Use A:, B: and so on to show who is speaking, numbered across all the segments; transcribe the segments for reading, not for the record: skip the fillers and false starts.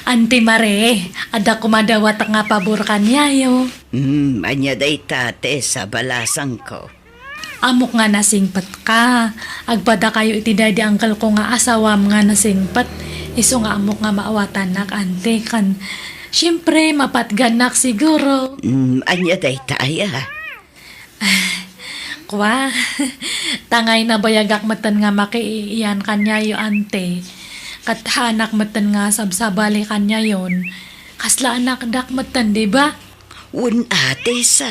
A: Ante Mare, ada kumadawat nga pabor kanyayo.
B: Anya day tate sa balasang ko.
A: Amok nga nasingpat ka. Agpada kayo itiday di angkal ko nga asawam nga nasingpat. Iso nga amok nga maawatan nak ante kan. Siyempre, mapatganak siguro.
B: Anya day taya.
A: Kwa, tangay na bayagak matan nga makiiyan kanyayo ante. Kathanak matan nga sabsabali kanyayon. Kasla anak dak matan, di ba?
B: Ate sa.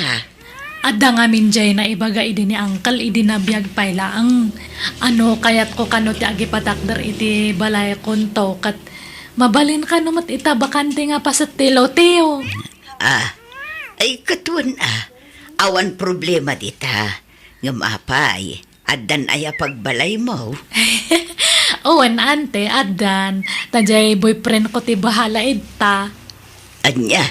A: Adda nga minjay na ibaga idi ni angkal idi na biyag paylaang. Ano kayat ko kano ti agipatakder iti balay konto kat mabalin ka numat ita bakante nga pa sa tilo-tiyo.
B: Ay katuan awan problema dita. Ngamapay, addan aya pagbalay mo.
A: Owan ante, addan. Tajay boyfriend ko ti bahala ita.
B: Anya?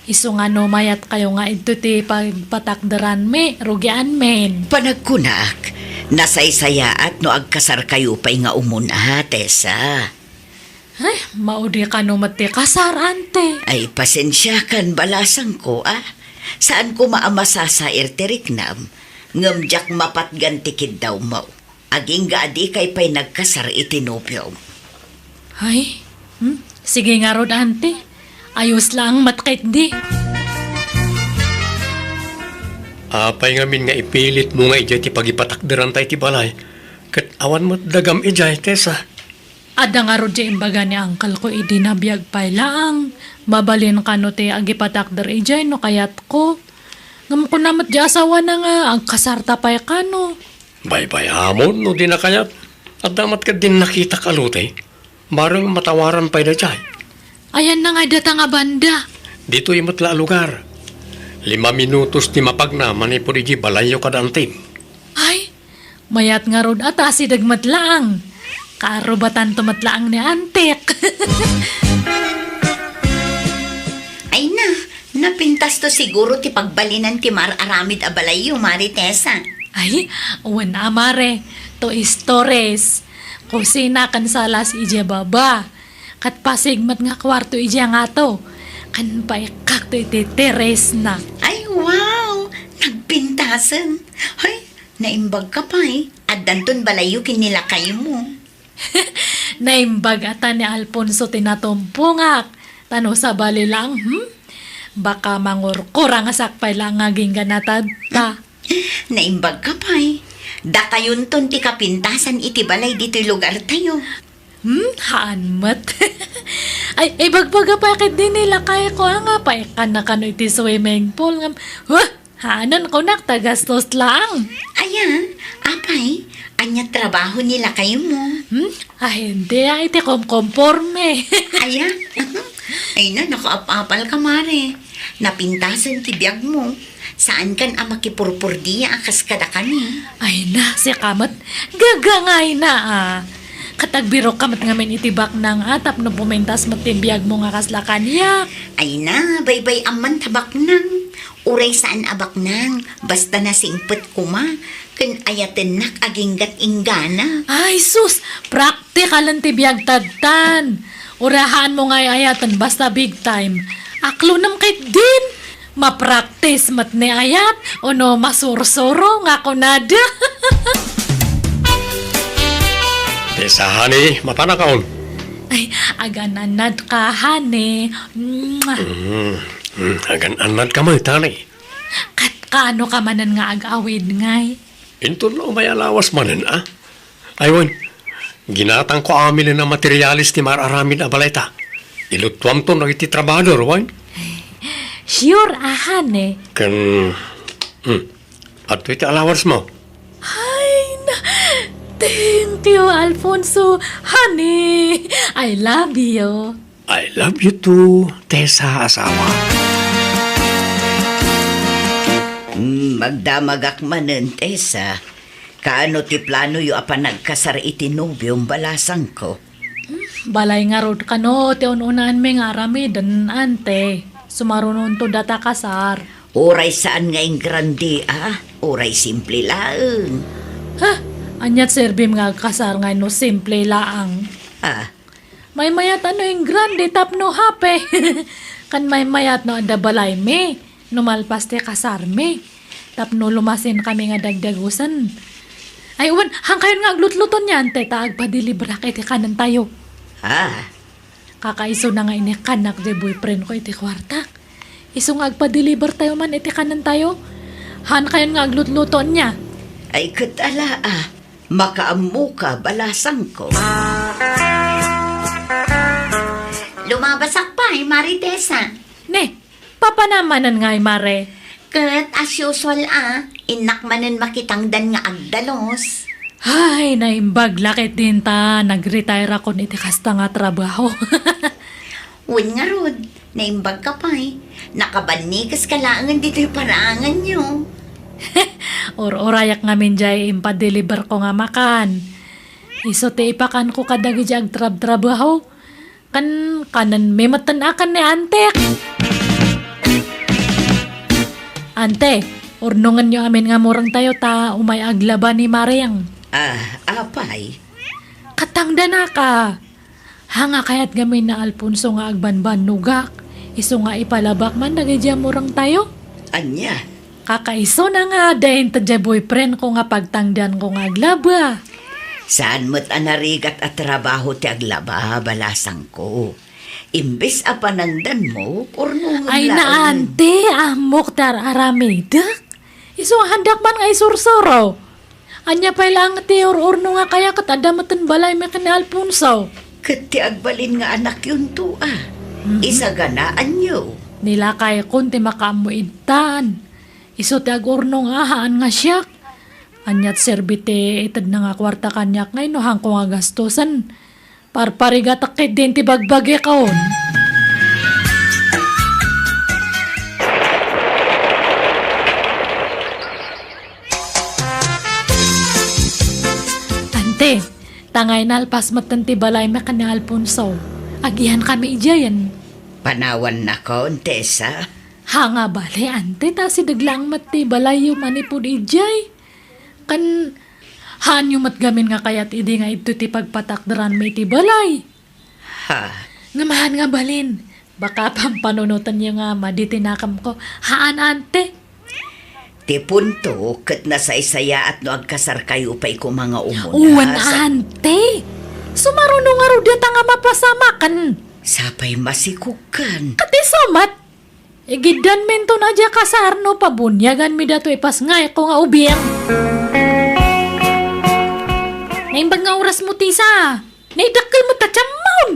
A: Iso nga no mayat kayo nga ito ti pagpatakdaran me, rugian men.
B: Panagkunak, nasaysaya at no agkasar kayo pa'y nga umuna, Tessa.
A: Ay, maudi ka no mati kasar ante.
B: Ay, pasensya kan balasang ko, Saan ko maamasa sa irtiriknam? Ngamjak mapatgantikid daw mo. Aging gaadi kay pa'y nagkasar itinupyo.
A: Ay, sige nga rod ante. Ayos lang matkait di.
C: Apay ngamin nga ipilit mo nga ijay ti pagipatakderan tayo ti balay. Kat awan mo't dagam ijay, Tessa.
A: Ada nga rod di imbaga ni angkal ko idi na biyag pay lang. Mabalin ka no ti agipatakder ijay no kayat ko. Ngam ko namat di asawa na nga ang kasarta pay ka no.
C: Bay-bay hamon no di na kayat. At damat ka din nakita kalutay. Barang matawaran pa'y na jay.
A: Ayan na nga data nga banda.
C: Dito yung matla lugar. 5 minutos ti mapagnaman ipon iji balayo kadantim.
A: Ay, mayat nga rod ata si dagmatlaang. Kaarubatan tumatlaang ni antik.
B: Ay na, napintas to siguro ti pagbalinan ti mar-aramid abalayo, Maritesa.
A: Ay, uwan na amare. To istores. Kusina kan salas ije baba. Kat pasigmat nga kwarto ije nga to. Kan paikak to iti teres na.
B: Ay, wow! Nagpintasan. Ay, naimbag ka pa At danton balayo kinila kayo mo.
A: Naimbag ata ni Alfonso tinatumpungak. Tano sa bali lang, Baka mangurkura nga sakpay lang nga gingganatad ta.
B: Naimbag ka pa Dakayon ton ti kapintasan iti balay dito'y lugar tayo.
A: Haanmat. ay, bagbaga pa din nila kaya ko nga pa. Kanakano iti swimming pool nga. Hanan ko tagastos lang.
B: Ayan, apay, anya trabaho nila kayo mo.
A: Ay, hindi iti komporme.
B: Ayan, ay na, nakaapapal ka, Mare. Napintasan ti biyag mo. Saan kan makipurpurdiya akas kada kani?
A: Ay na, si kamat. Gagangay na Katagbiro kamat ngamin itibak ng atap no pumentas matibiyag mo nga kaslakan ya.
B: Ay na, baybay aman tabak nang. Uray saan abak nang. Basta na singpet kuma. Kun ayaten nak aginggat inggana.
A: Ay sus, praktikalan tibiyag tadtan. Urahan mo nga ayatan basta big time. Aklo nam kay din. Mapraktis mat ni ayat o no masursuro nga kunada.
C: Tessa, honey, matanakaon.
A: Ay, agananad ka, hane.
C: Agan-anad ka mo, tanay.
A: Kat kaano ka manan nga ag-awid ngay?
C: Intun no may alawas manin, Aywan, ginatang ko amilin na materialis ti mar-aramid abalay ta. Ilutwam to nagiti trabador, wan?
A: Sure, hane.
C: Kan, at iti alawas mo.
A: Ay, na, thank you, Alfonso. Honey, I love you.
C: I love you too, Tessa asawa.
B: Magdamagak manen, Tessa. Kaano ti plano yu apa nagkasar iti nubyong balasang ko?
A: Balay nga rod ka no, ti ununan may nga ramidan, ante. Sumarunon to data kasar.
B: Oray saan ngayong grande, Oray simple lang.
A: Ha? Anyat serbim nga kasar nga no simple laang. may mayat ano yung grande tapno hape. Kan may mayat no ada balay me. Numalpas te kasarme. Tapno lumasin kami nga dagdagusan. Ay, uwan, hangkayon nga aglutluton yan, te, taag pa dilibra kay te kanan tayo.
B: Ha?
A: Kakaiso na nga ini kanak de boyfriend ko iti kwarta. Iso nga agpa-deliver tayo man iti kanan tayo. Hangkayon nga aglutluton niya.
B: Ay katala makaamu ka balasang ko.
D: Lumabasak pa, Maritesa.
A: Ne, papanamanan nga mare.
D: Kat as usual inakmanan makitangdan nga agdalos.
A: Ay, naimbag lakit din ta. Nag-retire ako niti kasta nga trabaho.
D: Uwan nga rod, naimbag ka pa Nakabanikas ka laangan dito'y parangan nyo.
A: Or-orayak ngamin jay impa-deliver ko nga makan. Iso ti ipakan ko kadagi jay agtrab-trabaho. Kanan may matanakan ni antek. Ante, urnungan nyo amin nga murang tayo ta umay aglaba ni Mariang.
B: Apay.
A: Katangda na ka. Hanga kayat gamin na Alfonso nga agbanban nugak. Iso nga ipalabak man nagidya murang tayo.
B: Anya?
A: Kakaiso na nga dahin tadya boyfriend ko nga pagtangdan ko nga aglaba.
B: Saan mo't anarigat at trabaho ti aglaba balasang ko? Imbes apanangdan mo, urnungan
A: Ay
B: laang.
A: na ante, amok tar aramidak. Iso handak man nga isursuro. Anya pa ilang ti urno nga kaya katadamatan balay me kani Alfonso.
B: Kat ti agbalin nga anak yun to Isa ganaan nyo.
A: Nilakay kon ti makaamuitan. Iso ti agurno nga haan nga siyak. Anyat serbite itad na nga kwarta kanyak ngay no hangko nga gastusan. Parparigatak din ti bagbagi kaon. Ante, tangay na alpas matan ti balay me kani Alfonso. Agihan kami ijayan.
B: Panawan na ko, Tessa.
A: Hanga balay ante ta si daglang mati balay yung manipod ijay. Kan haan yung matgamin nga kayat idi nga ito ti pagpatakdaran may ti balay.
B: Ha?
A: Ngamahan nga balin. Baka pampanunutan niyo nga maditinakam ko. Haan ante.
B: Ti punto, kat nasaysaya at no agkasar kayo pa'y ko mga umuna.
A: Uwan ante. Sumarunong nga ro dita nga mapasamakan.
B: Sapay masikukan.
A: Kati somat. Igidan mento na dya kasarno pabunyagan mi dato ipas ngay ko nga ubiyang. Naimbag nga oras mo tisa. Naidakkel mo tatsamon.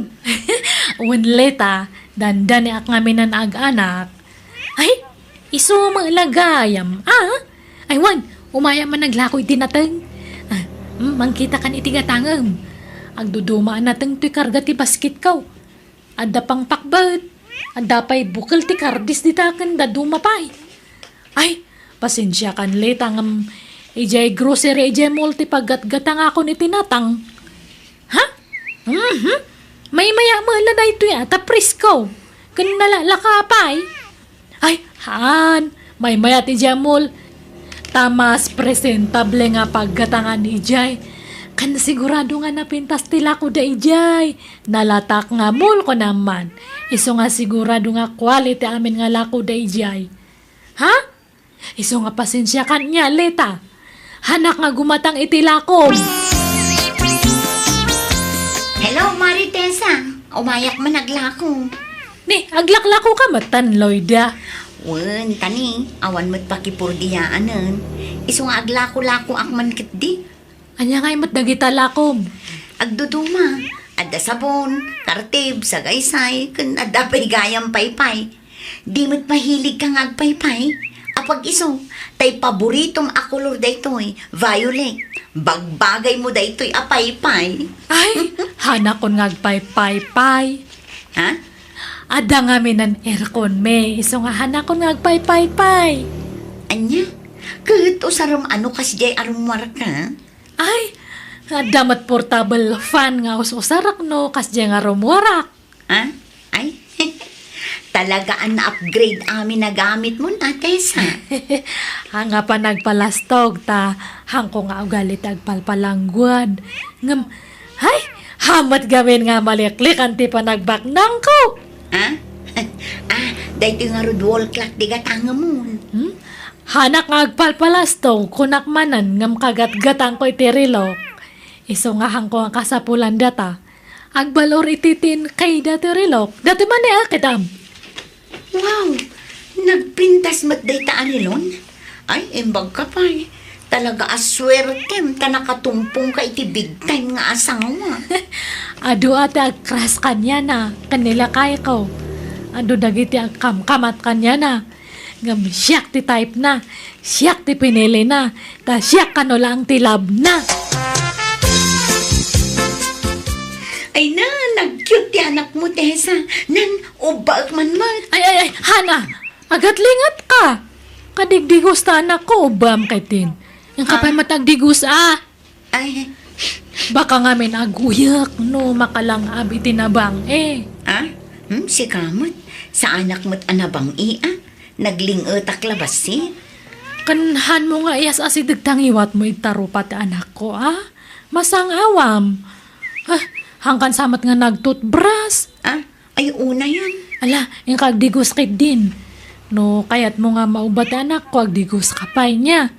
A: Uwan leta, dandan ni ak ngamin ng ag-anak. Ay, iso mga lagayam. Ay wan, umaya man naglakoy tinateng. Mangkita kan itigatangam. Agdudumaan nateng tuy karga ti basket kaw. Adda pang pakbat. Adda pa'y bukal ti kardis di takan da dumapay. Ay, pasensya kan letang ijay grocery ijay multi paggatgatang ako ni tinatang. Ha? May maya mala na ito yata prisko. Kanalalakapay. Ay, han, may maya ti jamol. Tamas presentable nga paggatangan ni ijay. Kan sigurado nga napintas tila ko da ijay. Nalatak nga mul ko naman. Iso nga sigurado nga quality amin nga lako da ijay. Ha? Iso nga pasensya kan niya, leta. Hanak nga gumatang itilakom.
D: Hello, Maritesa. Umayak man naglako.
A: Ni, aglaklako ka matan, Lloyda.
D: Wen, tani, awan mo't pakipurdiyaanan. Iso nga aglako-lako akman kitdi.
A: Anya nga imot dagita lakom.
D: Agduduma, adda sabon, kartib, sagaysay, kun adda pa'y gayang paypay. Di mo't mahilig kang agpaypay. Apag iso, tay paboritong akulor daytoy, violet. Bagbagay mo daytoy apaypay.
A: Ay, hanakon nga agpay-pay-pay.
D: Ha?
A: Ada nga minan aircon me. Iso nga hanakon nga agpay-pay-pay.
D: Anya? Kat usaram ano kasi jay arumwar ka?
A: Ay, damat portable fan nga usarak no kasya nga rumwarak.
D: Ha? Ay? Talagaan na upgrade amin na gamit mo na, Tessa.
A: Hanga pa nagpalastog ta, hangko nga ugalit agpalpalangguad. Ngam, ay, Hamat gawin nga maliklik anti pa nagbaknang ko.
D: Ha? Dahito nga rod wall clock di gatanga mo.
A: Hanak nga agpalpalas to, kunak manan ngam kagat-gatang ko itirilok. Iso nga hang ko ang kasapulan data. Agbalor ititin kay dati rilok. Dati man kitam.
D: Wow! Nagpintas mat day taanilon? Ay, imbag ka pa eh. Talaga aswertem ta nakatumpong ka iti big time nga asawa.
A: Ado ate agkras kanya na, kanila kaya ko. Ado dagiti agkamkamat kanya na. Ngam siyak ti type na, siyak ti pinili na, ta siyak kano lang ti love na.
D: Ay na, nag-cute ti anak mo, Tessa. Nan, ubag man mat.
A: Ay, Hana, agat lingat ka. Kadigdigos ta anak ko, bam kay tin. Yung kapay matagdigos
D: Ay,
A: Baka nga may naguyak, no, makalang abi tinabang
D: si kamot. Sa anak mo't anabang naglingotak labas
A: Kanhan mo nga iyas asidig tangiwat mo itarupat anak ko, Masang awam. Hangkan samat nga nagtutbras.
D: Ay, una yan.
A: Ala, yung kagdigos kit din. No, kaya't mo nga maubat anak ko, agdigos kapay niya.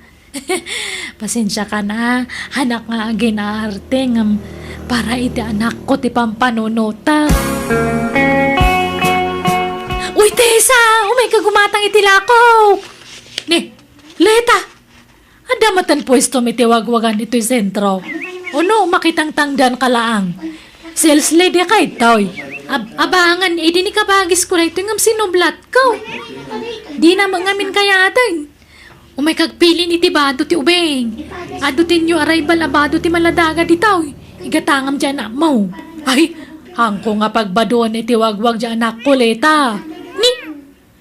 A: Pasensya ka na, hanak nga agin aarte ngam para iti anak ko ti pampanunota. Uy, Tessa! Umay kagumatang iti lako! Ni, Leta! Adamatan pwesto mitiwagwagan ito'y sentro. O no, makitang tangdan kalaang. Sales lady ka ito'y. Abangan, di ni kabagis ko na ito ngam sinublat ko. Di na mangamin kaya atin. Umay kagpilin iti bado ti ubeng. Adutin nyo arrival abado ti maladaga ditaw. Igatangam dyan na mo. Ay, hangko nga pagbadoan iti wagwag dyan anak ko, Leta. Ni,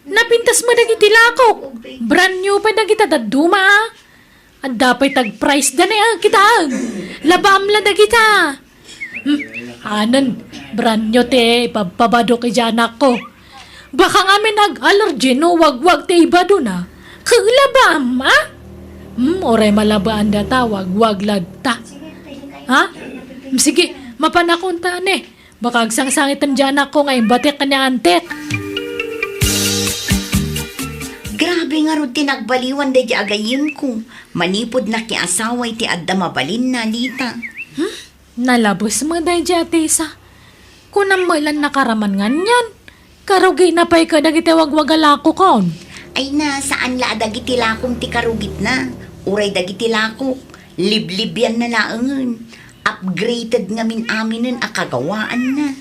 A: napintas mo dagiti lakok. Brand new pa dagita daduma, At dapay tag-price da na kita. Labam la dagita. Anan, brand new te, ipapabado kay dyan anak ko. Baka nga may nag-allergy no, wagwag te iba doon Kaglabam, oray malabaan data, wag ladta. Sige, mapanakunta Baka agsangsangitan dyan ako ngayon, batik ka niya antek.
D: Grabe nga ro tinagbaliwan da di agayim ko. Manipod na kiasaway ti adda mabalin na, Lita.
A: Nalabos mo dahi dyan, Tessa. Kunang mo ilan nakaraman nga niyan. Karugi na pa'y ka dagiti wagwagalako kon.
D: Ay na, saan la dagiti lakong ti karugit na? Uray dagiti lakok. Liblib yan na laangan. Upgraded ngamin aminin akagawaan na.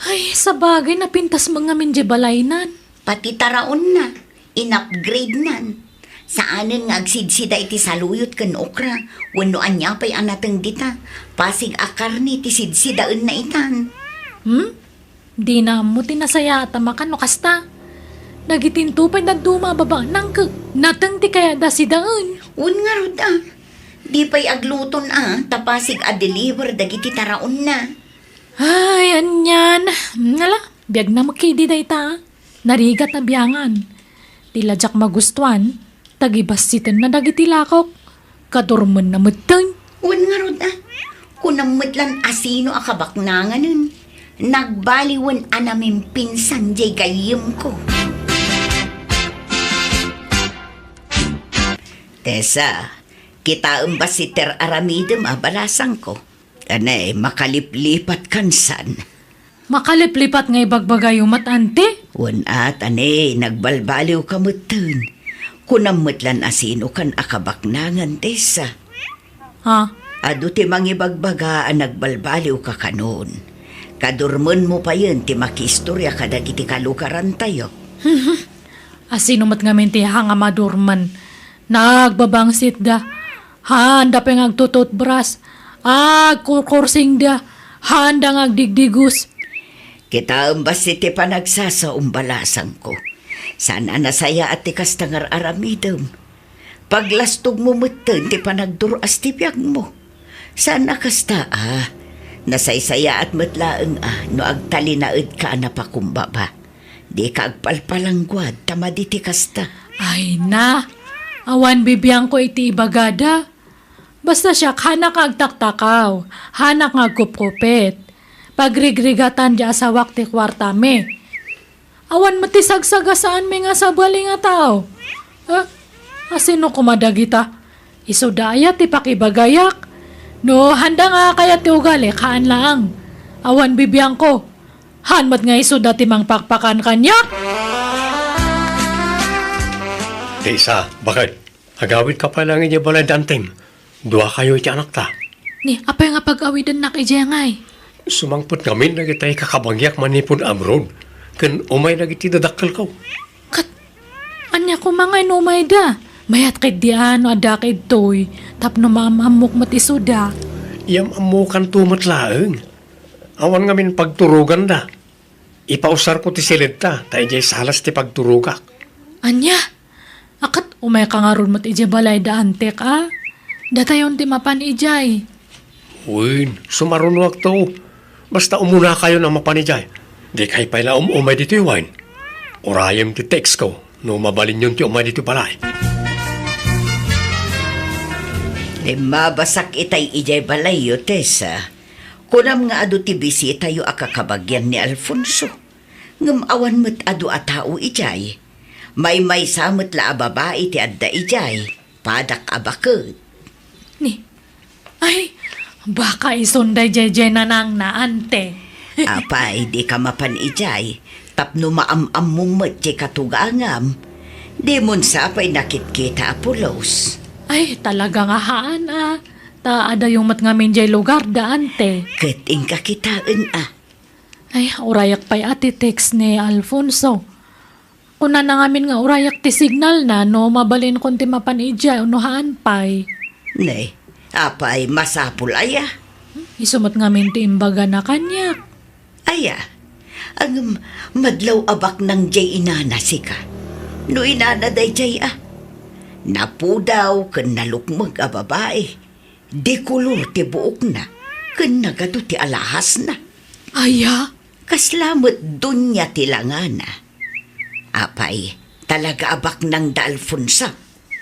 A: Ay, sa bagay na pintas mga minji balaynan.
D: Pati taraon na. In-upgrade nan. Saanin nga agsidsida iti saluyot kan okra. Wano anya pa'y anatang dita. Pasig akar ni ti sidsidaan na itan.
A: Di na mo tinasaya at amakan no kasta. Nagitintupay na dumababa nang natang ti kaya da si daan.
D: Un nga rod Di pa'y agluton tapasig a-deliver dagiti taraon na.
A: Ay, anyan. Nala, biyag na makidi da ita. Narigat na biyangan. Tila jak magustuhan, tagibasitin na dagiti lakok. Kadurman na matang.
D: Un nga rod kunamutlan asino akabaknangan nun. Nagbaliwan anaming pinsan jay gayim ko.
B: Tessa, kita ba si Ter Aramidem balasang ko? Makaliplipat kansan.
A: Makaliplipat nga ibagbagayo ante.
B: Wan at nagbalbaliw kamutun. Kunamutlan asino kan akabaknangan, Tessa. Ado ti mangibagbagaan nagbalbaliw ka kanon. Kadurmon mo pa yun ti makistorya kadagiti kalukaran tayo.
A: Asino mat nga minti hanga madurman. Nagbabangsit da. Handa pa nga agtututbras. Kukursing da. Handa nga agdigdigus.
B: Kita ba si ti panagsasaumbalasang ko. Sana nasaya at ti kastangar aramidem. Paglastog mo mutin ti panagduras ti biyag mo. Sana kasta nasaysaya at matlaang no agtalinaid ka na pakumbaba. Di ka agpalpalanggwad tamadi ti kasta.
A: Ay na. Awan bibiyang ko iti ibagada. Basta siya hanak agtaktakaw, hanak agkupkupit. Pagrigrigatan di asawak ti kwarta me. Awan matisagsagasaan mi nga sa bali nga tao. Asino kumadagita? Isudaya ti pakibagayak. No, handa nga kaya ti ugali, kaan lang. Awan bibiyang ko. Hanmat nga isuda ti mangpakpakan kanya.
C: Di isa, bakit? Agawid ka pa lang niya balay dantem. Dua kayo iti anak ta.
A: Ni, apay nga pag-awidan na kay Jengay.
C: Sumangpot kami na kita'y kakabagyak manipon abroad. Kan umay na kiti dadakkel ko.
A: Kat, anya ko mga inumay da. Mayat kay di ano ada kay toy. Tapno mamamok matisuda.
C: Iyam amukan tumat laeng. Awan ngamin pagturugan da. Ipausar ko ti silid ta. Tayo jay salas ti pagturugak.
A: Anya, akat umay ka nga ron mat ije balay da antek Datayon ti mapan ijay.
C: Uy, sumarunwag to. Basta umuna kayo na mapanijay. Di kay pala umay dito yung Orayam ti text ko. No mabalin yun ti umay dito balay.
B: Mabasak itay ijay balayo, Tessa. Kunam nga adu ti bisi tayo akakabagyan ni Alfonso. Ngam awan mo't adu atao ijay. May samot la babae ti adda ijay. Padak abakot.
A: Ni, ay, baka isunday jeje na nang naante.
B: Apay, di ka mapan ijay. Tapno maam-am mumot ti katugangam. Di mun sapay nakitkita apulos.
A: Ay, talaga nga haan Taada yung mat ngamin jay lugar da ante.
B: Kating kakitaan
A: Ay, urayak pa'y ati text ni Alfonso. Kuna na ngamin nga urayak ti signal na no mabalin kon ti mapan ijay unuhaan pa'y.
B: Nay, apay masapul aya.
A: Isumot ngamin ti imbaga na kanyak.
B: Aya, ang madlaw abak ng jay inana sika. No inana day jay Napudaw kan nalukmag a babae. Di kulor ti buok na. Kan nagado ti alahas na.
A: Aya,
B: Kaslamot dunya ti langana. Apay, talaga abak ng da Alfonso.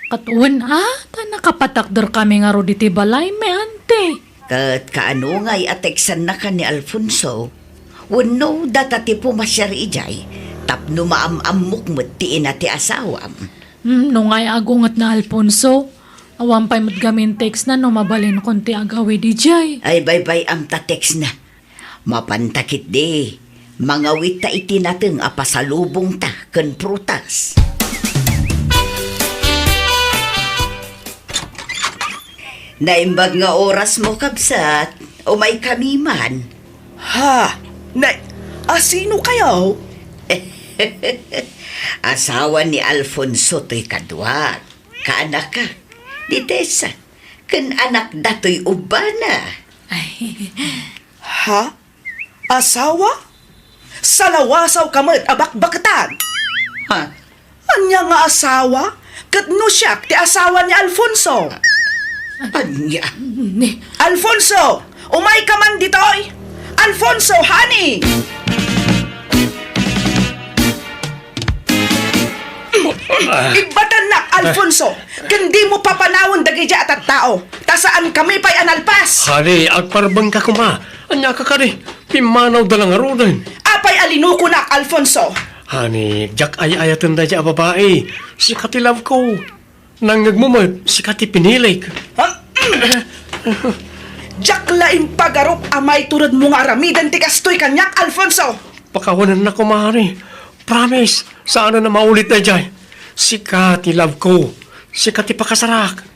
A: katuan ta nakapatakder kami nga ro diti balay me ante.
B: Kat kaano nga'y ateksan na ka ni Alfonso. Wano data ti pumasyar ijay. Tapno maam-amok mo ti ina ti asawam.
A: No ngay agungat na Alfonso. Awan pa'y matgamin text na no mabalin konti agawi di jay.
B: Ay baybay am tateks na. Mapantakit di. Mga wita iti nateng apasalubong ta ken prutas. Naimbag nga oras mo kabsat. O may kamiman.
E: Ha? Sino kayo?
B: Asawa ni Alfonso to'y kadwa. Kaanak ka. Di Tessa. Ken anak dato'y ubana.
E: Ha? Asawa? Salawasaw kamat abak-bakatan.
B: Ha?
E: Anya nga asawa? Katno siya ti asawa ni Alfonso.
B: Anya?
A: Ni,
E: Alfonso! Umay ka man ditoy! Alfonso, honey! Ibatan na, Alfonso! Kandi mo papanawon dagidya at tao. Tasaan kami pa'y analpas.
C: Hari, agparbang ka kuma. Anya ka kari. Pimanaw dalang arudan.
E: Apay alinuko na, Alfonso.
C: Hani, jak ay-ayatan da dya babae. Si kati love ko. Nangagmumad, si kati pinilik.
E: Jack laing pagarop amay turod mo nga aramidan ti kastoy kanyak, Alfonso.
C: Pakawanan na kumari. Promise, sana na maulit na dyan. Si kati love ko. Si kati pakasarak.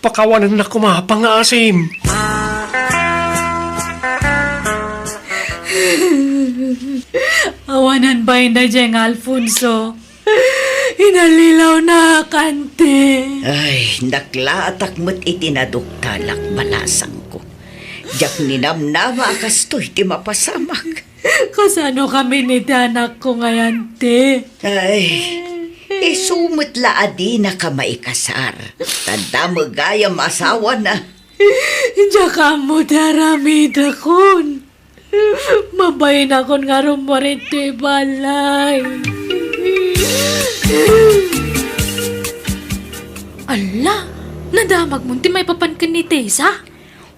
C: Pakawanan na kumapangasim.
A: awanan ba na dyan Alfonso? Inalilaw na kante.
B: Ay, naklaatak mo't itinaduktalak balasang ko. Jak ninamnama akastoy ti mapasamak.
A: Kasano kami ni anak ko ngayon, te?
B: Ay, isumot la adi na ka maikasar. Tanda mo gayam asawa na.
A: Diyan mo daramid akon. Mabayin akon nga rumarete balay. Ala, nadamag mo ti may papankan ni Tessa?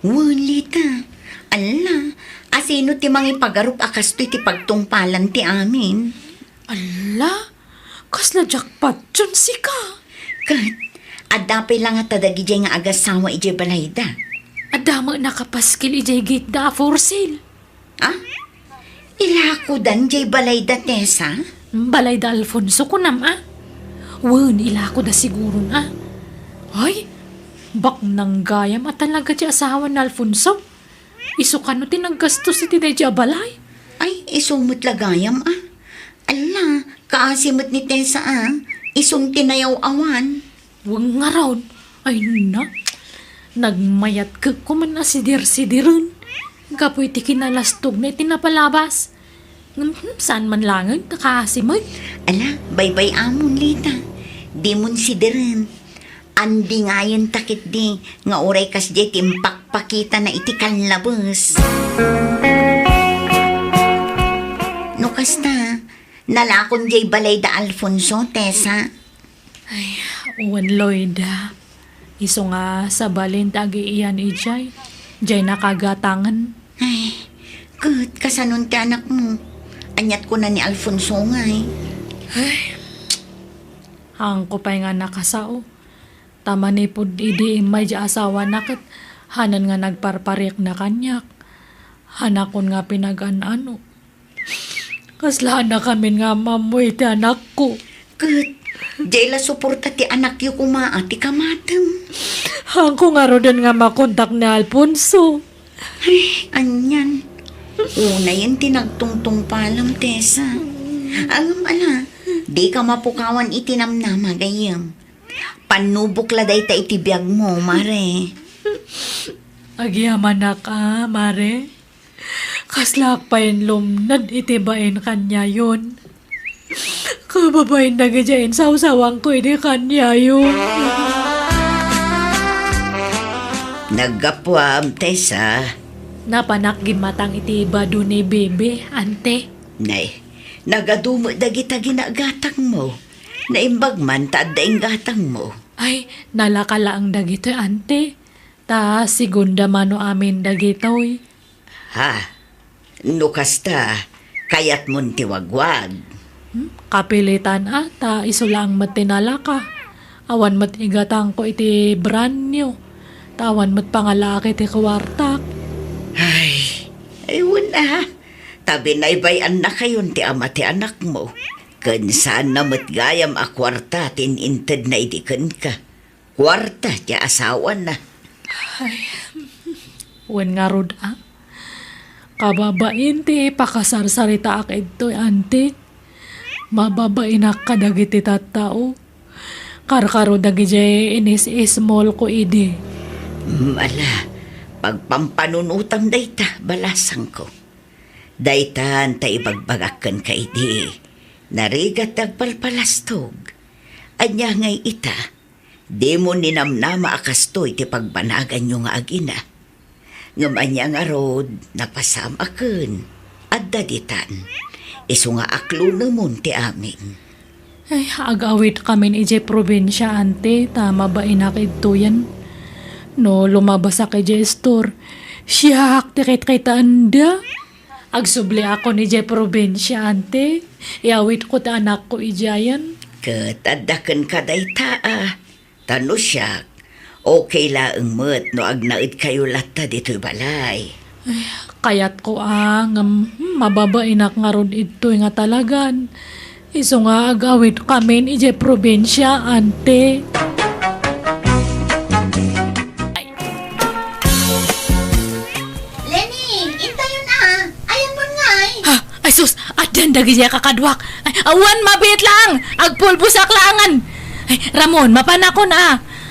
D: Walita. Ala, Asino ti mangi pagarup akas to iti pagtungpalan ti amin.
A: Ala, kasla jackpot dyan si ka.
D: Kat, adapay lang at tadagi jay nga agasawa ije balayda.
A: Adama nakapaskil ijay gate da for sale.
D: Ah? Ilako dan jay balayda, Tessa?
A: Balay da Alfonso ko nam Wen, ila ko da siguro Ay, bak nang gayam at talaga di asawa na Alfonso. Isukan no tinaggastos iti da di balay.
D: Ay, isumot lagayam Ala, kaasimot ni Tessa Isong tinayaw awan.
A: Wang nga raon. Ay na, nagmayat ka kuman na sidir-sidirin. Kapoy ti kinalastog na itinapalabas. Saan man langan, nakasimot.
D: Ala, baybay amon lita. Di mon sidirin. Andi ngayon takit di. Nga oray kas di timpakpakita na iti kanlabas. No kasta, nalakon jay balay da Alfonso, Tessa.
A: Uwan Lloyda. Iso nga sa balin tagi iyan ijay. Jay nakagatangan.
D: Ay, good, kasanon ti anak mo. Anyat ko na ni Alfonso nga
A: Hang ko pa'y nga nakasao. Tama ni pud idi imay di asawa nakit. Hanan nga nagparparik na kanyak. Hanakon nga pinag-anano. Kaslaan na kami nga mamoy ti anak ko.
D: Good, jay la suporta ti anak yu kumaa ti kamatem.
A: Hang ko nga rodan nga makontak ni Alfonso.
D: Ay, anyan. Una yan tinagtungtong palam, Tessa. Ala, di ka mapukawan itinamnama gayam. Panubok laday ta itibiyag mo, Mare.
A: Agyaman na ka, Mare. Kaslak pa yung lumnad itibain kanya yun. Kababain na gadyain sawsawang ko ini kanya yun.
B: Nagapwam, Tessa.
A: Napanak gimatang itiba do ni bebe, ante.
B: Nay, nagadumo dagita ginagatang mo. Naimbag man taad daing gatang mo.
A: Ay, nalakala ang dagito, ante. Ta, sigunda mano amin dagitoy.
B: Ha? No kasta, kayat mon tiwagwag.
A: Kapilitan ta iso lang matinala ka. Awan mat igatang ko iti brand new. Tawan mat pangalaki ti kawartak.
B: Ay, ayun Tabi na ibayan na kayon ti ama ti anak mo. Kan saan na matgayam a kwarta tininted na idikan ka. Kwarta ti asawa na.
A: Wen nga rod Kababain ti pakasarsarita ak ito, ante. Mababain ak kadagiti tattao. Karkaro dagiti inis small ko idi.
B: Ala, pagpampanunutam dayta, balasang ko. Daytan ta ibagbagakan ka idi. Narigat nagpalpalastog. Anya ngay ita, di mo ninamnama akastoy ti pagbanagan nyo nga agina. Ngam anya nga rod, napasam aken. At daditan, iso nga aklo namon ti amin.
A: Ay, agawit kami ni ije probinsya, ante. Tama ba inakid to yan? No, lumabas sa kay store. Siyak, tikit kita anda. Agsubli ako ni ije probinsya, ante. Iawit ko ta anak ko ijayan.
B: Katadakan ka dayta Tano siyak, okay laang mo't no agnaid kayo lata dito'y balay.
A: Kayat ko mababainak nga ron ito nga talagan. Iso nga agawit kami ni ije probinsya, ante.
D: Lenny, intayo na. Ayan mo nga
A: Ay sus, adan dagi siya kakadwak. Ay, awan mabit lang, agpulbusak langan. Ay, Ramon, mapanakon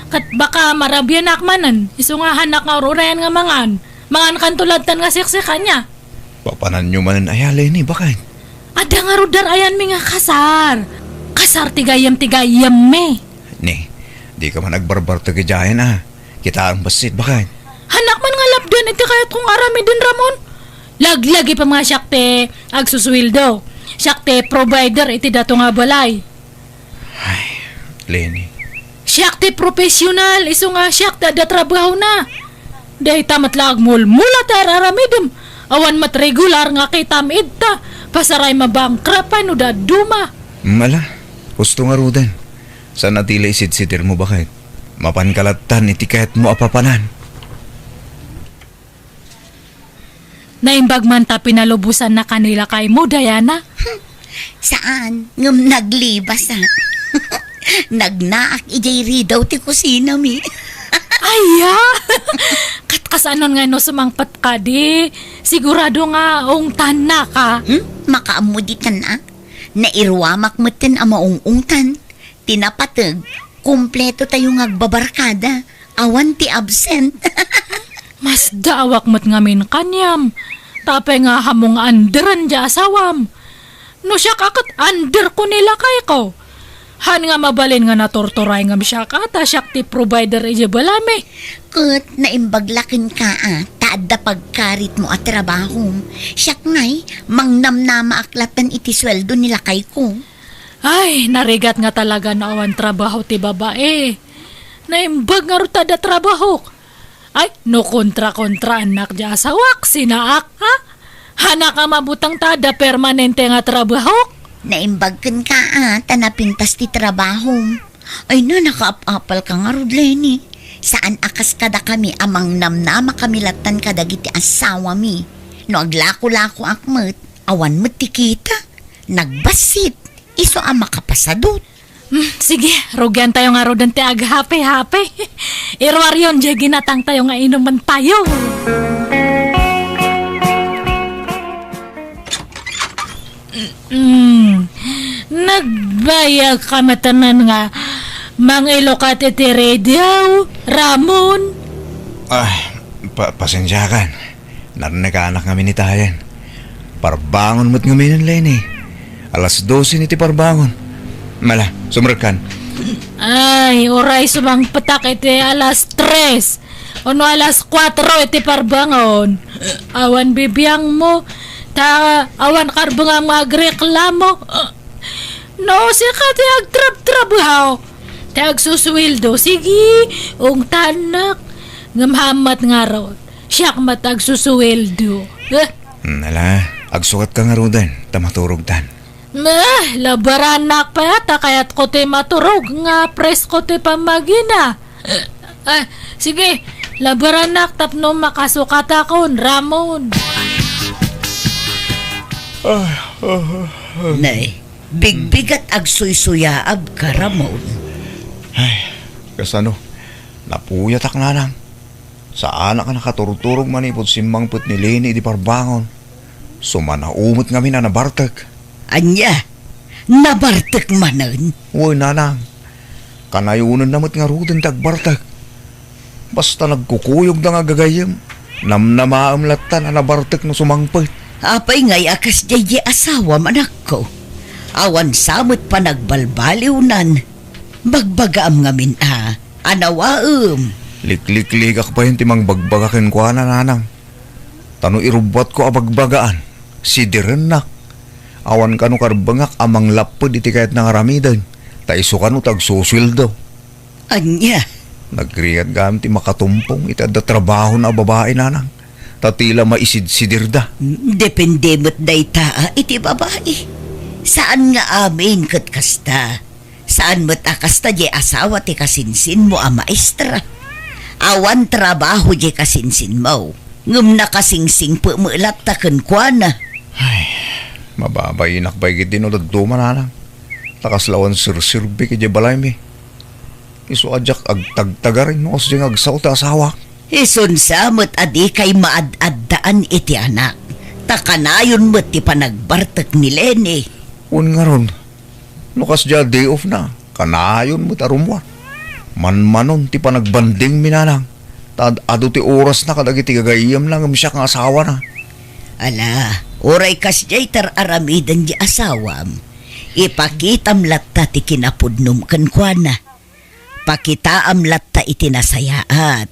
A: Kat baka marabyan akmanan. Iso nga hanak nga rurayan nga mangan. Mangan kan tulad tan nga siksikan niya.
F: Papanan nyo manan ay Lenny, bakit?
A: Ada nga rudar ayan mi nga kasar. Kasar tigayam me.
F: Ni, di ka man nagbarbar tagajayan Kita ang basit, bakit?
A: Hanak man nga lapdan iti kayat kong arami din Ramon. Laglagi pa mga syakte agsuswildo. Syakte provider iti dato nga balay.
F: Ay, Lenny.
A: Syakte profesional, iso nga syakte da trabaho na. Dahi tamat lag mulmula ta araramidem. Awan mat regular nga kay tamid ta. Pasaray mabangkrapan o daduma.
F: Mala, gusto nga Ruden. Sa natila isid-sidir mo bakit? Mapankalatan iti kahit mo apapanan.
A: Naimbag man ta pinalubusan na kanila kay mo, Diana.
D: Saan? Ngam naglibas ha. Nagnaak ijay ridaw ti kusina mi.
A: Aya! Katkasanon nga no sumangpat ka di. Sigurado nga ungtan na ka.
D: Makaamuditan na. Nairwamak mo tin ang maungungtan. Tinapatag. Kumpleto tayong agbabarkada. Awan ti absent.
A: Mas daawak mo't ngamin kanyam. Tapay nga hamong anderan di asawam. No siya kakat under ko nila kay ko. Han nga mabalin nga natorturay ngam siya ka. Ta siya ti provider ije balami.
D: Kat naimbaglakin ka taada pagkarit mo at trabaho. Siyak ngay, mangnamnama aklatan iti sweldo nila kay ko.
A: Ay, narigat nga talaga na awan trabaho ti babae. Naimbag nga rutada trabaho. Ay, no kontra-kontra anak di asawak, sinaak, ha? Hana ka mabutang tada permanente nga trabaho?
D: Naimbagkan ka tanapintas ti trabaho. Ay na, nakaap-apal ka nga Rodleni. Saan akas kada kami amang namnama kami latan kadagiti asawa mi. No aglako-lako akmet, awan met ti kita. Nagbasit, iso ang makapasadot.
A: Sige, rugyan tayo nga rodan ti aghape-hape. Irwaryon, di ginatang tayo nga inuman tayo. Nagbayag ka matanan nga mangilo ka ti radio, Ramon.
F: Ay, pasensyakan. Narinig ka anak kami ni Tayan. Parbangon mo't ngamin ng Lenny. Alas 12 ni ti parbangon. Mala, sumrekan.
A: Ay, oray sumang patak iti alas 3. Ono alas 4 iti parbangon. Awan bibiyang mo. Ta awan karbang ang magreklamo. No, sika ti agtrab-trabaho. Ti agsuswildo. Sige, ung tanak. Ngamhamat nga ron. Siyak matag suswildo.
F: Nala, agsukat ka nga Ruden. Tamaturog tan.
A: Labaranak pa yata kaya't ko ti maturog nga pres ko ti pamagina. Sige, labaranak tapno makasukat akon, Ramon.
B: Nay, bigbigat agsuy-suyaab ka, Ramon.
F: Ay, kasano? Napuyatak na lang. Saan ka nakaturturog manipod simbang put ni Lenny di parbangon. Sumanaumot kami na nabartag.
B: Anya, nabartek manan.
F: Uy, nanang. Kanayunan namot nga Ruden tagbartag. Basta nagkukuyog na nga gagayam. Namnamaam latan na nabartek no sumangpit.
B: Apay ngay akas jay asawa manak ko. Awan samot pa nagbalbaliwnan. Bagbagaam ngamin anawaam.
F: Liklik-likak pa yun timang bagbagakin ko na nanang. Tano irubat ko abagbagaan. Si Direnak. Awan ka no karbangak amang lapod iti kahit nangaramidan. Taiso ka no tagsusildo.
B: Anya,
F: Nagkriyat gam ti makatumpong itadda trabaho na babae nanang. Tatila maisid-sidirda.
B: depende mo't dayta iti babae. Saan nga amin kat kasta? Saan mo't akasta jay asawa ti kasinsin mo maestra? Awan trabaho jay kasinsin mo. Ngum nakasingsing po mo ilatakan kwa na.
F: Mababay inakbay git din o daduma nanang. Takaslawan sirsirbi kaya balay mi. Iso adyak agtagtagarin no kasi agsaw ta asawa.
B: Ison samot adi kay maad-addaan iti anak. Takanayon mo't ti panagbartak ni Lenny.
F: Un nga ron. Nukas dya day off na. Kanayon mo tarumwa. Manmanon ti panagbanding minanang. Tad ado ti oras na kadagiti gagayam lang siya kang asawa na.
B: Ala, oray kas jay aramidan di asawam. Ipakitam latta ti kinapudnum kankwana. Pakitaam latta iti nasayaat.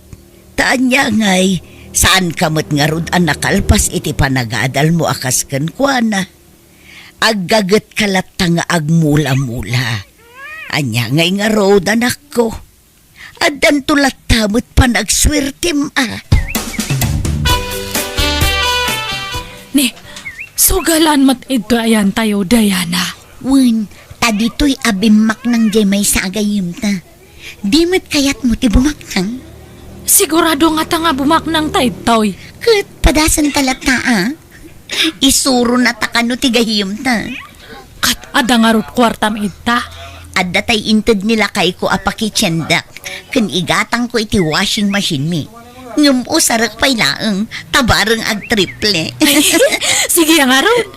B: Taan niya ngay, saan kamot nga rod ang nakalpas iti panagadal mo akas kankwana. Aggagat ka latta nga agmula-mula. Anya ngay nga rod anak ko. Adan tulat tamot panagswertim
A: Sugalan mat ito ayan tayo, Diana.
D: Wen, tadito'y abimak ng jemay sa agayim ta. Di mo't kayat mo ti bumaknang.
A: Sigurado nga ta nga bumaknang tayo.
D: Kat padasan talata Isuro na takano ti gahiyim ta.
A: Kat ada nga rut kwartam ita.
D: Adda tay inted nila kay ko apaki tsendak. Kun igatang ko iti washing machine mi. Ngum usarak pay laeng, tabareng ag triple.
A: Sige nga rut.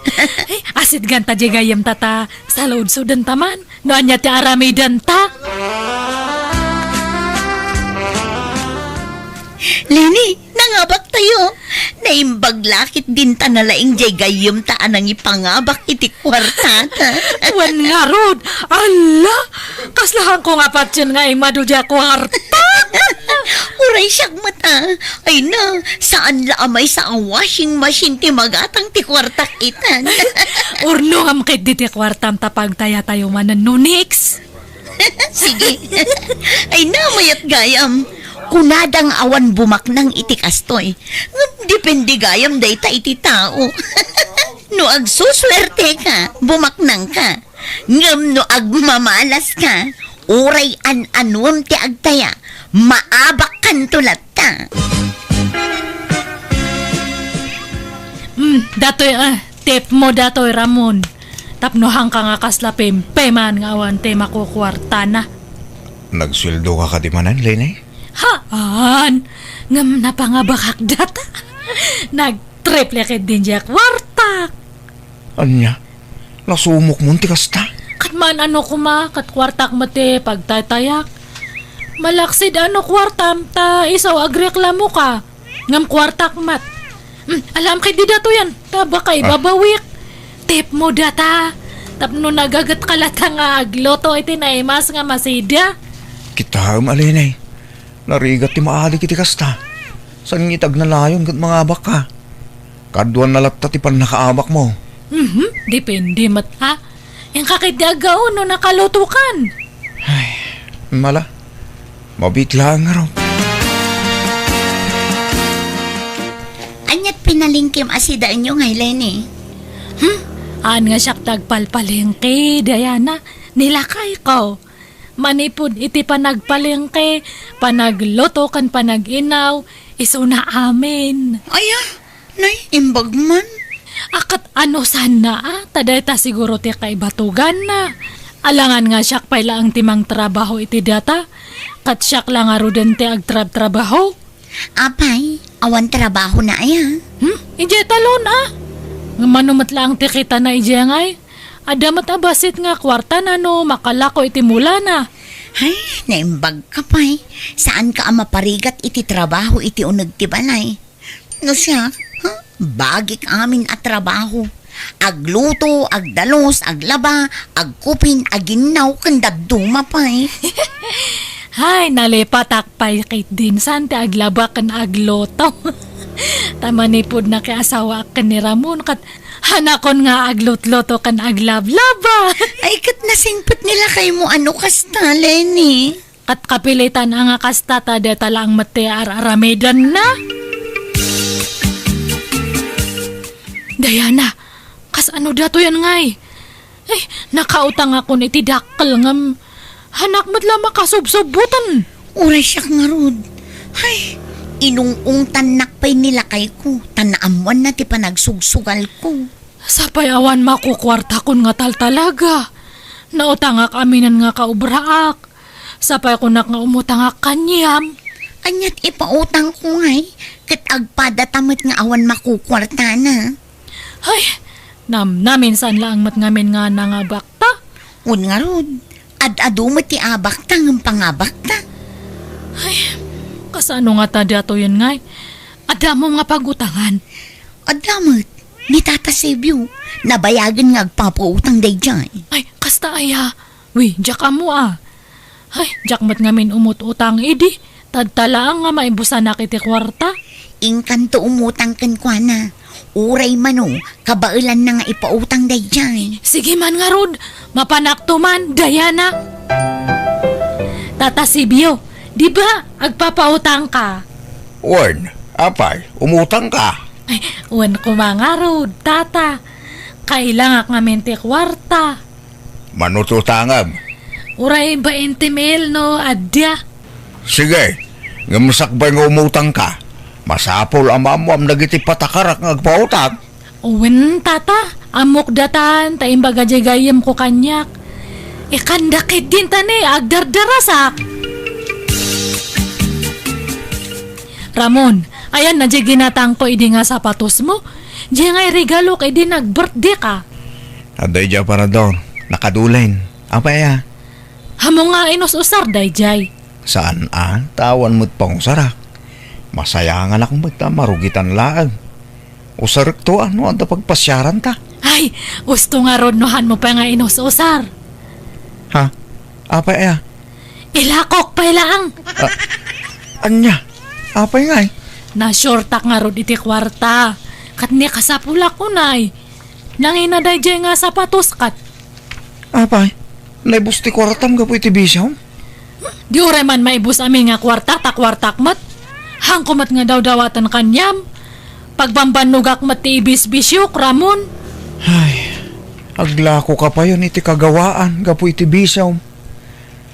A: Asit ganta jegayam tata sa load sudan taman. Noan niya ti aramidan ta.
D: Leni, nangabak tayo. Naimbag lakit din ta nalaing jegayam ta anang ipangabak iti kwartata.
A: Wan nga rut. Ala, kaslahan ko nga patyan nga imadudya kwarta.
D: Uray siyag mata. Ay na, saan laamay sa ang washing machine ti magatang ti kwartak itan.
A: Urno nga makit di ti kwartam tapag taya tayo manan nunix.
D: Sige. Ay na, mayat gayam. Kunadang awan bumaknang iti kastoy. Depende gayam day ta iti tao. No agsuswerte ka, bumaknang ka. Ngam no agmamalas ka, uray an-anwam ti agtaya, maabak kan tulat ta.
A: Datoy tip mo datoy Ramon. Tapnohang ka nga kaslapim, peman nga awan te makukwarta na.
F: Nagsweldo ka katimanan, Lene?
A: Haan, ngam napangabakak data. Nag-triple kit din siya kwarta.
F: Anya? Nasumok mo ti kasta?
A: Katman ano kuma, kat kwartak mati pagtatayak. Malaksid ano kwartam ta, isaw agreklamo ka. Ngam kwartak mat. Alam kay di dato yan, taba kay babawik. Tip mo data. Tapno nagagat kalata nga agloto iti naimas nga masida.
F: Kita Lene. Narigat ti maali kiti kasta. San ngitag na layon kat mga abak ka. Kaduan na latta ti pan nakaabak mo.
A: Depende mat ha. Yung kakidagaw no nakalutukan.
F: Mala. Mabitla nga raw.
D: Anyat pinalingkim asida inyo ngay Leni.
A: Aan nga siyak tagpalpalengke, Diana. Nilakay ko. Manipod iti panagpalengke, panagloto kan panaginaw, iso na amin.
D: Aya, nay, imbag man.
A: Akat ano sana taday ta siguro ti kay batugan na. Alangan nga siyak pala ang timang trabaho iti data. Kat siyak lang aro din ti agtrab-trabaho.
D: Apay, awan trabaho na aya.
A: Ije talon Ngamanumat lang ti kita na ije ngay. Adamat abasit nga kwarta na no, makalako iti mula na.
D: Ay, naimbag ka pa'y. Saan ka maparigat iti trabaho iti unag ti balay? No siya, bagik amin at trabaho. Agluto, agdalos, aglaba, agkupin, aginaw, kandaduma pa'y.
A: Hay, nalipatak pa'y kay dinsan ti aglaba kan agloto. Tamanipod na kay asawa kan ni Ramon kat hanakon nga aglutloto kan aglablaba.
D: Ay, kat nasingpit nila kay mo ano kasta, Lenny.
A: Kat kapilitan ang akastata deta lang mati aramidan na. Diana, kas ano dato yan ngay? Nakautang ako ni tidakkel ngam hanak matla makasubsubutan.
D: Uray siya nga rod. Ay, inungungtan nakpay nila kay ko. Tanaamuan na ti panagsugsugal ko.
A: Sapay awan makukwarta kun nga talaga. Nautangak aminan nga kaubraak. Sapay ko nga umutangak kanyam.
D: Anyat ipautang ko ngay. Kat agpadatamat nga awan makukwarta na.
A: Ay, naminsan lang mat ngamin nga nangabakta.
D: Un nga rod. Ad-ado mo ti abak ta ng pangabak ta.
A: Kasano nga ta dato yan ngay? Adamo nga pagutangan.
D: Adamot, ni Tata Sebyo, nabayagan nga agpapautang day dyan.
A: Ay, kasta aya. Uy, jak mo Ay, jak mat ngamin umut-utang idi. Tadtalaang nga maibusan na kiti kwarta.
D: Ingkanto umutang kan kwa na. Uray mano, kabailan na nga ipautang day dyan.
A: Sige man nga rod, mapanakto man, Diana. Tata Sibyo, di ba agpapautang ka?
F: Warn, apay, umutang ka.
A: Ay, uwan ko mga rod, tata. Kailangan nga mente kwarta.
F: Manututangag.
A: Uray 20 mil no, adya.
F: Sige, ngamasakbay nga umutang ka. Masapol ang mamuam nagiti patakarak ng agpautag.
A: Uwin tata, amok datan, taimbaga jagayam ko kanyak. Ikandakit din tani, agdardarasak. Ramon, ayan na di ginatang ko idi nga sapatos mo. Di nga regalo kay di nag-birthday ka.
F: Aday dya para doon, nakadulain. Apa ya?
A: Hamo nga inos-usar, dayjay.
F: Saan tawan mo't pang usarak. Masayangan akong magtamarugitan laang. Usarak to ano ang pagpasyaran ta?
A: Ay, gusto nga rodnohan mo pa nga inos-usar.
F: Ha? Apa ya?
A: Ilakok pa ilaang.
F: Anya? Apa nga eh?
A: Na-shortak nga rod iti kwarta. Kat ni kasapula ko nay. Nangina dayjay nga sapatos kat.
F: Apa? Naibusti kwartam ka po iti bisyaw?
A: Di uray man maibus amin nga kwarta, takwartak mat. Hangkumat nga daw dawatan kanyam. Pagbambanugak mat ti ibis-bisyok, Ramon.
F: Ay, aglako ka pa yun iti kagawaan, gapo iti bisyaw.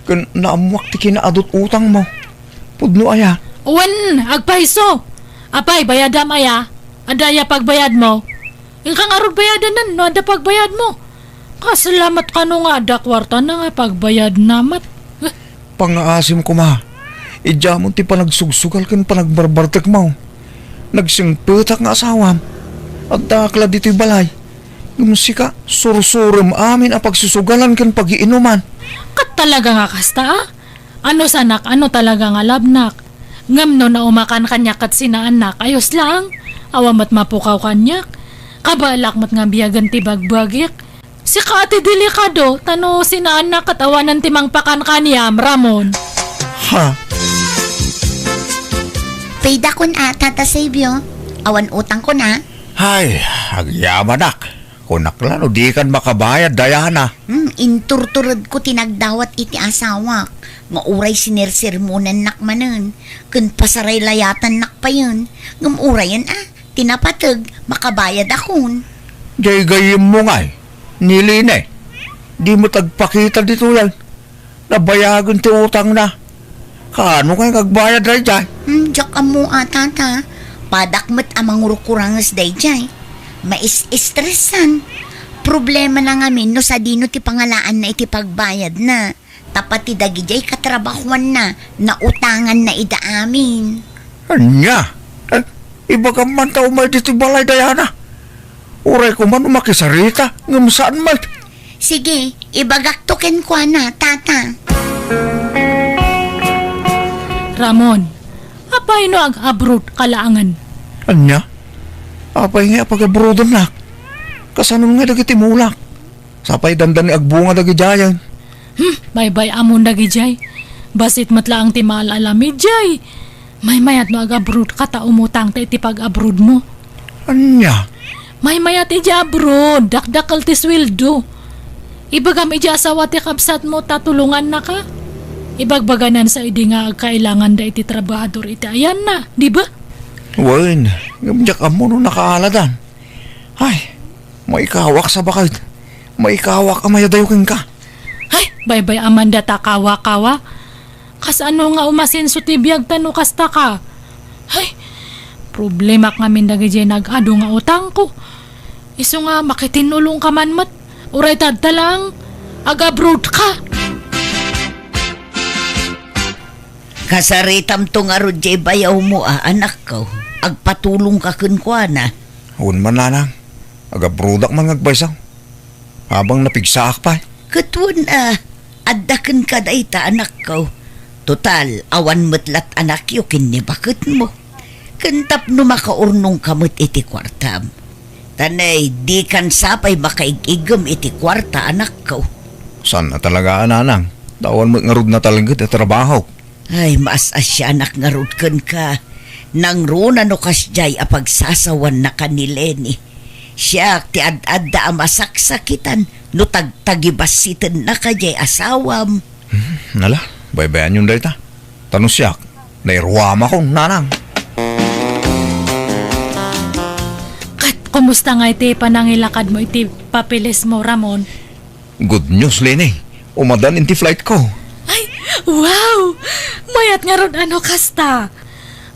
F: Kan naamuak ti kinaadot utang mo. Pudno aya.
A: Uwan, agpaiso. Apay, bayadam aya. Adaya pagbayad mo. Yung kang arod bayadan nan, no, ada pagbayad mo. Kasalamat ka no nga, ada kwarta na nga pagbayad namat.
F: Pangaasim ko ma. Idya mo ti panagsugal kan panagbarbartek mo. Nagsingpetak nga asawam. At dakla dito'y balay. Gumusika, sursurum amin ang pagsusugalan kan pagiinuman.
A: Kat talaga nga kasta ah. Ano sanak, ano talaga nga labnak. Ngam no na umakan kanyak at sinaanak, ayos lang. Awamat mapukaw kanyak. Kabalak mat nga biyagan ti bagbagik. Si Kati delikado, tano sinaanak at awanan timang pakan kanyam, Ramon.
F: Ha?
D: Payda ko na, Tata Sabio. Awan utang ko na.
F: Hay, agyamanak. Kunaklano di kan makabayad, Diana.
D: Inturturad ko tinagdawat iti asawak. Mauray sinersirmonan nakmanan. Kun pasaray layatan nakpayon. Ngumurayan tinapatag, makabayad akon.
F: Gay-gayim mo nga eh. Niline. Di mo tagpakita dito yan. Nabayagan ti utang na. Kano kayo kagbayad rin dyan?
D: Diyak amo tata. Padakmat amang urukurangas dayjay. Mais-estresan. Problema na ngamin no sa dino ti pangalaan na iti pagbayad na. Tapat ti dagijay katrabahuan na. Nautangan na ida amin.
F: Anya? Iba ka man tao may dito balay, Diana. Uray ko man umakisarita. Ngam saan man?
D: Sige, ibagaktoken ko na, tata.
A: Ramon, apay no ag abroad kalaangan.
F: Anya? Apay nga pag-abrodan na. Kasanong nga dagiti mulak. Sapay dandan ni agbunga dagi jayan.
A: Bye-bye amon dagi jay. Basit matla ang timal alamid jay. May mayat no ag abroad kata umutang ta iti pag-abroad mo.
F: Anya?
A: May mayat iti abroad, dakdakal ti sweldo. Ibagam iti asawa ti kapsat mo tatulungan na ka. Ibagbaganan sa idi nga kailangan da iti trabahador iti ayan na, di ba?
F: Wen, ngamjak amo no nakaaladan. Ay, maikawak sa bakit. Maikawak ang mayadayukin ka.
A: Ay, bye-bye Amanda takawa-kawa. Kas ano nga umasinso ti biyag tano kasta ka. Ay, problema kami dagiti nag-ado nga utang ko. Iso nga makitinulong ka man mat. Uray tadta lang, ag-abroad ka.
B: Kasaritam to nga rod jay bayaw mo anak ko. Agpatulong ka kunkwana.
F: Hun man nanang. Agabrudak man ngagbaysaw. Habang napigsaak pa.
B: Katwan addakan ka dayta anak ko. Total, awan matlat anak yu kinni bakit mo. Kantap no makaurnong kamot iti kwartam. Tanay, di kan sapay makaigigam iti kwarta anak ko.
F: San na talaga nanang? Dawan mo ngarud na talagit at trabaho.
B: Ay, mas asya anak nga rudkan ka. Nang runa no kasjay apagsasawan na kanileni. Siya ti ad-adda amasaksakitan no tagtagibasitan na kajay asawam.
F: Nala, baybayan yun dayta. Tanong siyak, nairuwama kong nanang.
A: Kat, kumusta nga iti panangilakad mo iti papilis mo, Ramon.
F: Good news, Lene. Umadan inti flight ko.
A: Ay, wow! Mayat nga ron ano kasta.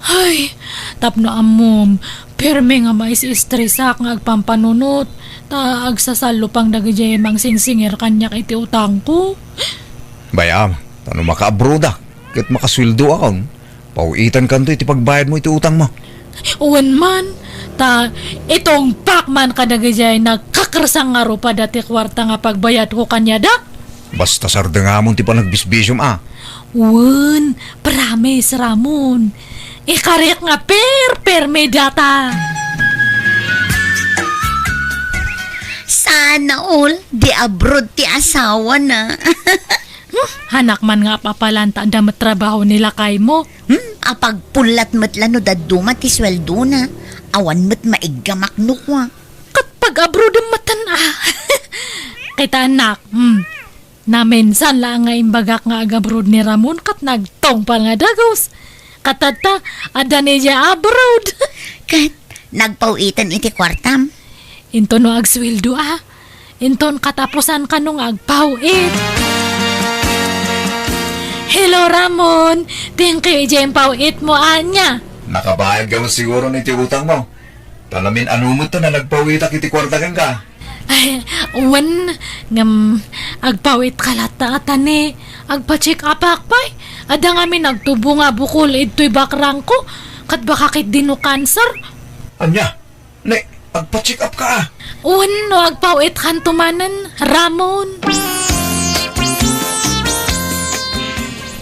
A: Ay, tapno amom. Perme nga mais istresak nga agpampanunot. Ta agsasalo pang dagijay mang singsingir kanya iti utang ko.
F: Bayam, tano maka-abroad kat makasweldo akon. Pauitan kanto iti pagbayad mo iti utang mo.
A: Uwan man, ta itong pakman kadagijay nagkakarsang nga ro pa dati kwarta nga pagbayad ko kanya da.
F: Basta sarda nga mo ti panagbisbisyom
A: Uwan, promise Ramon. Ikarek nga per medata.
D: Sana all, di abroad ti asawa na.
A: Hanak man nga papalanta damat trabaho nila kay mo.
D: Apag pulat matlano daduma ti sweldo na. Awan mat maiggamak nukwa.
A: Kat pag-abroad ang matan Kita anak, na minsan lang nga imbagak nga agabroad ni Ramon kat nagtong pa nga dagos. Katata, ada niya abroad.
D: Kat, nagpauitan iti kwartam.
A: Into no agswildo Inton katapusan ka nung agpawit. Hello Ramon, thank you ijay pawit mo anya.
F: Nakabayad ka mo siguro ni iti utang mo. Talamin anumot to na nagpawitak iti kwarta kang ka.
A: Ay, uwan, ngam, agpawit kalata atane, agpa-check up akpay. Ada nga mi nagtubo nga bukol ito'y bakrang ko, kat baka kit dino cancer.
F: Anya, agpa-check up ka
A: Uwan no, agpawit kantumanan, Ramon.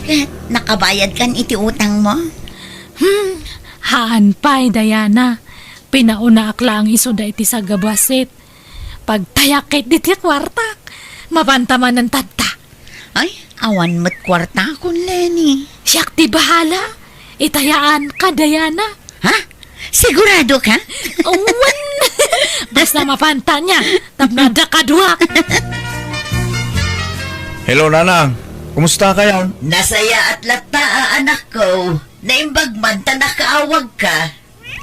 D: Kat, nakabayad kan iti utang mo.
A: Haan pa'y, Diana. Pinauna akla ang isuda iti sa gabasit. Pagtayakit diti kwartak, mapantaman ng tadta.
D: Ay, awan mat kwarta kun Lenny.
A: Siyak ti bahala. Itayaan ka, Diana.
D: Ha? Sigurado ka?
A: Uwan! Basta mapanta niya, tapnada kadwa.
F: Hello, Nanang. Kumusta kaya?
B: Nasaya at lata, anak ko. Naimbag man ta nakaawag ka.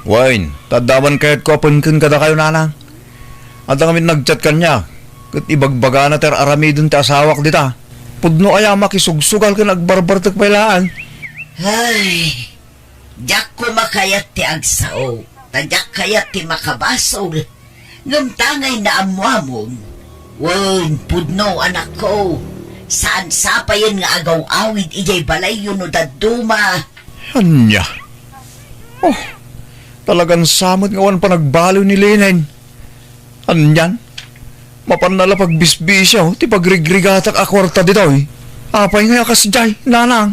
F: Wine, tadawan kaya't ko apunkin kada kayo, Nanang. At ang kami nagchat kanya. Kat ibagbaga na ter aramidon ti asawak dita. Pudno aya makisugsugal ka nagbarbartak pailaan.
B: Ay, jak ko makayat ti agsao. Tadyak kayat ti makabasol. Ngamtangay na amuamon. Wen, pudno anak ko. Saan sapayan nga agaw-awid ijay balay yun o daduma.
F: Anya. Oh, talagang samot nga wan pa nagbalo ni Lenin. Anyan? Mapanala pagbisbisya, ti pagrigrigatak akwarta dito eh. Apay nga kasjay, Nanang.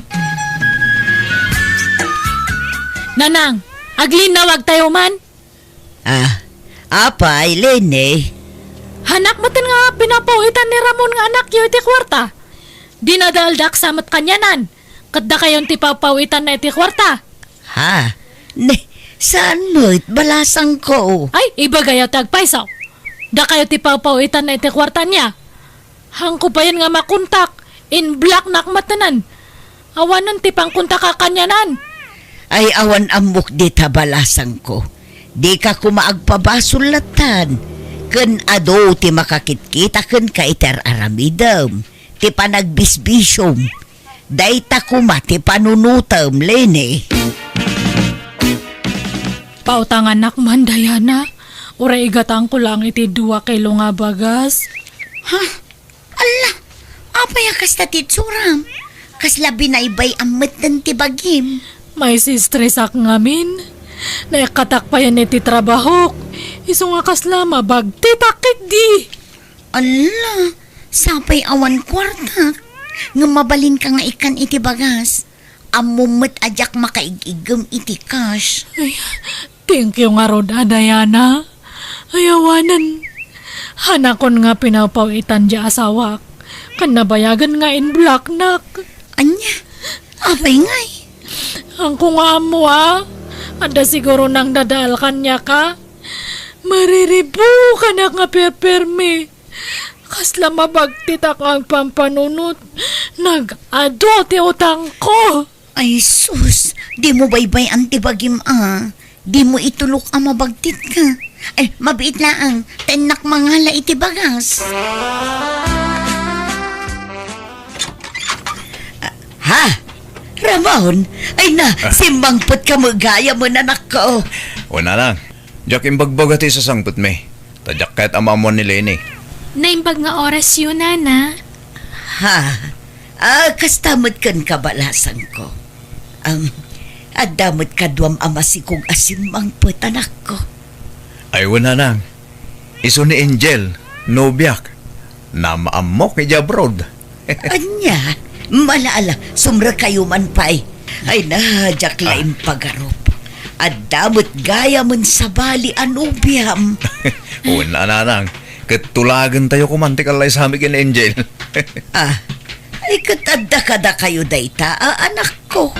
A: Nanang, aglinawag tayo man.
B: Apay, Lene.
A: Hanak matin nga pinapawitan ni Ramon nga anak yu iti kwarta. Dinadaldak samat kanyanan. Kadda kayon ti papawitan na iti kwarta.
B: Ha? Saan mo't balasang ko?
A: Ay, iba gaya tagpaisaw. Da kayo ti papawitan na iti kwarta niya. Hangko pa yan nga makuntak. In black nakmatanan. Awanan ti pangkuntak ka kanyanan.
B: Ay awan amok di tabalasang ko. Di ka kumaagpabasulatan. Ken ado ti makakitkita ken ka iter aramidam. Ti panagbisbisyom. Dayta kuma ti panunutam, Lene.
A: Pautangan nakman, Diana. Uray igatang ko lang iti 2 kilo nga bagas.
D: Ha? Ala, apay akas tatitsuram. Kaslabi na ibay amat ng tibagim.
A: May sistresak ngamin. Naikatak pa yan iti trabaho. Iso nga kasla mabagti takit di.
D: Ala, sapay awan kwarta. Nga mabalin ka nga ikan iti bagas. Amumot ajak makaigigam iti cash.
A: Ay, thank you nga rod, Diana. Ayawanan. Hanakon nga pinapawitan di asawak. Kan nabayagan nga in black nak.
D: Anya, apay ngay.
A: Ang kung amo Ada siguro nang dadal kanya ka. Mariribu ka na nga perperme. Kasla mabagtitak ang pampanunot. Nag-ado ti utang ko.
D: Ay sus, di mo baybay ang tibagim Di mo itulok ang mabagtit ka. Ay, mabiit lang. Tenak mga hala iti bagas.
B: Ha? Ramon? Ay na, simbangpot ka mo gaya mo nanak ko.
F: Wala lang. Jack imbagbaga ti sa sangput me. Tadyak kahit amamon ni Lenny.
A: Naimbag nga oras yun, nana.
B: Ha? Kastamot kan kabalasan ko. Adamot kadwam amasikong asimbangpot anak ko.
F: Ay wala lang. Iso ni Angel, nobyak. Na maamok ni Jabrod.
B: Anya, malaala, sumra kayo man pa'y. Ay na, Jack laing pagarop. Adamot gaya mon sa bali anubiam.
F: Wala na lang. Ketulagan tayo kumantikal lay sa amin ni Angel.
B: Ay katadda kada kayo dayta, anak ko.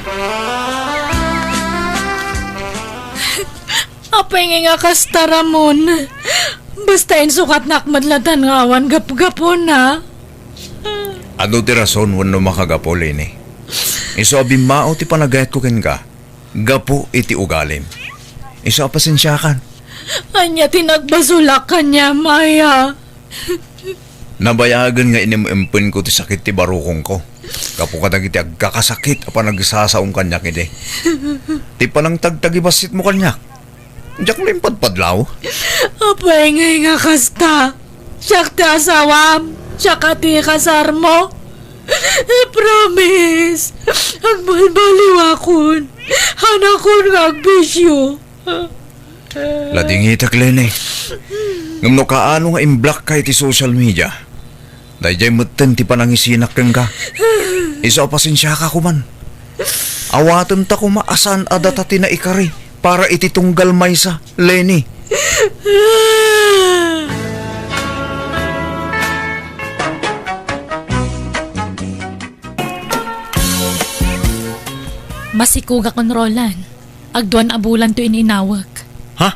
A: Apay nga kasta, Ramon. Basta sukat nakmadlatan nga awan gap-gapon, ha?
F: Ano ti rason wano makagapo, Lenny? Iso abimao ti panagayat ko ken ka. Gapo iti ugalim. Iso apasensyakan.
A: Anya tinagbasulak kanya, Maya.
F: Nabayagan nga inimempun ko ti sakit ti barukong ko. Kapo ka iti agkakasakit apa nagsasaong kanyak iti. Ti panang tagtagibasit mo kanyak. Diyak limpad padlaw.
A: Apay nga kasta. Siyak ti asawam. Siyak ti kasar mo. Promise. Ang balbaliwakon. Hanakon nga agbisyo.
F: Lading itak, Lenny. Ngam no kaano nga imblock ka iti social media. Dahil mutten ti panangisinak keng ka. Iso pasensya ka kuman. Awatan ta kumaasan adata ti na ikari para iti tunggal maysa, Lenny.
A: Masikuga kon Roland. Agduan abulan to ininawag.
C: Ha?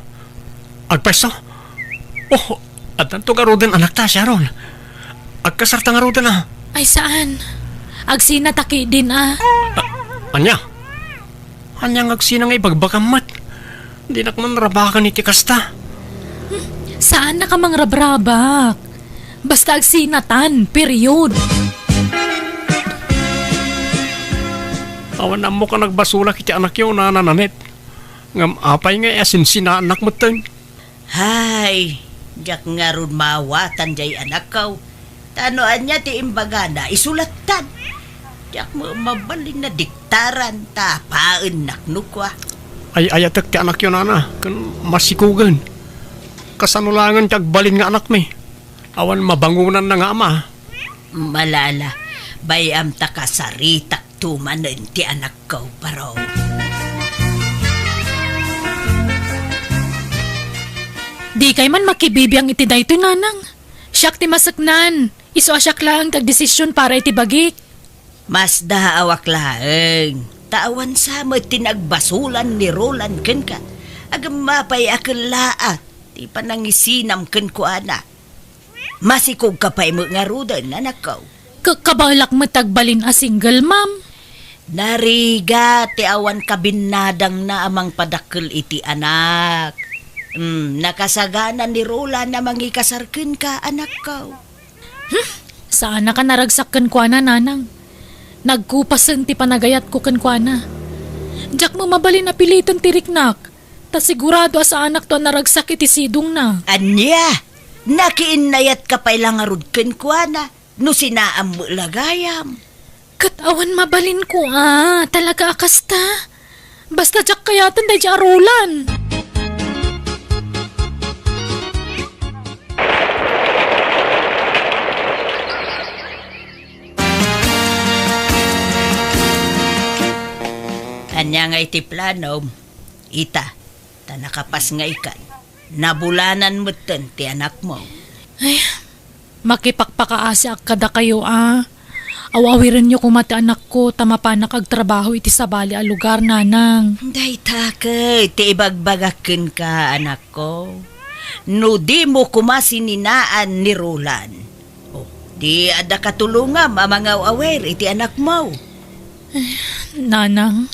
C: Agpesto? Oh, at nanto garudan anak ta siya ron. Agkasarta nga rudan ah.
A: Ay saan? Agsinataki din
C: Anya? Anya nga agsinang ibagbakamat. Di nakman rabakan iti kasta.
A: Saan na ka mang rabrabak? Basta agsinatan, period.
C: Awan na mo ka nagbasulak iti anak yung nanananet. Ngam apay nga asin sina anak mo ten.
B: Hay, Jack nga ron mawatan jay anak ko. Tanoan niya ti imbagana, isulatan. Jack mo mabalin na diktaran, tapaan naknukwa.
C: Ay ayatek ti anak yung nana. Kan masikugan. Kasanulangan ti agbalin nga anak mi. Awan mabangunan na nga ama.
B: Malala, bayam ta kasaritak tumanen ti anak ko paraw.
A: Di kay man makibibiyang iti daytoy nanang. Siyak ti masaknan. Iso asyak lang tagdesisyon para iti bagik.
B: Mas daawak laeng. Tawan sa mo tinagbasulan ni Roland ken ka. Agam mapay akil laat. Ti panangisinam ken ko ana. Masikog ka pa'y mo nga rudan, anak ko.
A: Kabalak matagbalin a single ma'am.
B: Nariga, ti awan kabinadang na amang padakkel iti anak. Nakasagana ni Roland na mangikasarken ka, anak ko.
A: Saan na ka naragsak kan kwa na, nanang? Nagkupasan ti panagayat ko kan kwa na. Diyak mo mabalin na pilitan tiriknak. Ta sigurado sa anak to naragsak iti sidong na.
B: Anya, nakiinayat ka pa'y langarod ken kwa na, no sinaam mo lagayam.
A: Katawan mabalin ko talaga akasta. Basta diyak kayatan da diya arulan.
B: Anya nga iti plano, ita, ta nakapas nga ikan, nabulanan mo ten ti anak mo.
A: Makipakpakaasa kada kayo Awawiran nyo kumati anak ko tamapanak agtrabaho iti sabali a lugar nanang.
B: Day takay, ti ibagbagakin ka anak ko. No di mo kumasininaan ni Roland. Di ada katulungam mga awer iti anak mo.
A: Nanang,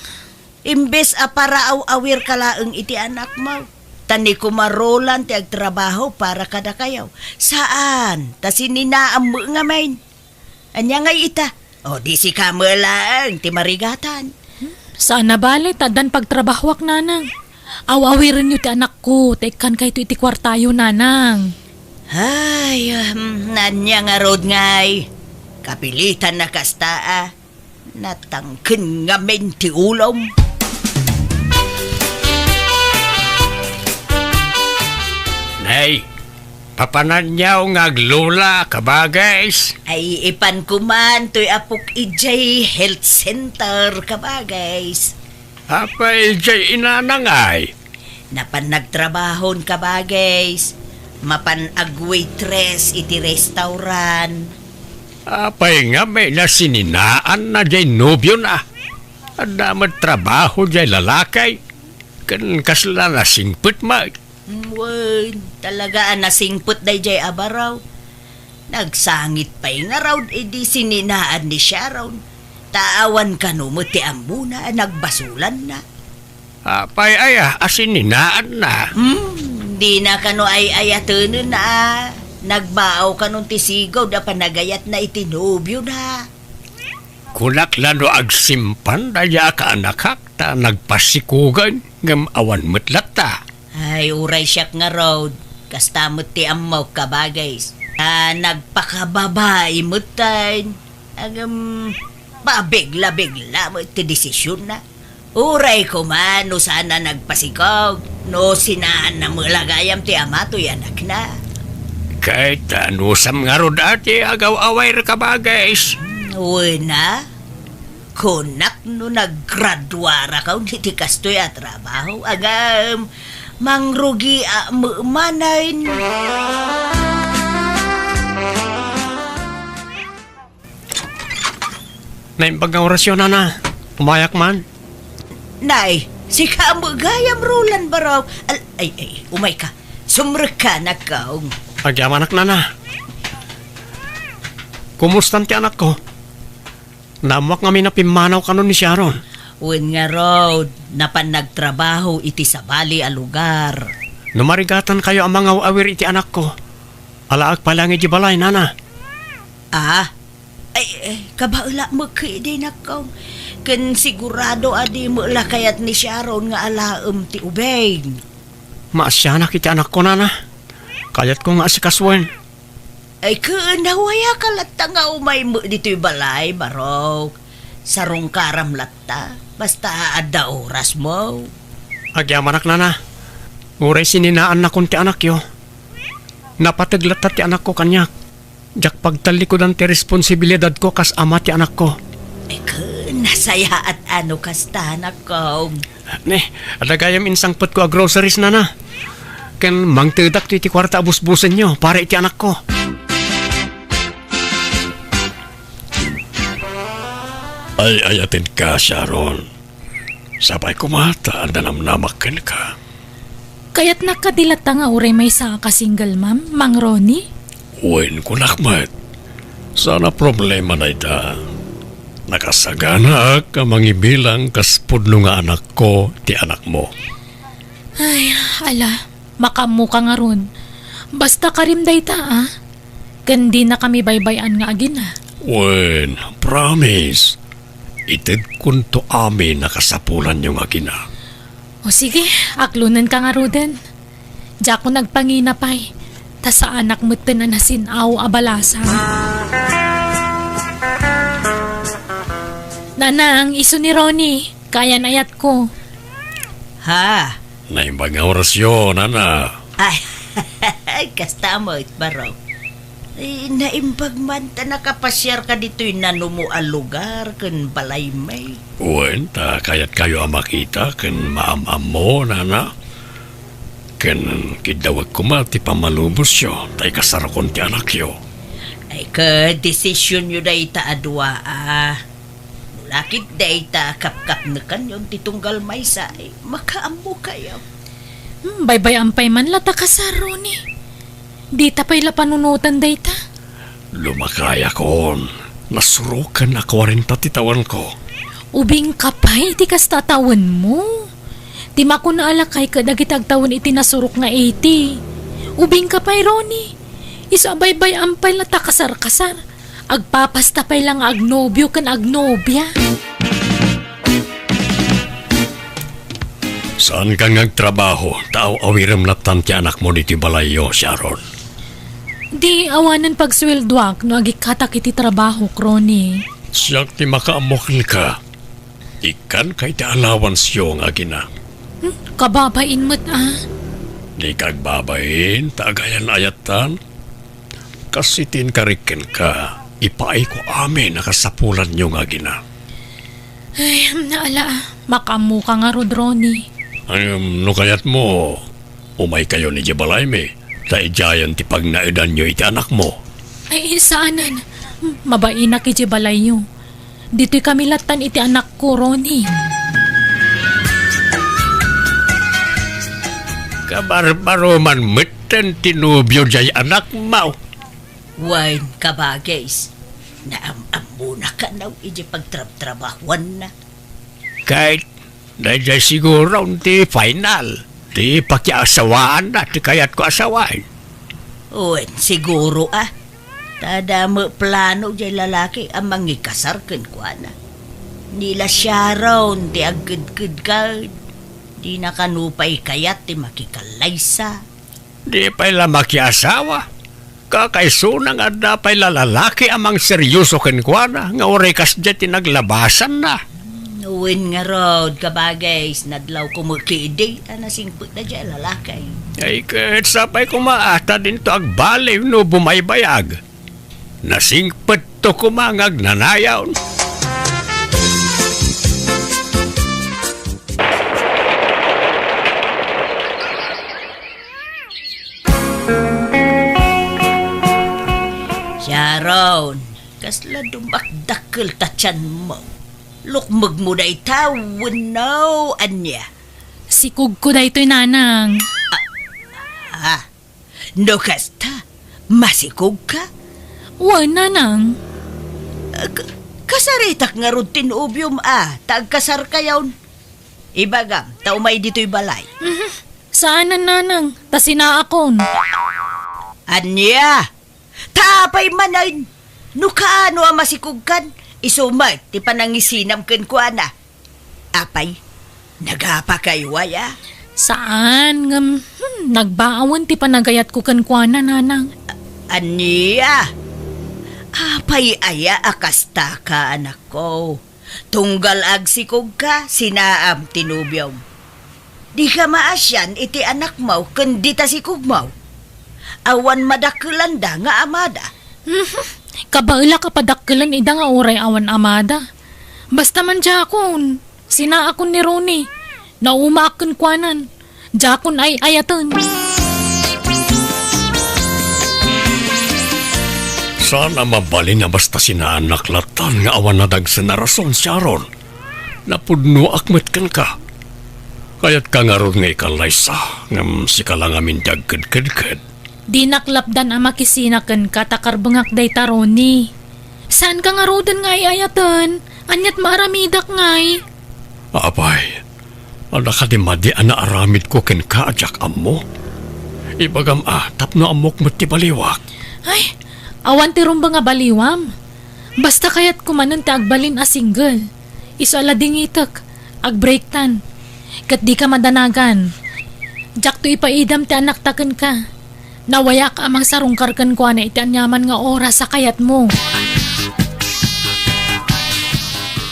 B: Imbes a para awir kalaeng iti anak mo. Tan ni kumarolan ti agtrabaho para kada kayaw. Saan? Ta sininaam mo nga main. Anya nga ita? O di si lang ti marigatan.
A: Saan na bali, tadan pagtrabahwak nanang. Awawirin niyo ti anak ko, tekan kay iti kwartayo nanang.
B: Ay, nanya nga road ngay. Kapilitan na kastaa. Natangkin nga men ti ulom.
C: Nay, papananyaw nga aglula kabagays.
B: Ay ipan kuman to'y apok ijay health center kabagays.
C: Apay jay inanangay.
B: Napan nagtrabahon kabagays. Mapan agwaitress iti restaurant.
C: Apay nga may nasininaan na jay nobyo na. Adamat trabaho jay lalakay. Kan kasla na singput ma.
B: Wen, talaga nasingput day jay abaraw. Nagsangit pa'y nga raw edi sininaan ni siya raw. Taawan ka no mo ti ambuna, nagbasulan na.
C: Apay aya asininaan na.
B: Di na kano ay ayatunan na. Nagbaaw ka nung tisigaw da panagayat na itinobyo na.
C: Kunak lalo agsimpan daya ka anakak ta nagpasikugan ngam awan metlat ta.
B: Ay, uray siyak nga road. Kastamot ti amaw kabagays. Nagpakababay mo tayo. Babigla-bigla mo ti desisyon na. Uray ko man, no sana nagpasikaw. No sinahan na mulagayam ti ama to'y anak na.
C: Kahit anusam nga ro dati agaw-away ra kabagays.
B: Uy na, kunak no naggraduara ka, hindi kastoy at trabaho. Agam, mangrugi manayin.
C: Naimbag ang orasyon na. Umayak man.
B: Nay, si kamagayam Roland baraw. Ay, umay ka. Sumrek ka na kaong.
C: Agyaman anak na. Kumusta ti anak ko? Namuak nga minapimanaw kanon ni Sharon.
B: Uwin nga road, napan nagtrabaho iti sa bali a lugar.
C: Numarigatan kayo ang mga awir iti anak ko. Alaag palang iti balay, nana.
B: Ay, kabaula mo kaya na kaong. Kan sigurado adi mo lakayat ni Sharon nga alaam ti ubeng.
C: Maasyanak iti anak ko, nana. Kayat ko nga si Kaswen.
B: Ay, nawaya ka latta nga umay mo dito'y balay, barok. Sarong karam latta, basta ada oras mo.
C: Agyaman anak, nana. Uray sininaan na kunti anak yo. Napataglat ti anak ko kanyak. Jak pagtalikodan ti responsibilidad ko kas ama ti anak ko.
B: Ay, nasaya at ano kastahan ako.
C: Ne, adagayam insangpot ko a groceries, nana. Ken mangtedak ti kwarta abus-busen nyo para iti anak ko. Ay ayatin ka, Sharon. Sabay kumata, andanamnamakan ka.
A: Kaya't nakadilata nga uray may sa ka-single ma'am, Mang Ronnie?
C: Uwin ko nakmat. Sana problema na ita. Nakasagana ka mangibilang kaspudno nga anak ko, ti anak mo.
A: Ay, ala, makamuka nga ron. Basta karimday ta, Gandi na kami baybayan nga agin,
C: Uwin, promise. Itid kunto amin nakasapulan yung agina.
A: O sige, aklunan ka nga Ruden. Diya ko nagpanginapay. Ta sa anak mo tinanasin aw abalasan. Nanang, iso ni Ronnie. Kaya nayat ko.
B: Ha?
C: Naimbang nga orasyon, ana.
B: Ay, kasta mo baro. Ay, naimbag man ta nakapasyar ka dito'y nanumo a lugar kan balay may.
C: Uwin, ta kayat kayo ang makita kan maamam mo, nana. Kan kidawag ko ti pamalubos yo, tay kasarakon ti anak yo.
B: Ay, ka-desisyon nyo day ta adwa, Mulakit day ta kap-kap na kanyon titunggal may sa, makaambo kayo.
A: Baybay-ampay man lata ka sa Ronnie. Di ta pa'y lapanunutan day ta.
C: Lumakaya kon. Nasurukan ako rin tatitawan ko.
A: Ubing kapay, di kas tatawan mo. Di mako naalakay ka dagitag tawon iti nasurok nga 80. Ubing ka pa'y Ronnie. Isabaybay ampay na takasar-kasar. Agpapasta pa'y lang agnobyo kan agnobya.
C: Saan ka ngagtrabaho? Tao awiram latan ti anak mo diti balayo, Sharon.
A: Di awanan pagsweldoak no agikatak iti trabaho, Ronnie.
C: Siyak ti makaamokil ka. Ikan kay ti allowance yo nga gina.
A: Kababain mo't
C: Di kagbabayin, tagayan ayatan. Kasitin kariken ka, ipaay ko amin nakasapulan nyo nga gina.
A: Ay, naala, makamu ka nga rod, Ronnie.
C: No kayat mo, umay kayo ni Jebalay me, taijayan ti pagnaidan nyo iti anak mo.
A: Ay, saanan? Mabain na kiti balay nyo. Dito'y kami latan iti anak ko, Ronnie.
C: Kabarbaro man mitten tinubyo jay anak mo.
B: Wine ka ba, guys? Naamamo na ka na iji pagtrabahuan na.
C: Kahit dahil siguro ti final, ti pakiasawaan na, ti kayat ko asawain.
B: Wen, siguro Tada mo plano jay lalaki ang mangikasar ken kwa na. Nila siya raon ti agkid-kid ka. Di nakanupay kayat ti makikalaysa.
C: Di pa'y makiasawa. Kakaisunang at da pa'y lalaki amang seryoso kenkwana nga orekas dyan tinaglabasan na.
B: Wen nga rod kabagay, nadlaw ko makidi, anasingput na dyan lalaki.
C: Ay kahit sapay kumaata din to agbaliw no bumaybayag. Nasingpet to kumangag nanayaw.
B: Sharon, kasla dumakdakkel tatyan mo. Lukmag mo na itawon no, anya.
A: Sikug ko da ito'y nanang.
B: No kasta, masikog ka?
A: Wan, nanang.
B: Kasaritak nga ron tinubyom tagkasar kayawn. Ibagam, taumay dito'y balay.
A: Saanan, nanang? Tasina akon.
B: Anya, tapay manayn. No kaano ang masikog kan? Isumay, ti panangisinam ken ko ana. Apay, nagapa kayo waya?
A: Saan? Nagbaawan ti panagayat ko kankwana, nanang.
B: Ania, apay aya akasta ka anak ko. Tunggal agsikog ka, sinaam tinubyom. Di ka maasyan iti anak mo, kundi ta sikog mo. Awan madakulanda nga amada.
A: Kabaila ka padakkelan ida nga oray awan amada. Basta man jakon. Sina akon ni Ronnie. Nauma akon kwanan. Jakon ay ayatan.
C: Sana mabali na basta sinaanak latan nga awan na dagsa na rason, Sharon. Napudno akmet kan ka. Kayat ka nga ron nga ikalaysa ngam si ka lang amin dagkid-kid-kid.
A: Di naklapdan ang makisinakan ka takarbangak day taroni. Saan ka nga rodan nga ayatan? Anyat maaramidak ngay.
C: Apay, nakadimadi na aramid ko ken ka ajak ammo. Ibagam tapno amok mo ti baliwak.
A: Ay, awan ti rumba nga baliwam. Basta kayat kumanan ti agbalin a single. Iso ala dingitak, agbreaktan. Kat di ka madanagan. Jak to ipaidam ti anak taken ka. Nawaya ka amang sarungkarkan ko na iti anyaman nga oras sa kayat mo.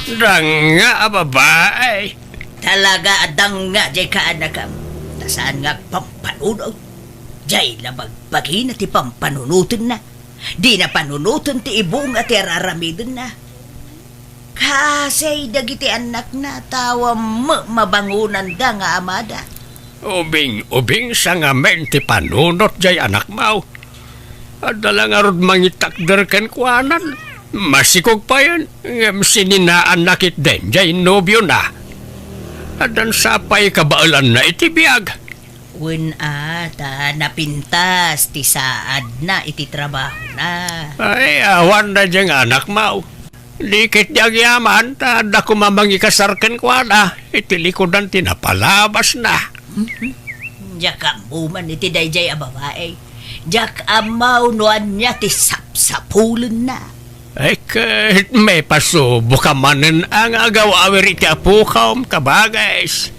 C: Danga, babae.
B: Talaga adang nga jay ka anakam. Tasaan nga pampanunaw. Jay labagbagi na ti pampanunutin na. Di na panunutin ti ibong at iraramidin na. Kasi dagiti anak na tawa mabangunan da nga amada.
C: Ubing sa ngamen ti panunot jay anak mau. Adala nga rod mangitakder ken kuanan. Masikog pa yan. Ngam sininaan nakit den jay nobyo na. Adan sapay kabaalan na itibiyag.
B: Wen ta napintas ti saad na iti trabaho na.
C: Ay, awan na diyang anak mau. Dikit di agyaman, tada ko mamangi kasarkan ko na, itilikodan tinapalabas na.
B: Jak amuman iti dayjay a babae. Jak amaw noan niya ti sapsapulen na.
C: Ay kahit may pasubo ka manen ang agaw-awir iti apukaw kabagays.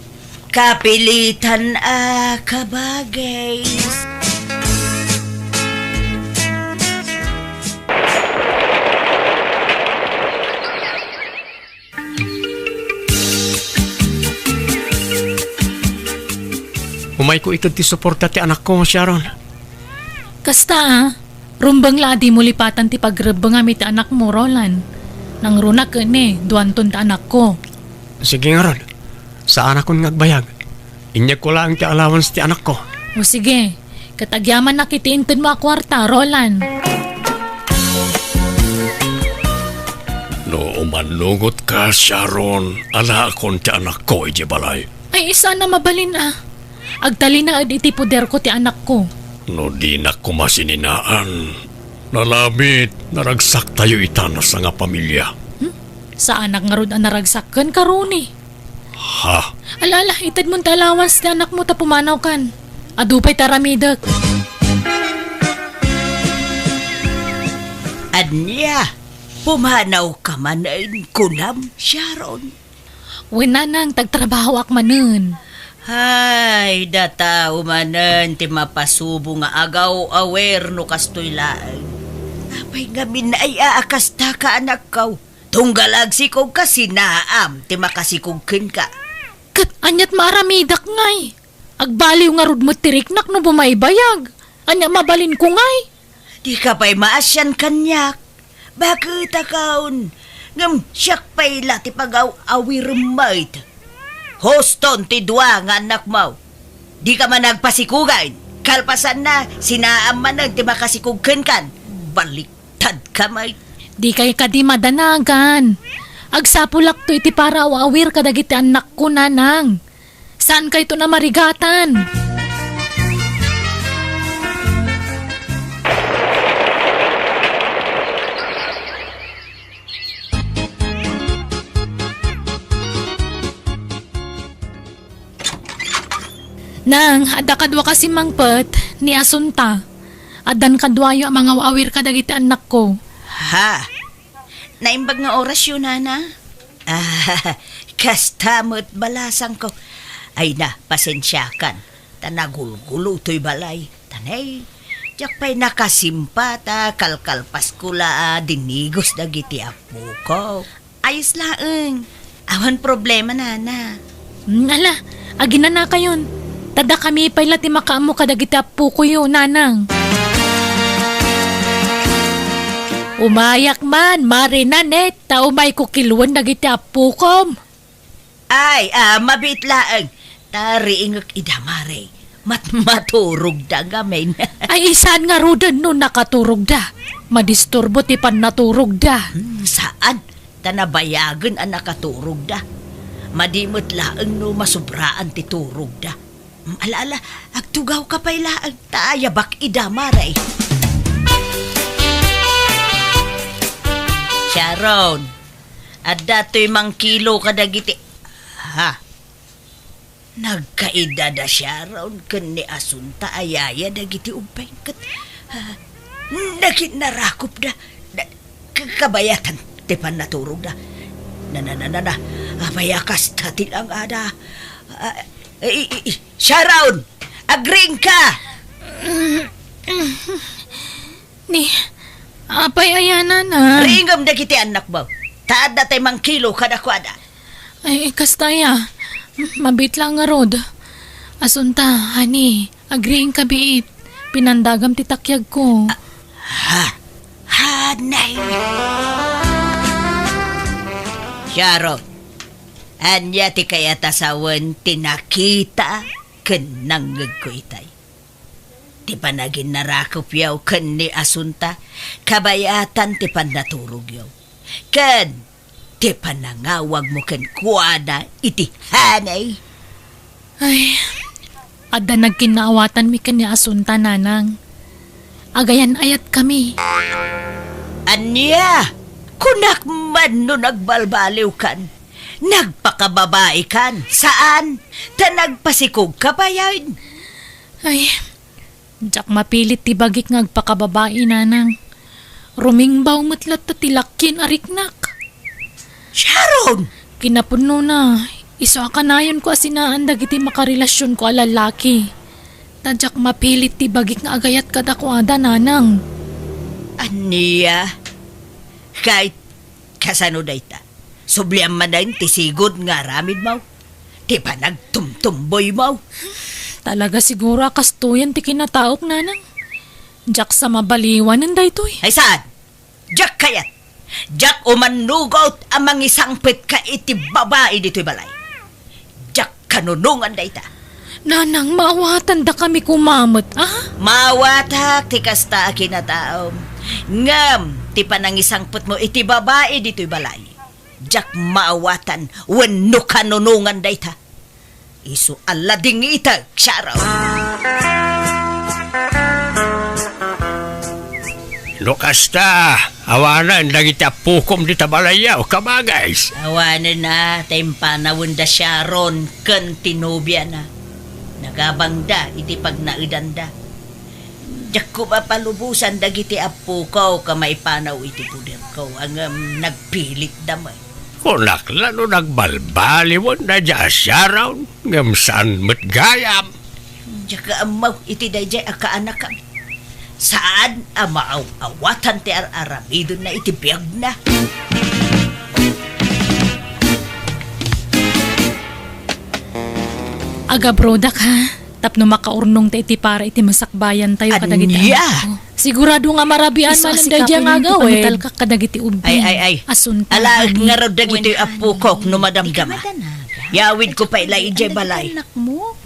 B: Kapilitan kabagay.
C: Umay ko ito ti suporta ti anak ko, Sharon.
A: Kasta rumbang ladi mo lipatan ti pagrebang ti anak mo, Roland. Nang runa ka ni, duwanton ti anak ko.
C: Sige nga ron, saan akong ngagbayag? Inyag ko lang ti allowance ti anak ko.
A: O sige, katagyaman na kitiintin mo a kwarta, Roland.
C: No umanugot ka, Sharon, ala akong ti anak ko, iji balay.
A: Ay, isa na mabalin Agtali na iti poder ko ti anak ko.
C: No di na kumasininaan. Nalamit, naragsak tayo itanas sa nga pamilya.
A: Sa anak nga rod ang naragsakan karuni.
C: Ha?
A: Alala, itad mo talawas ti anak mo ta pumanaw kan. Adupay taramidak.
B: Anya, pumanaw ka man kunam, Sharon.
A: Winanang tagtrabaho ak manen.
B: Hay, data umanan ti mapasubo nga agaw awer no kastoy laang. Apay nga ay aakasta ka anak kaw. Tunggalag sikog ka sinaam ti makasikogken ka.
A: Kat anyat maramidak ngay. Agbaliw nga rod mo tiriknak no bumaybayag. Anya mabalin ko ngay.
B: Di ka pa'y maasyan kanyak. Bakit akaon? Ngam siyak pa'y lati pagaw awir mait. Hoston ti dua nga anak mo. Di ka man nagpasikugan. Kalpasan na, sinaam man ti makasikugken kan. Baliktad ka mait.
A: Di kay kadi madanagan. Agsapulak to iti para awir kadagiti anak ko nanang. Saan kay to na marigatan? Nang, ada kadwa kasi mangpet ni Asunta. Adan kadwayo ang mga awir kadagiti anak ko.
B: Ha? Naimbag nga orasyon, nana? Kastamot balasang ko. Ay na, pasensyakan. Tanagulgulo to'y balay. Tanay, tiyak pa'y nakasimpa ta kalkalpas ko dinigos dagiti apo ko. Ayos laeng. Awan problema, nana.
A: Ala, agina na kayon. Tada kami pa'y lati makaamo kadagiti apo ko yun, nanang. Umayak man, marinanet, taumay ko kilwan dagiti apo ko.
B: Ay, mabit laeng. Tariingak idamare. Maturog da gamin.
A: Ay isan nga rudan no nakaturog da. Madisturbo ti pan naturog da.
B: Saan? Tanabayagan ang nakaturog da. Madimot laeng no masubraan ti turog da. Alaala, agtugaw ka pa'y laeng taayabak idamare. Sharon, at dato'y mang kilo kadagiti. Ha? Nagkaedada Sharon kan ni Asunta ayaya dagiti ubeng kat. Nagit narakop da. Kabayatan tipan naturog da. Na. Abayakas tatil ang ada. Sharon, agring ka.
A: Ni, apay ayana na.
B: Ringam dagiti anak mo. Taad na tayo mang kilo kadakwada.
A: Ay, kastaya. Mabit lang nga rod. Asunta, hani, agreeing ka biit. Pinandagam titakyag ko.
B: Hanay. Sharon, anya ti kaya tasawan tinakita ken nanggagkoitay. Ti panagin narakop yaw ken ni Asunta, kabayatan ti panaturog yaw. Ken, ti panangawag mo ken kuana iti hanay.
A: Ay, ada nagkinaawatan mi kanya Asunta, nanang. Agayan ayat kami.
B: Anya, Kunak man no nagbalbaliw kan. Nagpakababae kan. Saan? Ta nagpasikog ka ba yan?
A: Ay, jak mapilit ti bagik ngagpakababae nanang. Rumingbaw matlat ta tilakkin ariknak.
B: Sharon!
A: Kinapuno na. Iso akanayon ko asinaan dagiti makarelasyon ko a lalaki. Tadyak mapilit ti bagik nga agayat kada ko ada nanang.
B: Aniya? Kahit kasano day ta. Subliam man dahin ti sigod nga ramid mo. Ti pa nagtumtumboy mo.
A: Talaga siguro kastuyan ti kinataok nanang. Jak sa mabaliwan ng daytoy.
B: Ay saan? Jack kayat. Jack umanugot amang isangpit ka iti babae dito'y balay. Jack kanunungan day ta.
A: Nanang, maawatan da kami kumamot, ah?
B: Mawatak ti kasta kinataom. Ngam, ti panangisangput mo iti babae dito'y balay. Jack maawatan, wenno kanunungan day ta. Isu alading itag, Sharaw.
C: Lukasta, awanan dagiti apukom di tabalayaw, kabagays.
B: Awanan na, tayong panawon da Sharon, kan tinubya na. Nagabang da, iti pag naidanda. Diyak ko ba palubusan dagiti apu ko, kamay panaw iti puder ko, ang nagpilit damay.
C: Kunak lalo nagbalbaliwan na dya Sharaw, ngam saan matgayam.
B: Diyak ka amaw, iti dayjay akaanak kami. Saan amaaw-awatan ti aramidon na iti biyag na?
A: Aga brodak ha. Tapno makaurnong ta iti para iti masakbayan tayo kadagiti
B: Anya!
A: anak ko. Sigurado nga marabian
B: Iso
A: man ang
B: asikapin
A: dadya nga
B: yung
A: gawin.
B: pamital
A: Ka kadagiti ubing.
B: Ay.
A: Asunta.
B: Ala,
A: honey.
B: nga raw dagiti apukok no madamdama. Yawid ko pa ila ijay balay.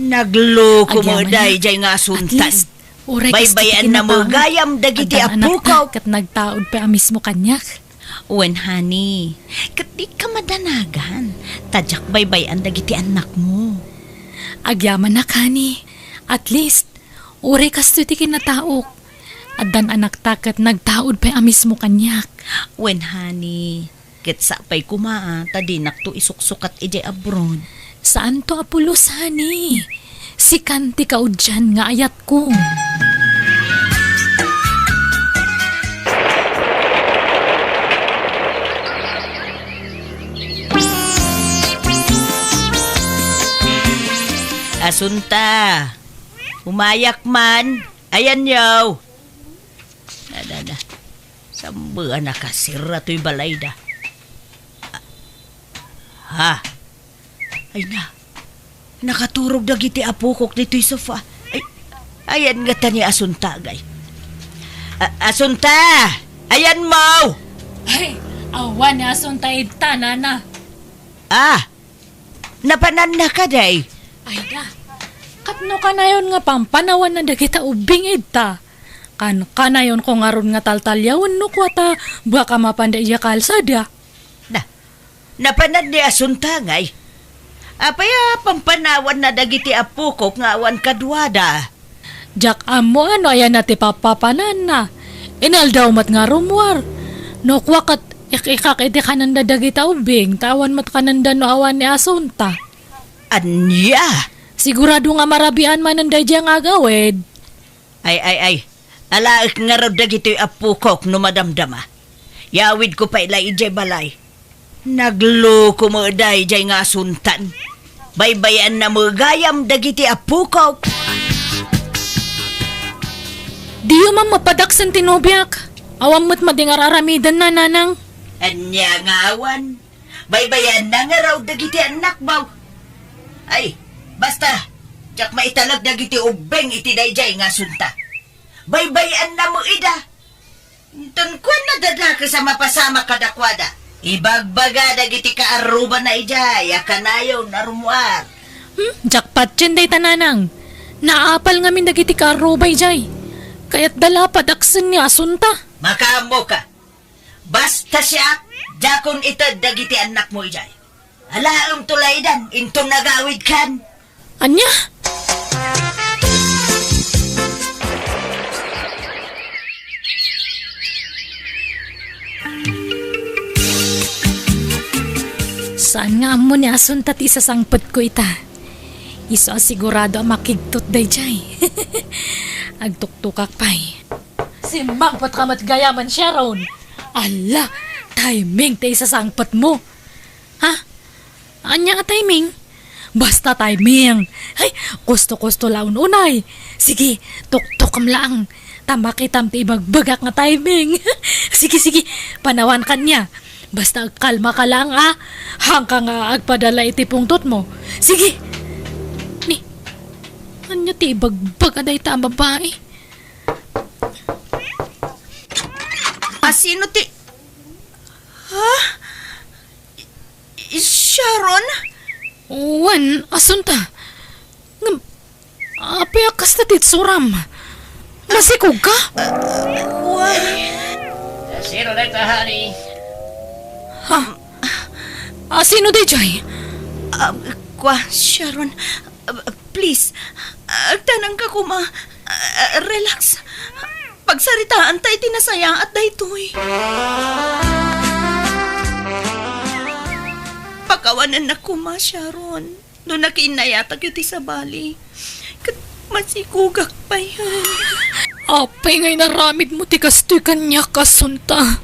B: Nagloko mo
A: Agyaman
B: day
A: na.
B: jay nga
A: At
B: suntan.
A: least, uray
B: Baybayan na mo gayam dagiti apukaw.
A: Kat nagtaod pa mismo kanyak.
D: Wen, honey, kat di ka madanagan. Tadyak baybayan dagiti anak mo.
A: Agyaman na kani. At least, uray kasto ti kinataok. At dan anak takat nagtaod pa mismo kanyak.
D: Wen, honey, kat sapay kumaa, tadinak to isuksukat ijay abroad.
A: Saan to apulos, honey? Si Kanti ka dyan nga ayat ko.
B: Asunta. Umayak man. Ayan yaw. Da. Sambuan na kasira to'y balay da. Ha? Ay na. Nakaturog na giti apukok dito'y sofa. Ay, ayan nga ta ni Asunta, gay. Asunta! Ayan mo!
A: Ay, awan ni asunta ita, nana.
B: Napanan na ka, day.
A: Ay da, katno ka na yun nga pampanawan na dagita ubing ita. Kano ka na yun kung aron nga taltalyawan no kwata baka mapanda iya kalsada.
B: Napanan ni Asunta, ngay. Apaya pampanawan na dagiti apukok nga awan kadwada.
A: Jak amo ano ayan nati papapanan na. Inal daw mat nga rumwar. No kwakat ikikak iti kananda dagita ubing tawan mat kananda no awan ni asunta.
B: Anya?
A: Sigurado nga marabian man ang dadya nga gawid.
B: Ay. Alaik nga raw dagito'y apukok no madamdama. Yawid ko pa ila ijay balay. Nagloko mo day jay nga suntan. Baybayan na mo gayam dagiti apukok.
A: Di man mapadaksan tinubyak. Awam mo't madingar aramidan na nanang.
B: Anya nga awan. Baybayan na nga raw dagiti anak mo. Ay, basta. Tsak maitalag dagiti ubeng iti dayjay nga sunta. Baybayan na mo ida. Tungkwan na dada ka sa mapasama kadakwada. Ibagbaga dagiti kaaruba na ijay. Akanayo narumuar.
A: Jackpot yun day tananang. Naapal nga min dagiti karubay jay. Kaya't dala padaksan ni asunta.
B: Makamo ka. Basta siya, jakon itad dagiti anak mo ijay. Alaam tulaydan, intong nagawid kan.
A: Anya? Saan nga mo ni asuntat isasangpot ko ita? Iso asigurado ang makigtot day jay. Agtuktukak pa'y. Simbang pat kamat gayaman siya ron. Ala, timing tayo isasangpot mo. Ha? Anya nga timing? Basta timing. Ay, gusto laun unay. Sige, tuktukam lang. Tamakitam ti ibagbagak nga timing. Sige, panawan ka niya. Basta kalma ka lang hangka nga agpadala iti pungtot mo. Sige. Ni, anya ti ibagbag aday ta ang babae.
E: Sino ti... Ha? Sharon?
A: Wan, asunta. Apay akas na titsuram. Masikog ka?
C: Sino na ito, honey?
A: Ha? Sino di jay?
E: Sharon, please, tanang ka kuma, relax. Pagsaritaan tayo tinasaya at daytoy. Pakawanan na kuma, Sharon. Doon nakinayata kiti sa bali. Kat masikugak pa yan.
A: Apay ngay naramid mo tikastoy kanya kasunta.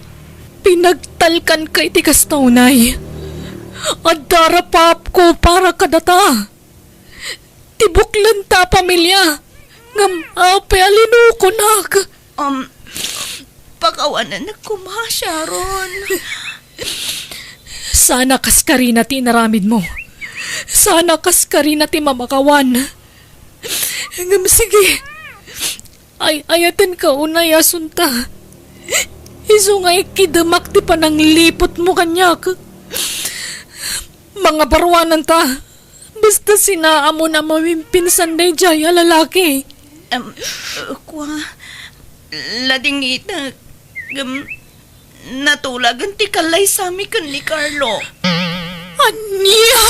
A: Pinagtalkan kay tikastawnay. Adara pap ko para kadata. Tibuklan ta pamilya. Ngam apay alinukunak.
E: Pakawanan na kuma, Sharon.
A: Sana kaskari na ti naramid mo. Sana kaskari na ti mamakawan. Ngam sige. Ayatan ka unay asunta. Iso nga ikidamak ti panang lipot mo kanyak. Mga barwanan ta. Basta sinaa mo na mawimpinsan day jay lalaki.
E: Lading ita, natulagan ti kalay sami kan ni Carlo.
A: Anya!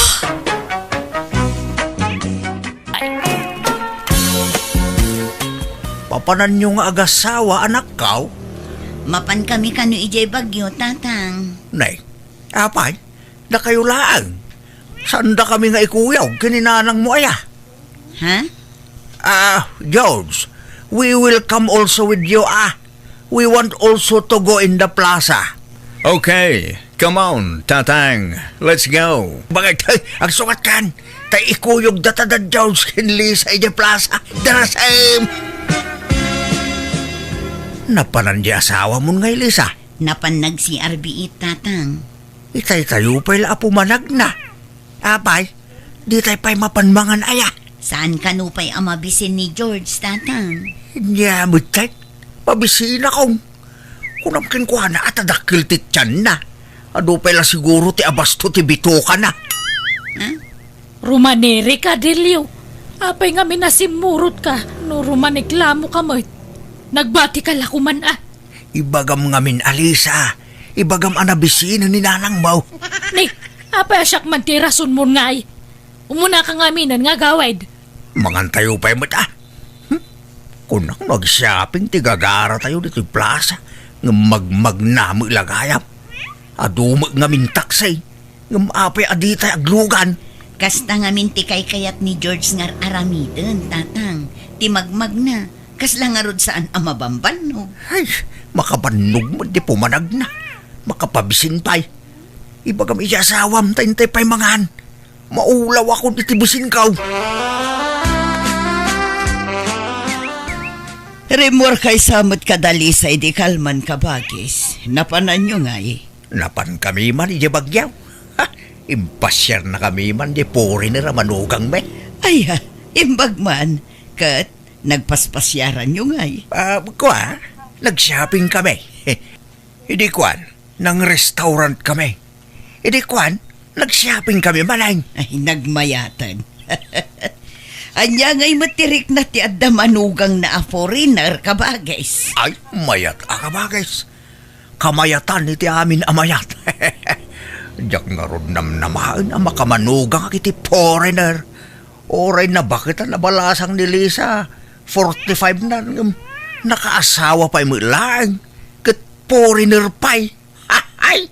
F: Papanan nyo nga agasawa, anak kaw?
D: Mapan kami kanu ijay bagyo, tatang.
F: Nay, apay, na kayo laang. Saan da kami nga ikuyaw, kininanang mo aya?
D: Ha?
F: George, we will come also with you, We want also to go in the plaza.
G: Okay, come on, Tatang. Let's go.
F: Bakit, ang sukat kan, tay ikuyog data da George kinli sa ija plaza. Darasem! Napanan di asawa mo nga, Lisa.
D: Napanag si RBE, tatang.
F: Itay tayo pa'y pumanag na. Apay, di tayo pa'y mapanmangan aya.
D: Saan kanupay ang mabisin ni George, tatang?
F: Nyamit tayo, pabisina kong. Kunamkin ko na at adakil tityan na. Ado pa'y siguro ti abasto ti bito ka na.
A: Rumanere ka, Delio. Apay nga minasimurot ka. No rumaniklamo ka mo. Nagbati ka lakuman
F: Ibagam ngamin Alisa. Ibagam anabisina ni nanang mau.
A: Ni, apay asyak man ti rason mo nga Umuna ka nga minan nga gawad.
F: Mangantayo pa'y mata. Kunang mag-shopping ti gagara tayo dito plaza. Nga magmagnamo ilagayap. Adumag ngamin taksay. Nga maapay adi tayo aglugan.
D: Kasta nga minti kay kayat ni George ngar aramiden, tatang. Ti magmag na. Kasla nga rod saan ang mabamban, no?
F: Ay, makabanog mo di pumanag na. Makapabisin pa'y. Ibagam iyasawam tayntay pa'y mangan. Maulaw ako itibusin kaw.
B: Remor kay samot kadali sa idikalman kabagis. Napanan nyo nga
F: Napan kami man iya bagyaw. Impasyar na kami man di pori na ramanugang me.
B: Ay imbag man. Kat, nagpaspasyaran nyo nga
F: Nag-shopping kami. Hindi kwan, nang restaurant kami. Hindi kwan, nag-shopping kami manay.
B: Ay, nagmayatan. Anya nga'y matirik na ti adda manugang na foreigner kabagis.
F: Ay, mayat akabagis. Kamayatan ni ti amin amayat. Diyak nga ron namnamahan ang makamanugang kiti foreigner. Oray na bakit ang nabalasang ni Lisa? 45 na nakaasawa pa'y mo lang. Kat foreigner pa'y. Ay!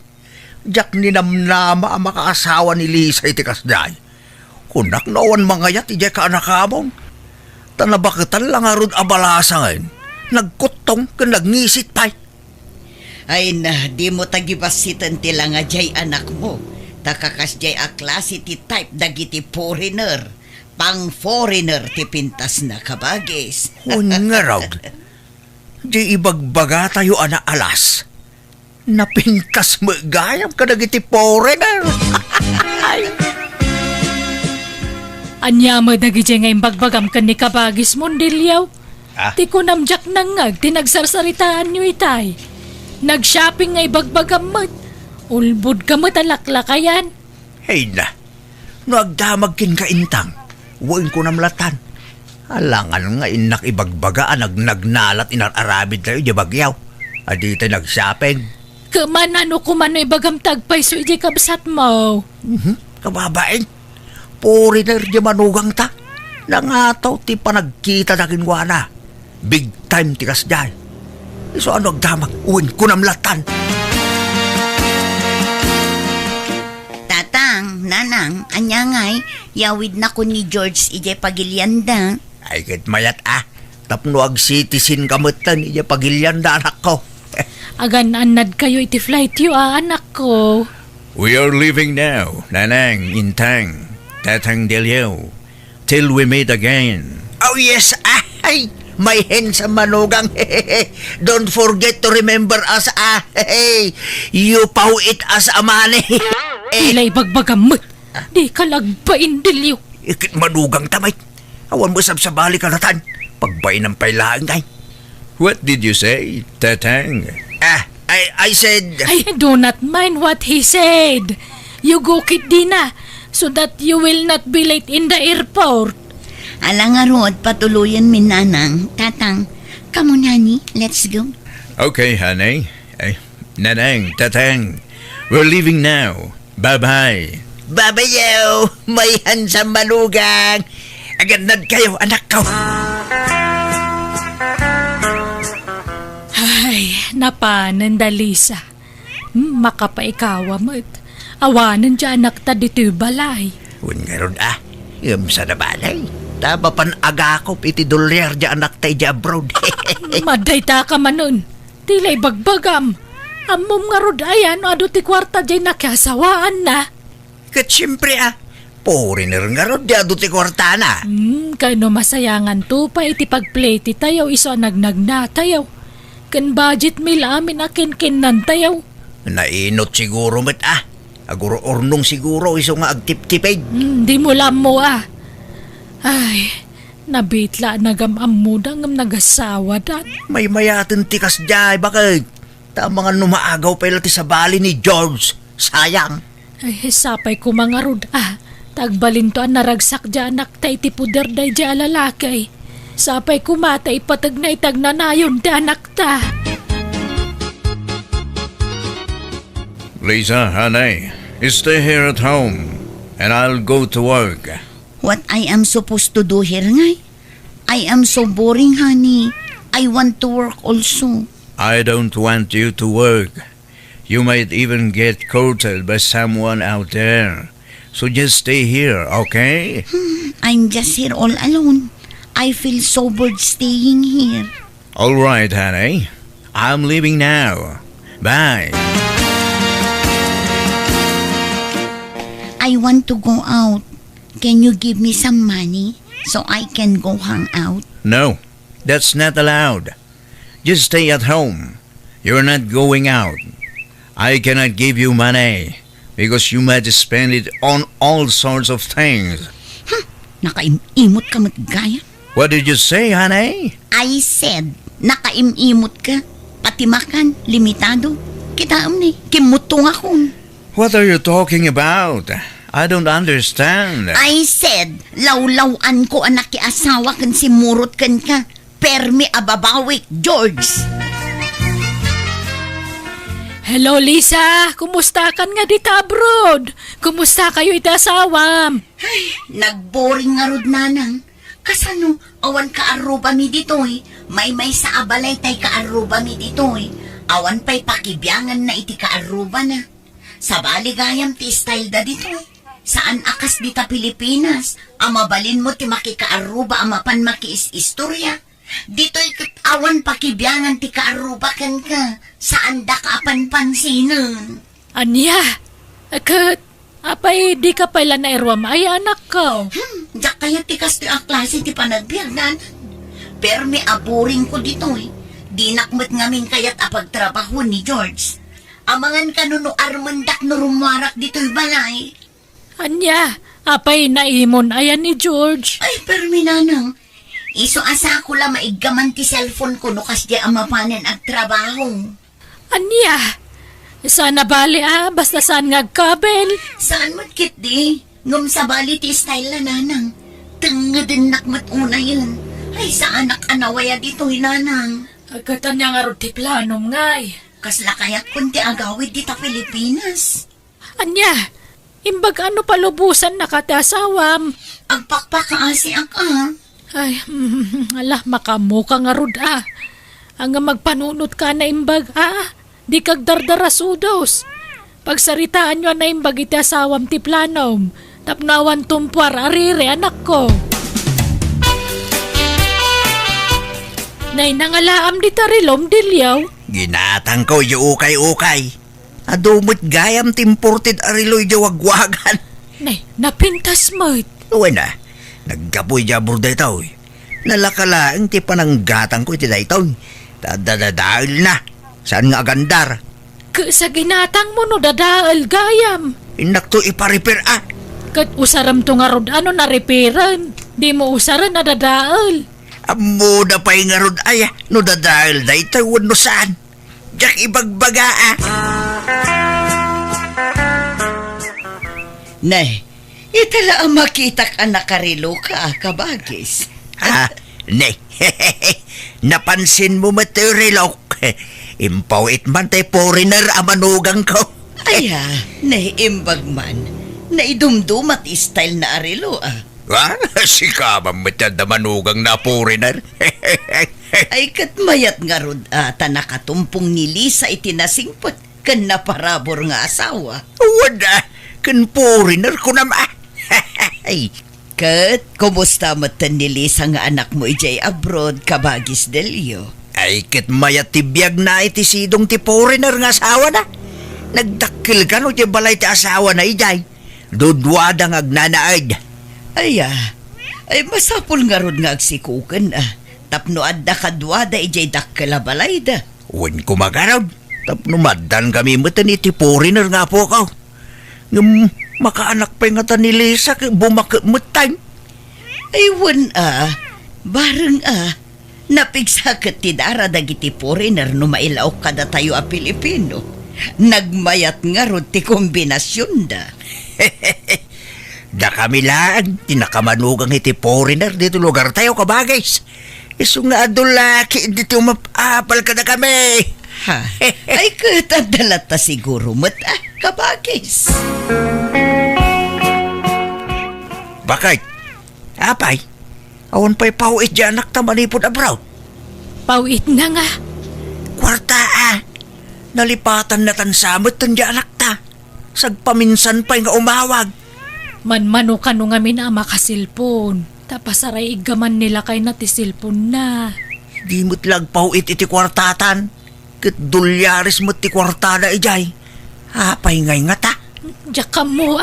G: Jak ninamnama ang makaasawa ni Lisa iti kasday. Kunak nawan mangayat iti ka anakamon. Tanabaketan lang arod abalasa ngayon. Nagkutong kan nagnisit pa'y.
B: Ay na, di mo tagibasitan tila nga jay anak mo. Takakas jay a klase ti type dagiti foreigner. Pang foreigner ti pintas na kabagis.
G: Ungarag. Di ibagbaga tayo ana alas. Napinkas mo gayam ka nagiti foreigner.
A: Anya mo dagiti nga imbagbagam kan ni kabagis mondilyaw.
G: Ah?
A: Ti ko namjak nangag, tinagsarsaritaan nyo itay. Nag-shopping nga ibagbagam mo't. Ulbud ka mo't alaklakayan.
G: Hey na. Nagdamag kin ka intang. Huwag ko namlatan. Alangan nga inak ibagbagaan nagnalat inararabid tayo di bagyaw. Adi tayo nag-shopping.
A: Kaman kumano ibagam tagpay so iti kabsat mo.
G: Kababain. Foreigner di manugang ta. Nangataw ti panagkita na kinwana. Big time ti kasday. So ano agdamag? Uwin ko namlatan.
D: Tatang, nanang, anyangay, yawid na ko ni George ije pagilyanda.
G: Ay kit mayat Tapno ag citizen kamutan iya pagilyanda anak ko.
A: Agan anad kayo iti flight yu anak ko.
G: We are leaving now, Nanang, Intang, Tatang Delio, till we meet again. Oh yes, ay, my handsome manugang. Don't forget to remember us, you paw it as a money.
A: Tila ibagbagam mo't. Di ka lagpain dilyo.
G: Ikit manugang tamay. Awan mo sabsabali kalatan. Pagbay ng pailaan ngay. What did you say, Tatang? I said...
A: I do not mind what he said. You go kit Dina so that you will not be late in the airport.
D: Alang nga rod, patuluyan min nanang. Tatang, come on honey, let's go.
G: Okay, honey. Nanang, Tatang, we're leaving now. Bye-bye. Babayaw, may handsome manugang. Agad kayo, anak ko.
A: Ay, napanan da Lisa. Makapaikawa mo't. Awanan dyan anak ta dito balay.
G: Ungarod sa na balay. Taba pan agakop iti dolyar dya anak tayo dya abroad.
A: Maday ta ka manon. Tila ibagbagam. Amom nga rod ayan, ado ti kwarta dyan nakasawaan na.
G: Kat siyempre foreigner nga rod dya duti kwartana.
A: Kano masayangan to pa iti pagplay ti tayo iso nagnagna tayo. Kan budget mil amin akin kinan tayo.
G: Nainot siguro met Aguro ornong siguro iso nga agtip-tipid.
A: Di mo lam mo Ay, nabitla nagamam mo ngam nagasawa dat.
G: May mayatin tikas dya, bakit? Tama nga numaagaw pa ilati sa bali ni George. Sayang.
A: Ay, sapay ko mga rod tagbalin to ang naragsak dyan anak tay ti puder day dyan lalakay. Sapay kumata ipatag na itag nanayon da anak ta.
G: Lisa, honey, stay here at home and I'll go to work.
D: What I am supposed to do here ngay? I am so boring honey. I want to work also.
G: I don't want you to work. You might even get courted by someone out there. So just stay here, okay?
D: I'm just here all alone. I feel so bored staying here.
G: All right, honey. I'm leaving now. Bye.
D: I want to go out. Can you give me some money so I can go hang out?
G: No, that's not allowed. Just stay at home. You're not going out. I cannot give you money because you might spend it on all sorts of things.
D: Nakaimimot ka matgaya.
G: What did you say, honey?
D: I said, nakaimimot ka. Pati makan, limitado. Kitaam ni, kimutong ako.
G: What are you talking about? I don't understand.
D: I said, lawlawan ko anak ki asawa kan si murot kan ka. Permi ababawik, George.
A: Hello Lisa, kumusta kan nga dito abroad? Kumusta kayo iti asawam?
D: Nagboring nga rod nanang. Kasano, awan ka aruba mi ditoy. May sa abalay tay ka aruba mi ditoy. Awan pa'y pakibiyangan na iti ka aruba na. Sa baligayam ti style da dito. Saan akas di ta Pilipinas? Amabalin mo ti makikaaruba amapan makiis-istorya. Dito'y awan pakibiyangan ti kaaruba kan ka. Saan da ka apan pansinan?
A: Anya, kat, apay di ka pala na irwam ay anak ko.
D: Diyak kaya ti kasto ang klase ti panagbiyagan. Pero may aburing ko dito eh. Di nakmat ngamin kaya't apagtrabaho ni George. Amangan ka no armandak no rumarak dito'y balay.
A: Anya, apay naimon ayan ni George.
D: Ay, pero minanang. Iso asa ko lang maigaman ti cellphone ko no kasya amapanan at trabaho.
A: Anya, sana bali basta saan ngagkabel.
D: Saan matkit di? Ngum sa bali ti style na nanang. Tengedin nakmat una yun. Ay, sa anak anawaya dito hinanang.
A: Agatan niya nga ro ti planom ngay.
D: Kasla kaya't kunti agawid di ta Pilipinas.
A: Anya, imbag ano palubusan na katasawam.
D: Ang pakpakaasi ka.
A: Ay, ala, makamuka nga rod Ang magpanunot ka na imbag di kag dardarasudos. Pagsaritaan nyo na imbag iti asawam ti planom. Tapnawan tumpwar arire anak ko. Nay nangalaam di tarilom dilyaw.
G: Ginatang ko yu ukay-ukay. Adumot gayam timported ariloy jawagwagan.
A: Nay, napintas mo't.
G: Uwe na, nagkapoy jabur da ito. Nalakalaang ti pananggatang ko iti da ito. Dadadadahil na. Saan nga agandar?
A: Sa ginatang mo no dadaal gayam.
G: Inak to iparipir
A: Kat usaram to nga rod ano na repairan. Di mo usaran na dadaal.
G: Amo na pa'y nga ron ay, no dadahil da ito, no saan? Diyak ibagbaga
B: Nay, itala ang makita ka nakarilo ka, kabagis.
G: Ne, napansin mo materilok. Impawit man tay foreigner amanugang ko.
B: Aya, naiimbag man. Naidumdumat style na arilo
G: Si kamang matyad manugang na foreigner.
B: Ay katmayat nga rod ata nakatumpong ni Lisa itinasingpot kan naparabor nga asawa.
G: Wala, kan foreigner ko naman. Ay,
B: Kat, kumusta matan ni Lisa nga anak mo ijay abroad, kabagis delyo?
G: ay kit mayat tibiyag na iti sidong ti foreigner nga asawa na. Nagdakil ka no ti balay ti asawa na ijay. Dudwada nga agnanaad.
B: Aya, ay masapol nga rod nga agsikukan Tapno adda kadwada ijay dakkala balay da.
G: Uwan kumagaraw. Tapno madan kami matan iti foreigner nga po ka. Makaanak pa nga ta ni Lisa bumakmutay.
B: Ay wan bareng napigsakat ti dara dagiti foreigner no mailaw kada tayo a Pilipino. Nagmayat nga rod ti kombinasyon da.
G: Da kami lang, tinakamanugang iti foreigner dito lugar tayo kabagays. Iso nga adulaki dito mapapal ka na kami.
B: Ha? Ay katadalat ta siguro mat kabagis.
G: Bakit? Apay, awan pa'y pauit di anak ta manipod abroad.
A: Pauit na nga.
G: Kwarta nalipatan na tansamot tan di anak ta. Sagpaminsan pa'y nga umawag.
A: Manmano ka no nga mina makasilpon. Tapasaray igaman nila kay na ti silpon na.
G: Di mo't lag pauit iti kwartatan. Kat dolyares mo't ti kwartada ijay. Apay ngay nga ta.
A: Diyak ka mo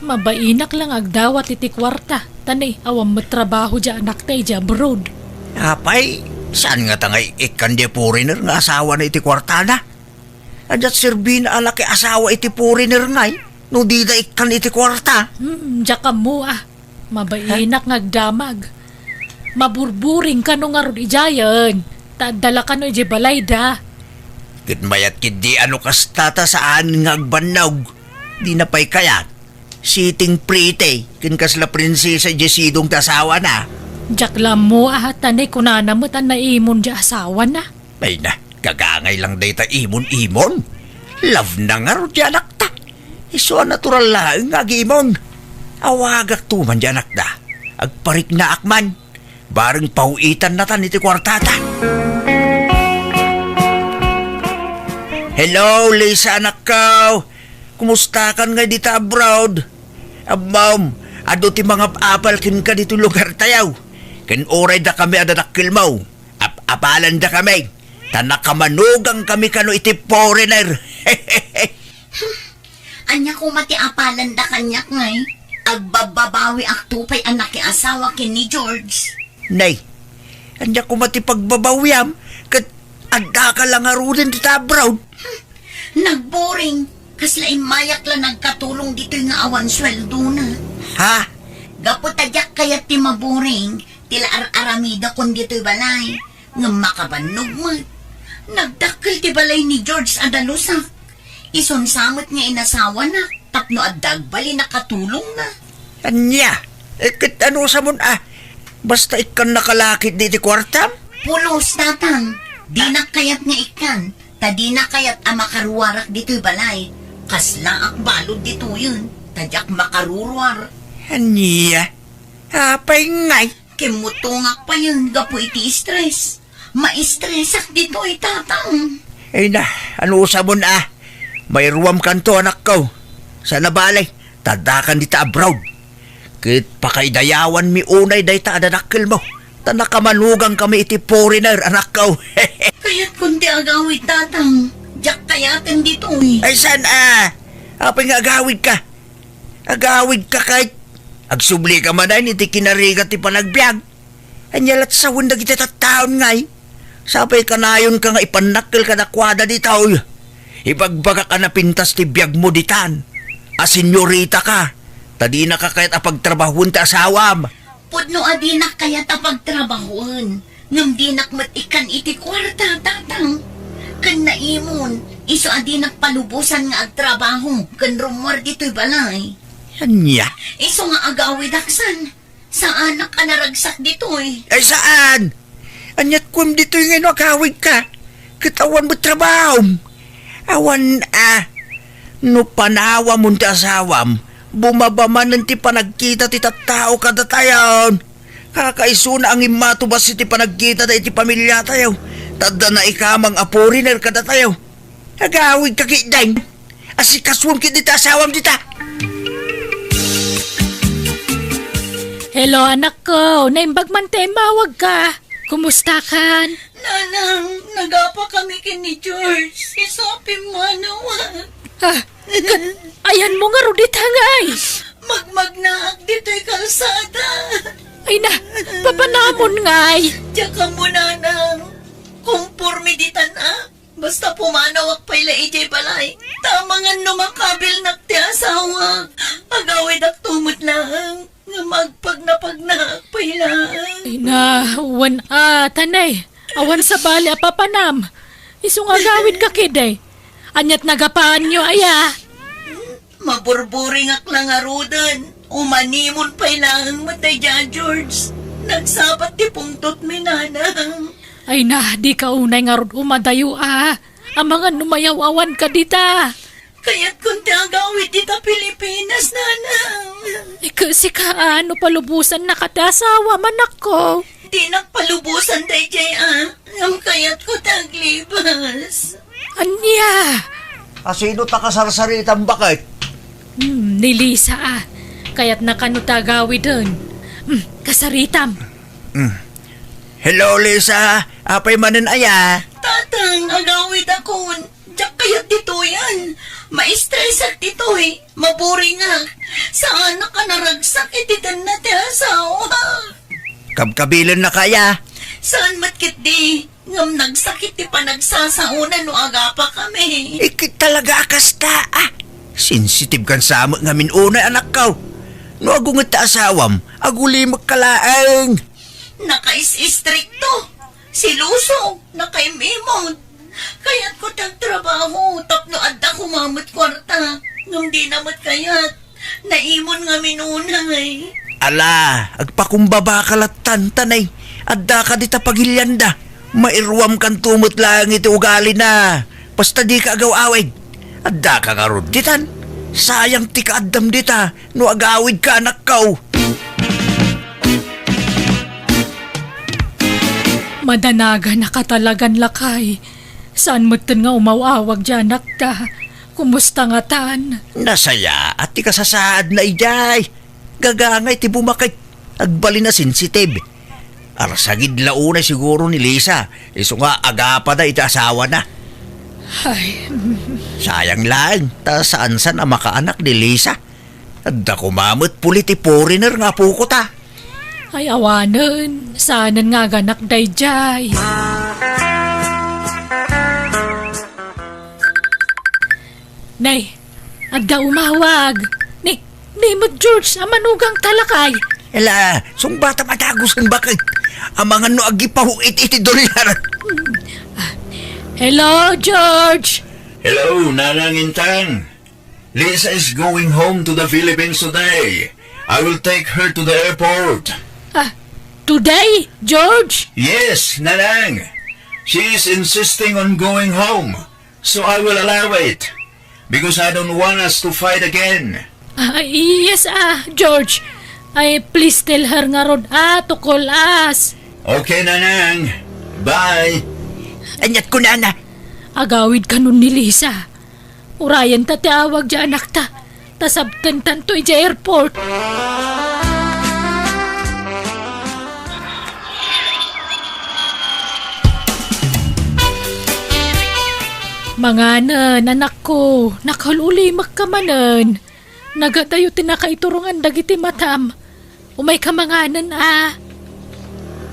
A: Mabainak lang agdawat iti kwarta. Tanay, awam mo trabaho dya anak tayo dya abroad.
G: Apay, saan nga tangay ikan di foreigner nga asawa na iti kwartada? Adat sirbin alaki asawa iti foreigner ngay. No di da ikan iti kwarta.
A: Diyak ka mo Mabainak ngagdamag. Maburburing ka no nga ron ijayan. Tadala ka no iji balay da.
G: Kitmayat kidi ano kastata saan nga agbannog. Di na pa'y kayat. Siting pretty, kinkasla prinsesa jesidong tasawa na.
A: Diyak lang mo tanay kunanamot ang naimon dya asawa na.
G: Ay na, kagangay lang day ta imon-imon. Love na nga ro di anak ta. Iso natural lang nga gimon. Awagak tuman di anak da. Agparik na akman. Bareng pauitan na tan iti kwartata. Hello, Lisa anak ko. Kumusta kan nga dito abroad? Ma'am, ado ti mga apal kin ka dito lugar tayaw. Kin oray da kami adadakil mo. Apalan da kami. Tanakamanugang kami kano iti foreigner.
D: Anya ko mati apalan da kanyak ngay. Agbababawi ak tupay anak ki asawa kin ni George.
G: Nay, anya ko mati pagbabawyam. Kat adda ka lang arunin dito abroad.
D: Nagboring. Kasla imayak lang nagkatulong dito nga awan sweldo na.
G: Ha?
D: Gaputadyak kaya ti maboring. Tila aramida kon dito'y balay. Nga makabanog mo. Nagdakil ti balay ni George Adalusak. Isunsamot nga inasawa na. Tapno adagbali nakatulong na.
G: Anya? Kat ano sa mun basta ikan nakalakit di ti kwartam?
D: Pulos tatang. Di na kayat nga ikan. Tadi na kayat makaruwarak dito'y balay. Kasla ak balod dito yun. Tadyak makarurwar.
G: Anya? Apay ngay.
D: Kimutungak pa yun. Gapo iti stress. Ma-stressak dito tatang.
G: Ay na, ano sa mun may ruwam kanto anak ko. Sa nabalay, tadakan di ta abroad. Kit pakaidayawan mi unay day ta adadakil mo. Tanakamanugang kami iti foreigner anak ko.
D: Kaya't kundi agawid tatang. Diyak kayatin dito
G: Ay san apay nga agawid ka. Agawid ka kahit agsubli ka man ay iti kinarigat ti panagbiag. Anyalat sa wunda kita tattaon ngay. Sapay kanayon ka nga ipanakil ka na kwada di tao. Ibagbaga ka na pintas ti biag mo ditan. Senyorita ka. Tadi na ka kahit apagtrabahon ti asawam.
D: Pudno adinak kaya tapagtrabahuan. Ngam dinak matikan iti kwarta tatang. Kan naimon, iso adinak palubusan nga agtrabaho. Kan rumor dito'y balay.
G: Anya?
D: Iso nga agawid aksan. Sa anak ka naragsak dito'y.
G: Ay saan? Anyat kum dito yung agawid ka. Katawan mo trabaho. Awan no panawa mo ti asawam. Bumaba man ti panagkita ti tattao kada tayon. Kakaiso na ang imatubas ti panagkita da iti pamilya tayo. Tadda na ikamang aporiner kada tayo. Agawid ka kitdain. Asikaswam kit dita asawam dita.
A: Hello anak ko, naimbag man tayo mawag ka. Kumusta kan?
D: Nanang, nagapa kami kini George. Isapin mo nawa.
A: Ayan mo nga rudit hangay.
D: Magmagnaak dito'y kalsada.
A: Ay na, papanamon ngay.
D: Diyan ka mo nanang. Kumpurmi ditan Basta pumanawak pa'y laijay balay. Tamangan numakabil nakti asawa. Agawid ak tumot lang. Nga magpagnapagnakak pa'y lang.
A: Ay na, wan tanay. Awan sa bali papanam. Isong agawid ka kiday. Anyat nagapaan nyo aya.
D: Maburburing ak lang arudan. Umanimon pa'y lang matay dyan, George. Nagsabat ti pungtot mi nanang.
A: Ay na, di ka unay nga rod umadayo Ang mga numayaw-awan ka dita.
D: Kaya't kunti agawid dita Pilipinas, nanang.
A: Kasi ka ano palubusan na katasawa manak ko.
D: Di nagpalubusan day jay Ang kaya't ko taglibas.
A: Anya?
G: Sino ta kasarsaritan bakit?
A: Ni Lisa Kaya't nakanutagawi dun. Kasaritam.
G: Hello Lisa, apay manen aya?
D: Tatang, agawid akon. Diyak kaya't dito yan. Ma-stress at dito Maburing Saan na ka naragsak ititan na ti asawa?
G: Kabkabilan na kaya?
D: Saan matkit di? Ngam nagsakit ti panagsasauna no agapa kami.
G: Ikit talaga akasta Sensitive kan sa mo ngamin unay anak ko. No agungat ta asawam, aguli magkalaang.
D: Nakais-istrikto. Siluso, nakaimimot. Kaya't ko tagtrabaho, tapno adda kumamot kwarta. Nung di namat kayat, naimon nga minunay.
G: Ala, agpakumbaba ka latan tanay. Adda ka dita pagilyanda. Mairuam kan tumot lang iti ugali na. Basta di ka agaw-awig. Adda ka karod ditan. Sayang ti kaadam dita. No agawid ka anak ko.
A: Madanaga na ka talagan lakay. Saan mo nga umawawag dyan, nakta? Kumusta nga tan?
G: Nasaya at ti kasasaad na ijay. Gagangay ti bumakit. Agbali na sensitive. Arsagid launa siguro ni Lisa. Iso nga agapa na iti asawa na.
A: Ay,
G: Sayang lang. Ta saan na makaanak ni Lisa. Adda kumamot puli ti foreigner nga po ko ta.
A: ay awanen. Saanan nga ganak dayjay. Nay, agda umawag. Ni mo George, amanugang talakay.
G: Ela, sung bata matagos ang bakit. Ang mga no agipahuit iti dolyar.
A: Hello, George.
H: Hello, Nanang Intang. Lisa is going home to the Philippines today. I will take her to the airport.
A: Today, George?
H: Yes, Nanang. She is insisting on going home, so I will allow it. Because I don't want us to fight again.
A: Yes, George. Please tell her nga rod, to call us.
H: Okay, Nanang. Bye.
G: Anyat ko na.
A: Agawid ka nun ni Lisa. Urayan ta tiawag dya anak ta. Tasabtan tanto ija airport. Manganan, anak ko. Nakaluli magkamanan. Nagadayo tinakaiturungan dagiti matam. Umay ka manganan,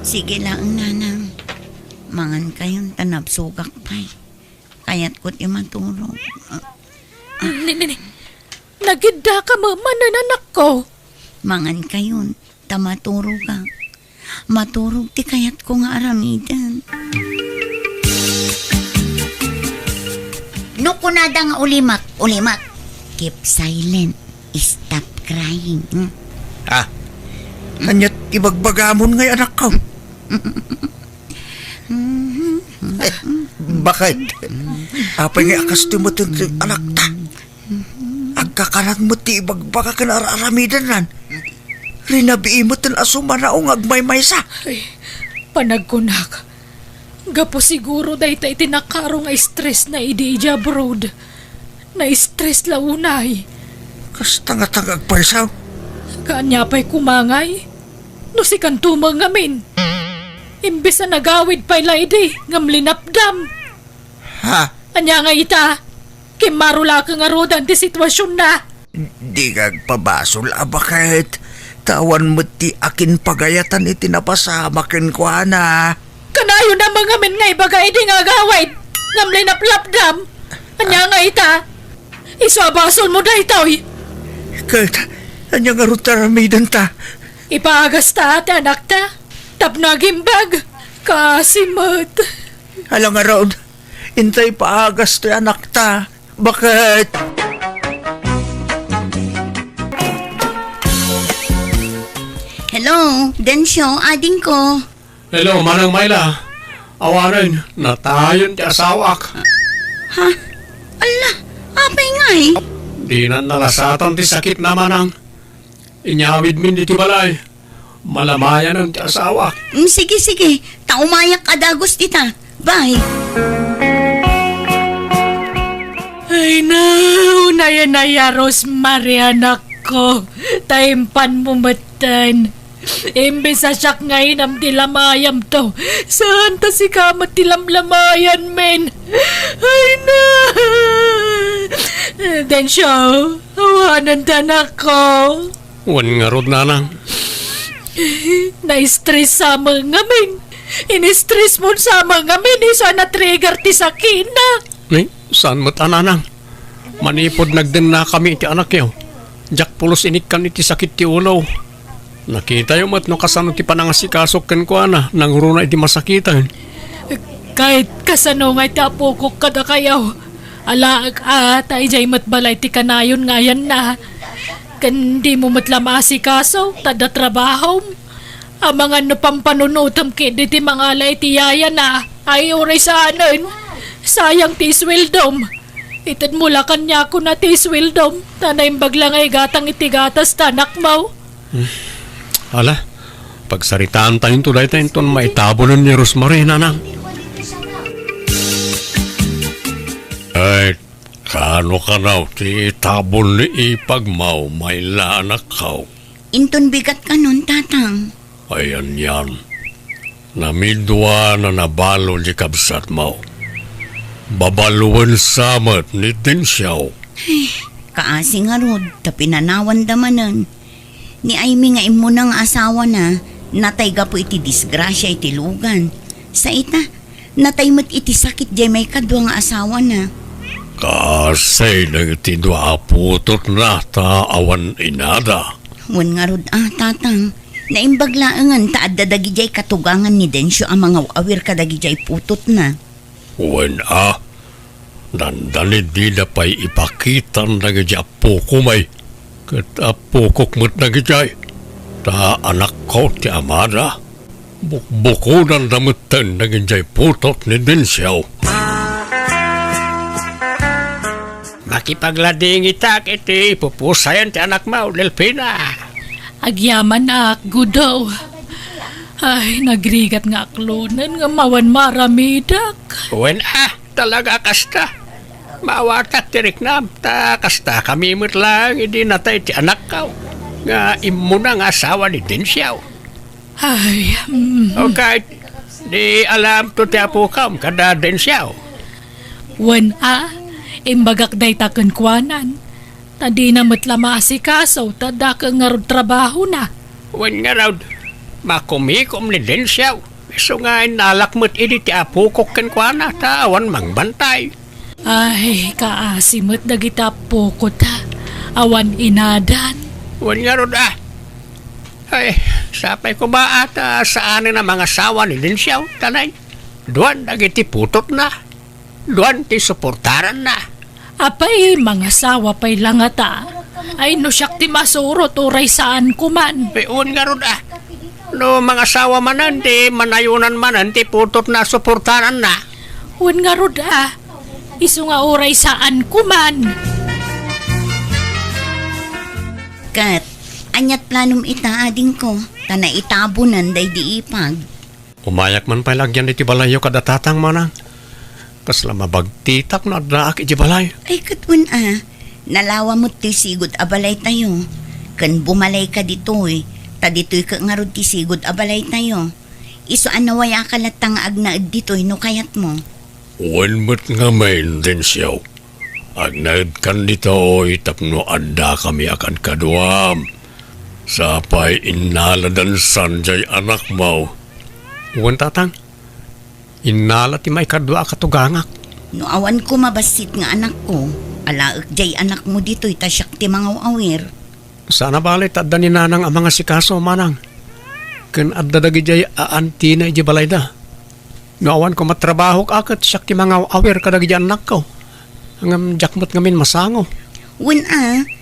D: Sige lang, Nanang. Mangan kayong tanabsugak pa'y. Kaya't ko't imatulog.
A: Nagidda ka mamanan, anak ko.
D: Mangan kayon, tamaturog ka. Maturog ti kayat ko nga aramidan. No kunada nga ulimak. Keep silent. Stop crying.
G: Anyat ibagbagamon ngay anak ko. Bakit? Apay nga akas ti mo anak ta. Agkakarat mo ti ibagbaga ka na aramidan nan. Rinabii mo tan asumanaong agmay-maysa.
A: Panagkunak. Gapo siguro dahi tayo tinakaro nga stress na idija brood. Na-stress launay.
G: Kasta nga tagag paisaw.
A: Kanya pa'y kumangay. No si kantumang ngamin. Imbes na nagawid pa'y laidi ngam linapdam.
G: Ha?
A: Anya nga ita. Kimarula ka nga rodan ti sitwasyon na.
G: Di kag pabasol bakit? Tawan mo ti akin pagayatan iti napasama ken ko na.
A: Kanayo na mga men nga ibagay di nga gawid. Ngam linaplapdam. Anya nga ita. Isabasol mo dahi taoy.
G: Kahit anya nga rutaramidan ta.
A: Ipaagas ta ati anak ta. Tapnagimbag. Kasimot.
G: Alang nga raon, intay paagas to anak ta. Bakit?
D: Hello, Densyo, ading ko.
C: Hello, Manang Mayla. Awanan, natayon ti asawak.
D: Ha? Ala, apay ngay.
C: Di na nalasatan ti sakit na Manang. Inyawid min di ti balay. Malamayan ang ti asawak.
D: Sige. Taumayak adagos tita. Bye.
A: Ay na, unaya-naya Rosemary anak ko. Taimpan mo matan. Imbes sa siyak ngayon ang tilamayam to. Saan ta si kamat tilamlamayan men? Ay na. Then siya, awanan tanak ko.
C: Wan nga rod Nanang.
A: Na-stress sa mga men. In-stress mo sa mga men. Isa na trigger ti sakina.
C: Ni, saan mo Nanang? Manipod nagden na kami iti anak yaw. Jak pulos inikan iti sakit ti ulo. Nakita yung mat no kasano ti panangasikasok ken ko na nang runa iti masakitan.
A: Kahit kasano nga tapukok kada kayaw. Alaag tayo jay matbalay ti kanayon ngayon na. Kandi mo matlam asikaso, tada trabaho. Ang mga napampanunutam kidi ti mga alay ti yaya na. Ay uray sa anon. Sayang ti swildom. Itad mula kanya ko na ti swildom. Tanay baglang ay gatang itigatas tanak mo.
C: Hala, pagsaritaan tayong tulay tayong ton maitabonan ni Rosemary Nanang. Ay, Plano ka na, ti tabon ni ipagmaw, may laanak ka.
D: Inton bigat ka nun, tatang.
C: Ayan yan. Namidwa na nabalo di kabsat mo. Babaluan samat ni Dinsyaw.
D: Kaasi nga rod, tapinanawan damanan. Ni Aimee nga imo nang asawa na, natay ga po iti disgrasya iti lugan. Sa ita, natay mat iti sakit jay may kadwa nga asawa na.
C: Kasi nang itindwa putot na ta awan inada.
D: Wan nga rod tatang. Naimbaglaangan ta adadagi jay katugangan ni Densyo ang mga awir kadagi jay putot na.
C: Wen Nandali di na pa'y ipakitan na gaya po kumay. Kat apokok mo't na gaya. Ta anak ko ti Amada. Bukbukunan na mutan na gaya putot ni Dinsyaw. Makipaglading itak iti pupusayan ti anak mo, Delfina.
A: Agyaman ak, gudaw. Ay, nagrigat nga aklonan nga mawan maramidak.
C: Wen talaga kasta. Mawatak tirik na, ta kasta kami mo't lang, hindi natay ti anak ko. Nga imo na nga asawa ni Dinsyaw.
A: Ay,
C: O kahit di alam to ti apo kam kada Dinsyaw.
A: wan imbagak day taken kwanan. Tadi na matla maasikaso, tada ka nga rod trabaho na.
C: Wen nga raw, makumikom ni Dinsyaw. So nga nalak mo't idi ti apo ko kenkwana, ta awan mangbantay.
A: Ay, kaasimot na kita pokot ha. Awan inadan.
C: Wen nga raw Ay, sapay ko ba ata saan na mga sawa ni Dinsyaw, tanay? Duan nagiti putot na. Duan ti suportaran na.
A: Apay, mga sawa pa'y langata. Ay, no siyak ti masurot uray saan kuman.
C: Piun nga raw No mga sawa manan, ti manayunan manan, ti putot na suportaran na.
A: Wan nga rod isu nga uray saan kuman.
D: Kat, anyat planum ita ading ko, tana itabunan day di ipag.
C: Umayak man pa lagyan iti balayo kada tatang manang. Kasla mabagtitak na daak iti balay.
D: Ay katun nalawa mo ti sigod abalay tayo. Kan bumalay ka ditoy, ta ditoy ka nga rod ti sigod abalay tayo. Iso anawaya ka latang agnaad ditoy no kayat mo.
C: Wen mo't nga main din siyaw. Agnaid kan dito itapno anda kami akan kaduam. Sapay inaladan sanjay anak mo. Wen tatang, inala ti may kadwa katugangak.
D: No awan ko mabasit nga anak ko, alaak jay anak mo ditoy ta siyak ti mga awir.
C: Sana balit adda ni nanang ang mga sikaso manang. Ken adda dagi jay aanti na iji balay da. No awan ko matrabaho akat siyak ti mga awir kadagi jay anak ko. Ang jakmot ngamin masango.
D: Wen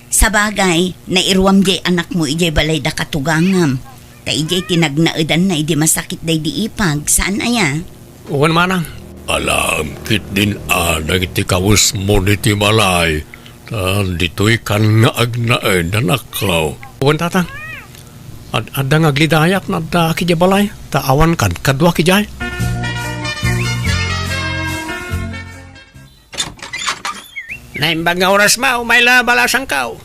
D: sa bagay, nairwam jay anak mo ijay balay da katugangam. Ta ijay tinagnaadan na idi masakit day di ipag. Saan aya?
C: Uwan manang. Alam kit din nagiti kawus mo niti malay. Dito'y kan nga agnaen na nakaw. Uwan tatang. Adda nga glidayak na da kijay balay. Taawan kan kadwa kijay. Naimbag nga oras mau, may labalasang kao.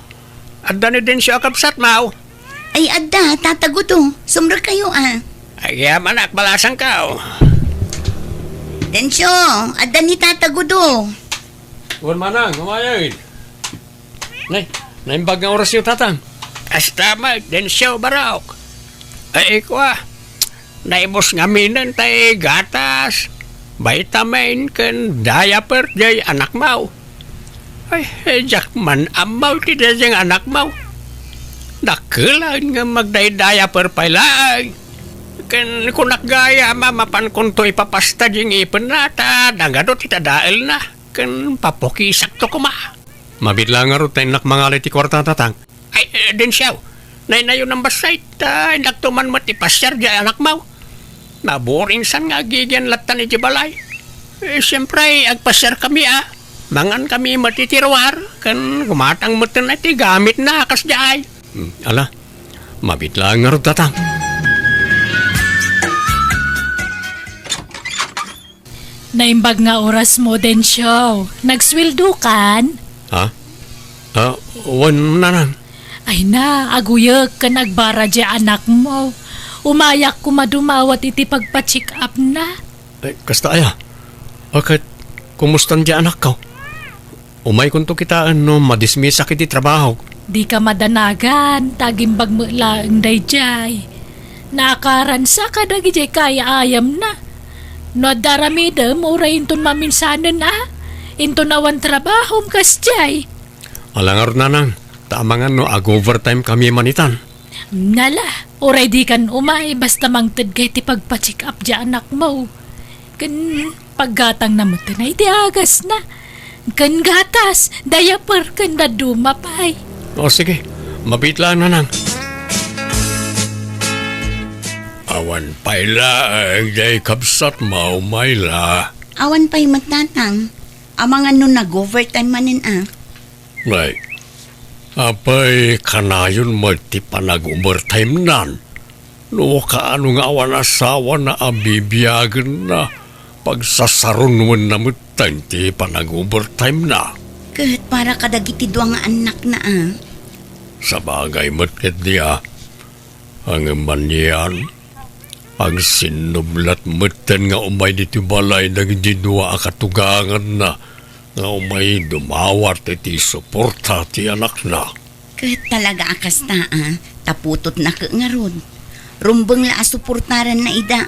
C: Adda ni din siya kapsat mau.
D: Ay adda, tatago to. Sumra kayo
C: Ay manak balasang kao.
D: Tensyo, adda ni tatago do.
C: Uwan manang, kumayain. Naimbag nga oras yung tatang. Hasta mag, din siya barok. Ay kwa, naibos nga minan tay gatas, vitamin, kan diaper jay anak mau. Ay, jakman amaw ti dayang anak mau. Dakelan nga magdaydaya per pailaang. Kan kunak gaya mapan kunto ipapasta jing ipon na ta dangadot itadael na. Kan papokisak to kuma. Mabitla nga ro tayo nakmangalit ti kwarta tatang. Ay, din siyaw. Nainayon ang basay ta naktuman mo ti pasyar di anak mau. Naboring san nga gigyan latan iti balay. Siyempre, agpasyar kami Mangan kami matitirwar, kan gumatang mo na ti gamit na akas jay. Ala, mabitla nga ro tatang.
A: Naimbag nga oras mo din siya. Nagswildo kan?
C: Ha? Wan nanang.
A: Ay na, aguyag ka nagbara di anak mo. Umayak ko madumawat iti pagpa-check up na.
C: Ay, kasta aya. Bakit, kumustan di anak ko? Umay kunto kita madismisa kiti trabaho.
A: Di ka madanagan, tagimbag mo lang dayjay. Nakaransa ka dagi jay kaya ayam na. No daramida mo ura inton maminsanan Inton awan trabaho kas jay.
C: Alangar nanang, tamangan ag-overtime kami manitan.
A: Nala, oray di kan umay basta mangtad kay ti pagpa-check up di anak mo. Kan paggatang na mo tanay di agas na. Kan gatas, diaper kan na dumapay.
C: O sige, mabitla nanang. Awan paila ang day kapsat maumayla.
D: Awan pa'y matatang. Amang ano nag-overtime manin
C: Nay, apay kanayon magti pa nag-overtime nan. No kaano nga awan asawa na abibiyagan na. Pagsasarunwan na mutan ti pa nag-overtime na.
D: Kahit para kadagiti duwa nga anak na
C: Sa bagay matkit niya, ang manyan, ang sinublat mutan nga umay diti balay nagdidwa akatugangan na nga umay dumawat iti suporta ti anak na.
D: Kahit talaga akas ta taputot na ka nga rod. Rumbang la suportaran na ida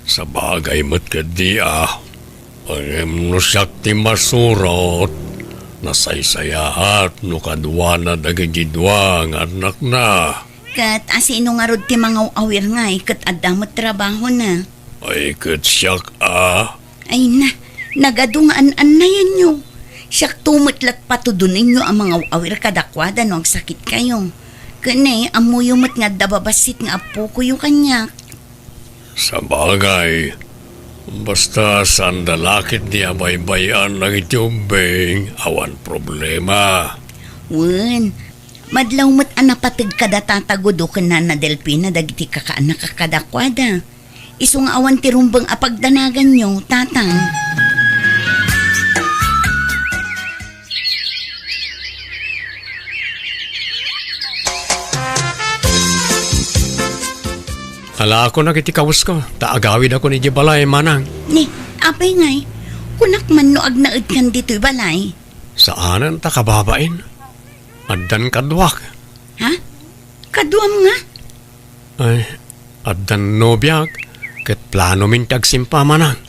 C: Sa bagay matkit niya, ang nusak ti masurot, nasaysayahat no kadwa na dagidwa nga anak na.
D: Kat asino nga rod ti mga awir nga kat adamot trabaho na.
C: Ay katsyak
D: Ay na, nagadungaan na yan nyo. Siyak tumatlat patudunin nyo ang mga awir kadakwada no ang sakit kayo. Kani, amuyumot nga dababasit nga apo ko yung kanya.
C: Sa bagay, basta sandalakit niya baybayan ng itubing, awan problema.
D: Wen, madlaw mo't anapatid kada tatagudo ka na Delpina dagiti kakaanak kakadakwada. Isong awan tirumbang apagdanagan nyo, tatang.
C: Hala ako na kiti kawas ko, taagawid ako ni Jibalay manang.
D: Ni, apay ngay, kunak man no agnaid kan dito'y balay.
C: Saanan ta kababain? Addan kadwak.
D: Ha? Kaduam nga?
C: Ay, addan nobyak, ket plano min tagsimpa manang.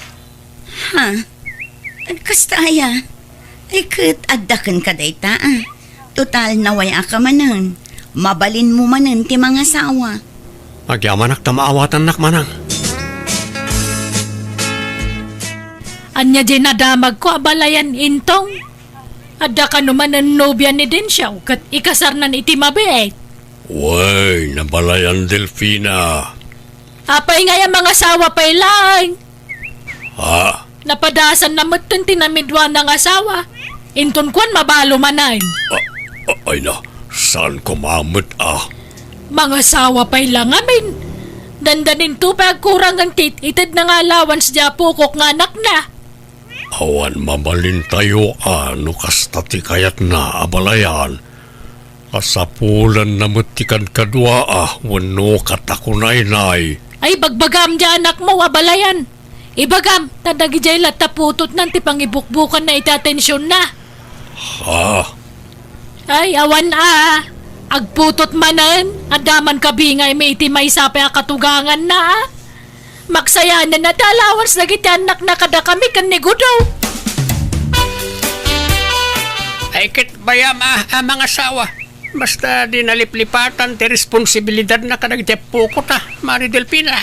D: Ha? Kastaya. Ay kat addakan ka dayta Total nawaya ka manan. Mabalin mo manan ti mga sawa.
C: Magyamanak ta maawatan nak manang.
A: Anya di nadamag ko abalayan intong. Adda ka naman ang nobya ni din siya kat ikasar na iti mabiit.
C: Way, nabalayan Delfina.
A: Apay nga yung mga asawa pa'y lang.
C: Ha?
A: Napadasan na matun tinamidwa ng asawa. Inton kwan mabalo manan.
C: Ay na, saan kumamot
A: Mga asawa pa'y lang amin. Dandanin to pagkurang ang itid na nga allowance dya pukok nga anak na.
C: Awan mabalin tayo no kastati kayat na abalayan. Kasapulan na mutikan kadwa wano katakunay-nay.
A: Ay bagbagam dya anak mo abalayan. Ibagam, tadagi jay lataputot ng tipang ibukbukan na itatensyon na.
C: Ha?
A: Ay awan agputot manan, adaman kabingay may itimay sapi katugangan na Maksayanan na dalawans na anak na kada kami kan nigudaw.
C: Ay kit bayam mga asawa. Basta di naliplipatan ti responsibilidad na kadagtepo ta, Mari Delpina.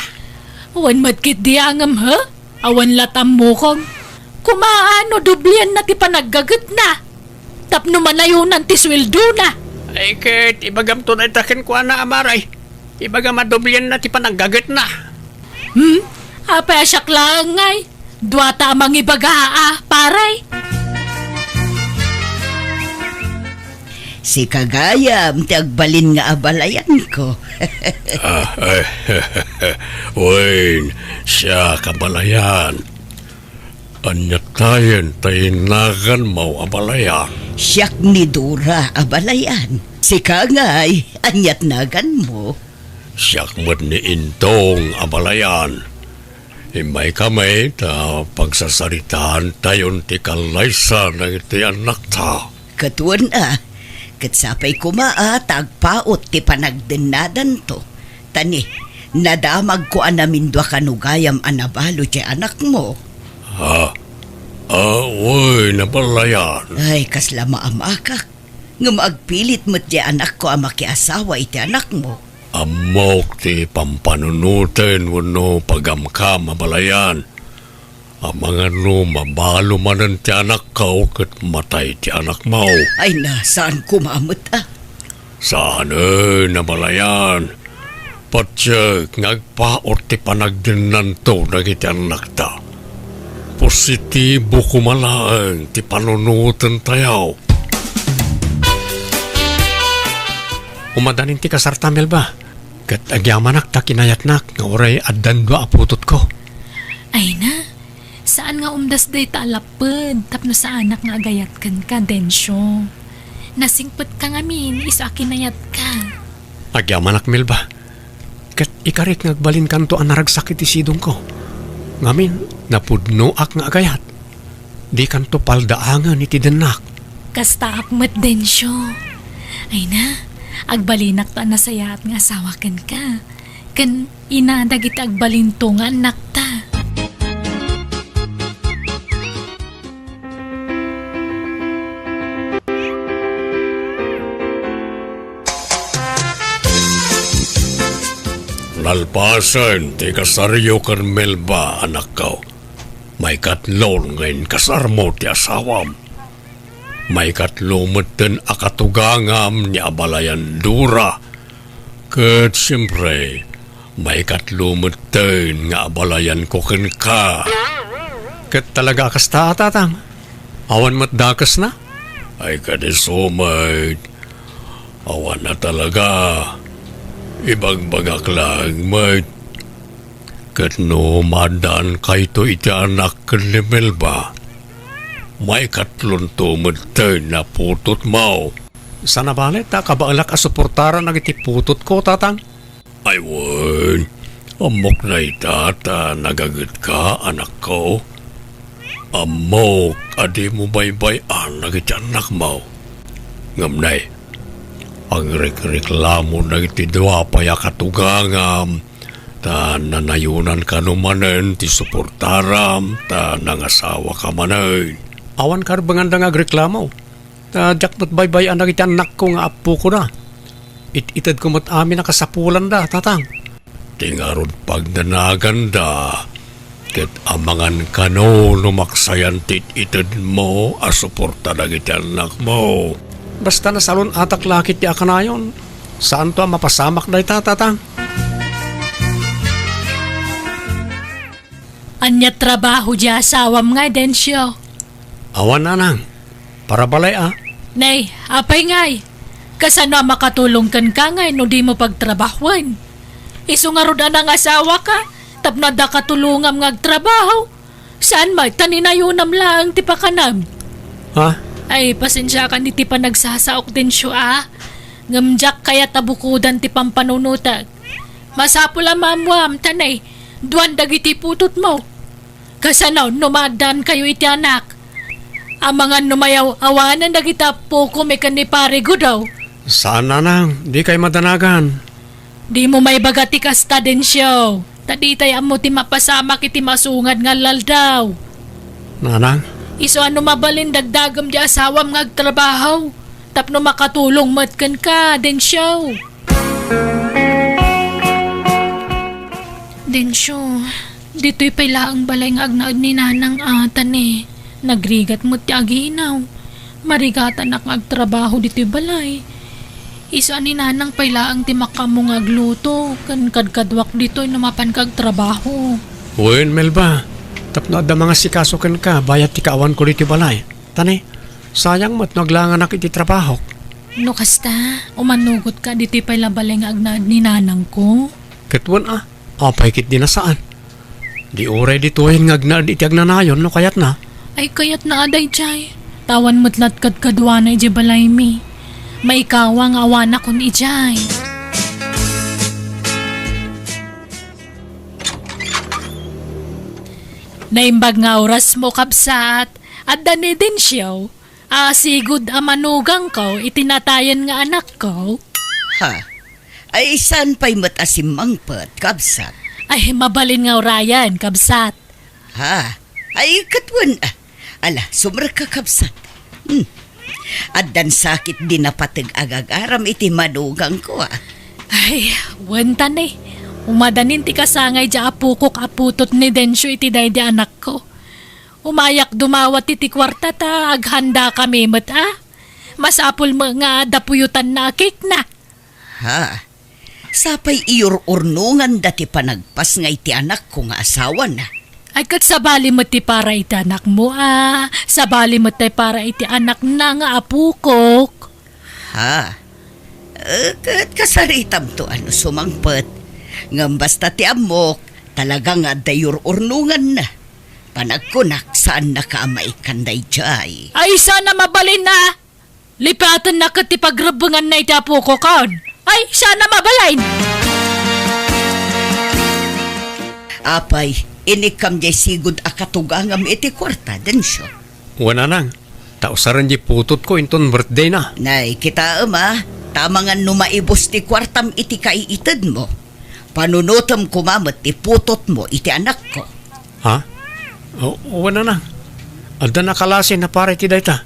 A: Awan matkit di angam Awan latam mo kong. Kumaano dublian na ti panaggagat na. Tapno manayunan ti sweldo na.
C: Ay kit ibagam to na itakin ko na amaray. Ibagam madublian na ti panaggagat na.
A: Apay asyak lang ngay. Dwa tamang ibaga paray.
B: Si Kagayam, ti agbalin nga abalayan ko.
C: Wain, siya kabalayan. Anyat tayo tayinagan mau abalayan.
B: Siyak ni Dura abalayan. Si Kangay, anyat nagan mo.
C: Siyak mo't ni Intong abalayan. Imay kami ta pagsasaritaan tayon ti kalaysa ng iti anak ta.
B: Katuan katsapay kumaa tagpaot ti panagdenadan to. Tani, nadamag ko anamin dwa kanugayam anabalo ti anak mo.
C: Uy, nabalayan.
B: Ay, kasla maamakak. Nga maagpilit mo't ti anak ko ang makiasawa iti anak mo.
C: Amok ti pampanunutin wano pagamkam mabalayan. Ang mga mabalo manan ti anak ko kat matay ti anak mo.
B: Ay, nasaan kumamot
C: Saan nabalayan? Patsyak ngagpaot ti panagdinan to nagiti anak ta. Positibo kumalaang ti panunutin tayaw. Umadanin ti kasarta Melba. Kat agyamanak ta kinayatnak nga oray addan dua aputot ko.
A: Ay na, saan nga umdas day talapad tapno sa anak nga agayat kan ka, Densyo. Nasingpet ka ngamin, isa kinayat ka.
C: Agyamanak Melba. Kat ikarit ngagbalin kanto ang naragsakit isidong ko. Ngamin, napudno ak nga agayat. Di kanto paldaangan iti denak.
A: Kasta akmet, Densyo. Ay na, agbalinak ta na sayat nga asawakan ka. Kan inadagit agbalinto nga anak ta.
C: Nalpasan ti kasaryo kan Melba anak ko. May katlon ngayon kasarmo ti asawam. May katlumaten akatugangam ni abalayan Dura. Kat siyempre, may katlumaten nga abalayan ko ken ka. Kat talaga kasta tatang. Awan matdakas na? Ay kadisumay. Awan na talaga. Ibagbagak lang, mate. Kat no madan kay to iti anak ni Melba. May katlon to magtay na putot mo. Sana balit ta kabaalak a suportara nag iti putot ko, tatang? Ay, wan. Amok na itata, nagagat ka, anak ko. Amok, adi mo baybayan nag iti anak mo. Ngamnay, ang reklamo na iti dwa paya katugangam, ta nanayunan ka numanen ti suportaram, ta nangasawa ka manen. Awan karbanganda nga agreklamo. Ta jaktot baybay ang iti anak ko nga apo ko na. Ititad ko mat amin na kasapulan da, tatang. Tingarod pagdanagan da, ket amangan ka no lumaksayan ititad mo a suporta na iti anak mo. Basta na salon atak lakit di akanayon. Saan to ang mapasamak na itatang?
A: Anya trabaho di asawam nga, Densyo.
C: Awan na nang. Para balay
A: Nay, apay ngay. Kasano makatulong kan ka ngay no di mo pagtrabahuan. Iso nga roda ng asawa ka, tapno da katulungam ngagtrabaho. Saan may taninayunam lang ti pakanam?
C: Ha?
A: Ay, pasensya ka, di ti pa nagsasaok din siya, Ngamjak kaya tabukudan ti pampanunutag. Masapula mamuam, tanay, duwan dagiti putot mo. Kasanaw, numadan kayo iti anak. Ang mga numayaw awanan dagita po kumikan ni pare daw.
C: Saan na nang? Di kay madanagan.
A: Di mo may bagati kasta din siya. Taditay amo ti mapasamak iti masungad nga laldaw.
C: Nanang?
A: Iso ano mabalin dagdagam di asawam ngagtrabaho. Tapno makatulong matkan ka din siya. Din siya, dito'y pala ang balay nga agnaad ni nanang atan eh. Nagrigat mo ti aginaw. Marigatan ak ngagtrabaho dito'y balay. Iso ni nanang pala ang timakamu ngagluto. Kan kadkadwak dito'y numapan kag trabaho.
C: Uwin, Melba. Tapno ada mga sikasukan ka, bayat ti kaawan ko dito balay. Tani, sayang mat naglangan ak iti trabaho.
A: No kasta, umanugot ka dito'y pala balay nga agnaad ni nanang ko.
C: Ketwan apay kit di na saan. Di oray dituhin ngagna di tiyag nanayon no kayat na.
A: Ay kayat na aday jay. Tawan matlat kad kadwana ije balay mi. May kawang awan akon ijay. Naimbag nga oras mo kabsat. At dani din siyaw. Sigud amanugang ko, itinatayan nga anak ko.
B: Ha? Ay saan pa'y matasim mangpat, kabsat?
A: Ay mabalin nga orayan, kabsat.
B: Ha? Ay katwan Ala, sumra ka kabsat. At dan sakit din na patag agagaram iti manugang ko
A: Ay, wantan eh. Umadanin ti kasangay di apukok aputot ni Densyo iti daydi anak ko. Umayak dumawat iti kwarta ta aghanda kami Masapul mo nga dapuyutan na cake na.
B: Ha? Sapay iyor-urnungan dati panagpas nga iti anak ko nga asawa na.
A: Ay kat sabali mo ti para iti anak mo Sabali mo ti para iti anak na nga apukok.
B: Ha? Kat kasaritam to sumangpet. Ngam basta ti amok, talaga nga dayor-urnungan na. Panagkunak saan nakaamay kanday jay.
A: Ay sana mabalin na. Lipatan na kat ti pagrabungan na iti apukok kon. Ay sana mabalain.
B: Apay, inikam jay sigud akatugangam iti kwarta, Densyo.
C: Wala nang. Tausaran di putot ko inton birthday na.
B: Nay, kita tamangan numaibos ti kwartam iti kaiitad mo. Panunutam kumamat ti putot mo iti anak ko.
C: Ha? Wala nang. Ada nakalasin na para iti dayta.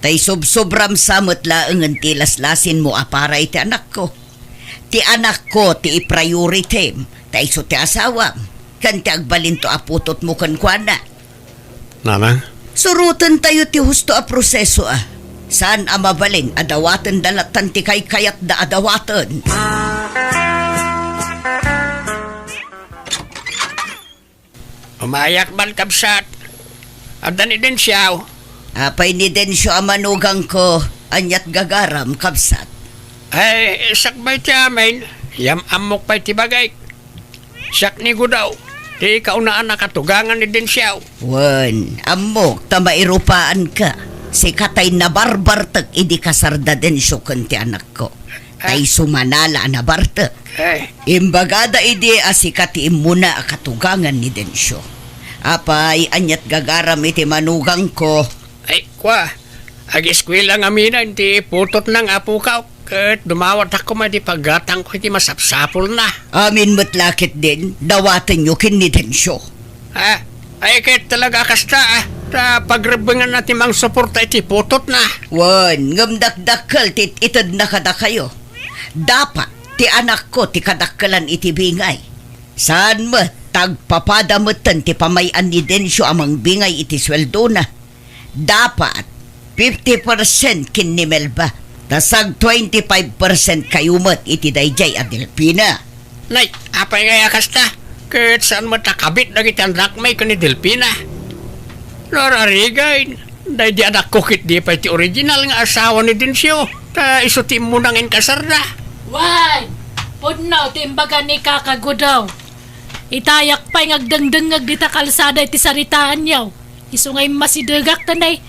B: Tay sobram samot laengan ti laslasin mo para iti anak ko. Ti anak ko ti priority tay so ti asawa. Kan ti agbalin to aputot mo kan kuana.
C: Nanang?
B: Surutan tayo ti husto a proseso Saan mabalin adawatan dalatan ti kayat da adawatan.
C: Umayak man kabsat. Ada ni din siyaw.
B: Apay ni Densyo amanugang ko anyat gagaram kabsat.
C: Ay, sakbay ti amin. Yam amok pa'y ti bagay. Sak ni gudaw. Di ikaw na anak katugangan ni din siyaw.
B: Wan, amok tamairupaan ka. Si katay na barbartek idi kasarda Densyo kanti anak ko. Tay sumanala na bartek. Imbagada idi asikati imuna katugangan ni Densyo. Apay anyat gagaram iti manugang ko.
C: Ay, kwa. Ag-eskwela nga mina, hindi putot ng apukaw. Kat dumawat ako may di paggatang ko, hindi masapsapol na.
B: Amin matlakit din, dawatan nyo kin ni Densyo.
C: Ha? Ay, kahit talaga kasta ta pagrebengan natin mang suporta iti putot na.
B: Wan, ngamdakdakal tit itad na kada kayo. Dapat, ti anak ko ti kadakkalan iti bingay. Saan mo, tagpapadamatan ti pamayan ni Densyo amang bingay iti sweldo na. Dapat, 50% kin ni Melba. Tasag 25% kayumat iti dayjay a Delpina.
C: Nay, apay nga kasta. Kahit saan mo takabit na kitang may ka ni Delpina. Lora Rigain, dahil di anak ko kit di pa iti original nga asawa ni Densyo. Ta isutim mo nang inkasar na.
A: Why? Pudno, timbaga ni kakagudaw. Itayak pa'y ngagdangdangag dita kalsada iti saritaan yaw. Isungay masidagak tanay.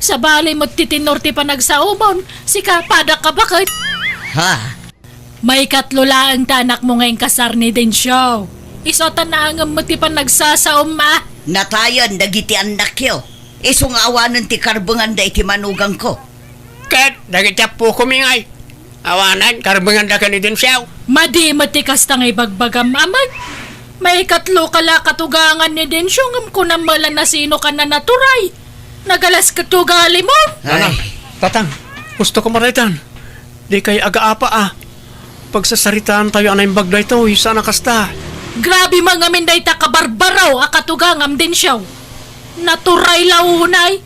A: Sa balay mo titinorti pa nagsaumon, si kapada ka bakit?
B: Ha?
A: May katlulaan tanak mo ngayong kasar ni Densyo. Isotan na ang muti pa nagsasaum
B: Natayan dagiti anak yo. Isong awanan ti karbungan da iti manugang ko.
C: Kat, dagitap po kumingay. Awanan, karbangan da ka ni Densyo.
A: Madi matikas tang ibagbagam amag. May katlo kala katugangan ni Densyo ngam kunamala na sino ka na naturay. Nagalas katugali mo.
C: Nanang, tatang, gusto ko maraitan. Di kay aga-apa Pagsasaritaan tayo anay bagday to, isa na kasta.
A: Grabe mga minday ta kabarbaraw akatugangam din siya. Naturay launay.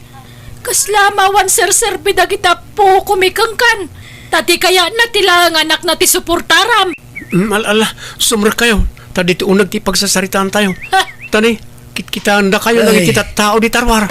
A: Kaslamawan ser-serbi dagita po kumikangkan. Tati kaya natilang anak na ti suportaram.
C: Ala, sumra kayo. Tadi ti unag ti pagsasaritaan tayo.
A: Ha?
C: Tani, kita anda kayo nagkita tao di tarwar.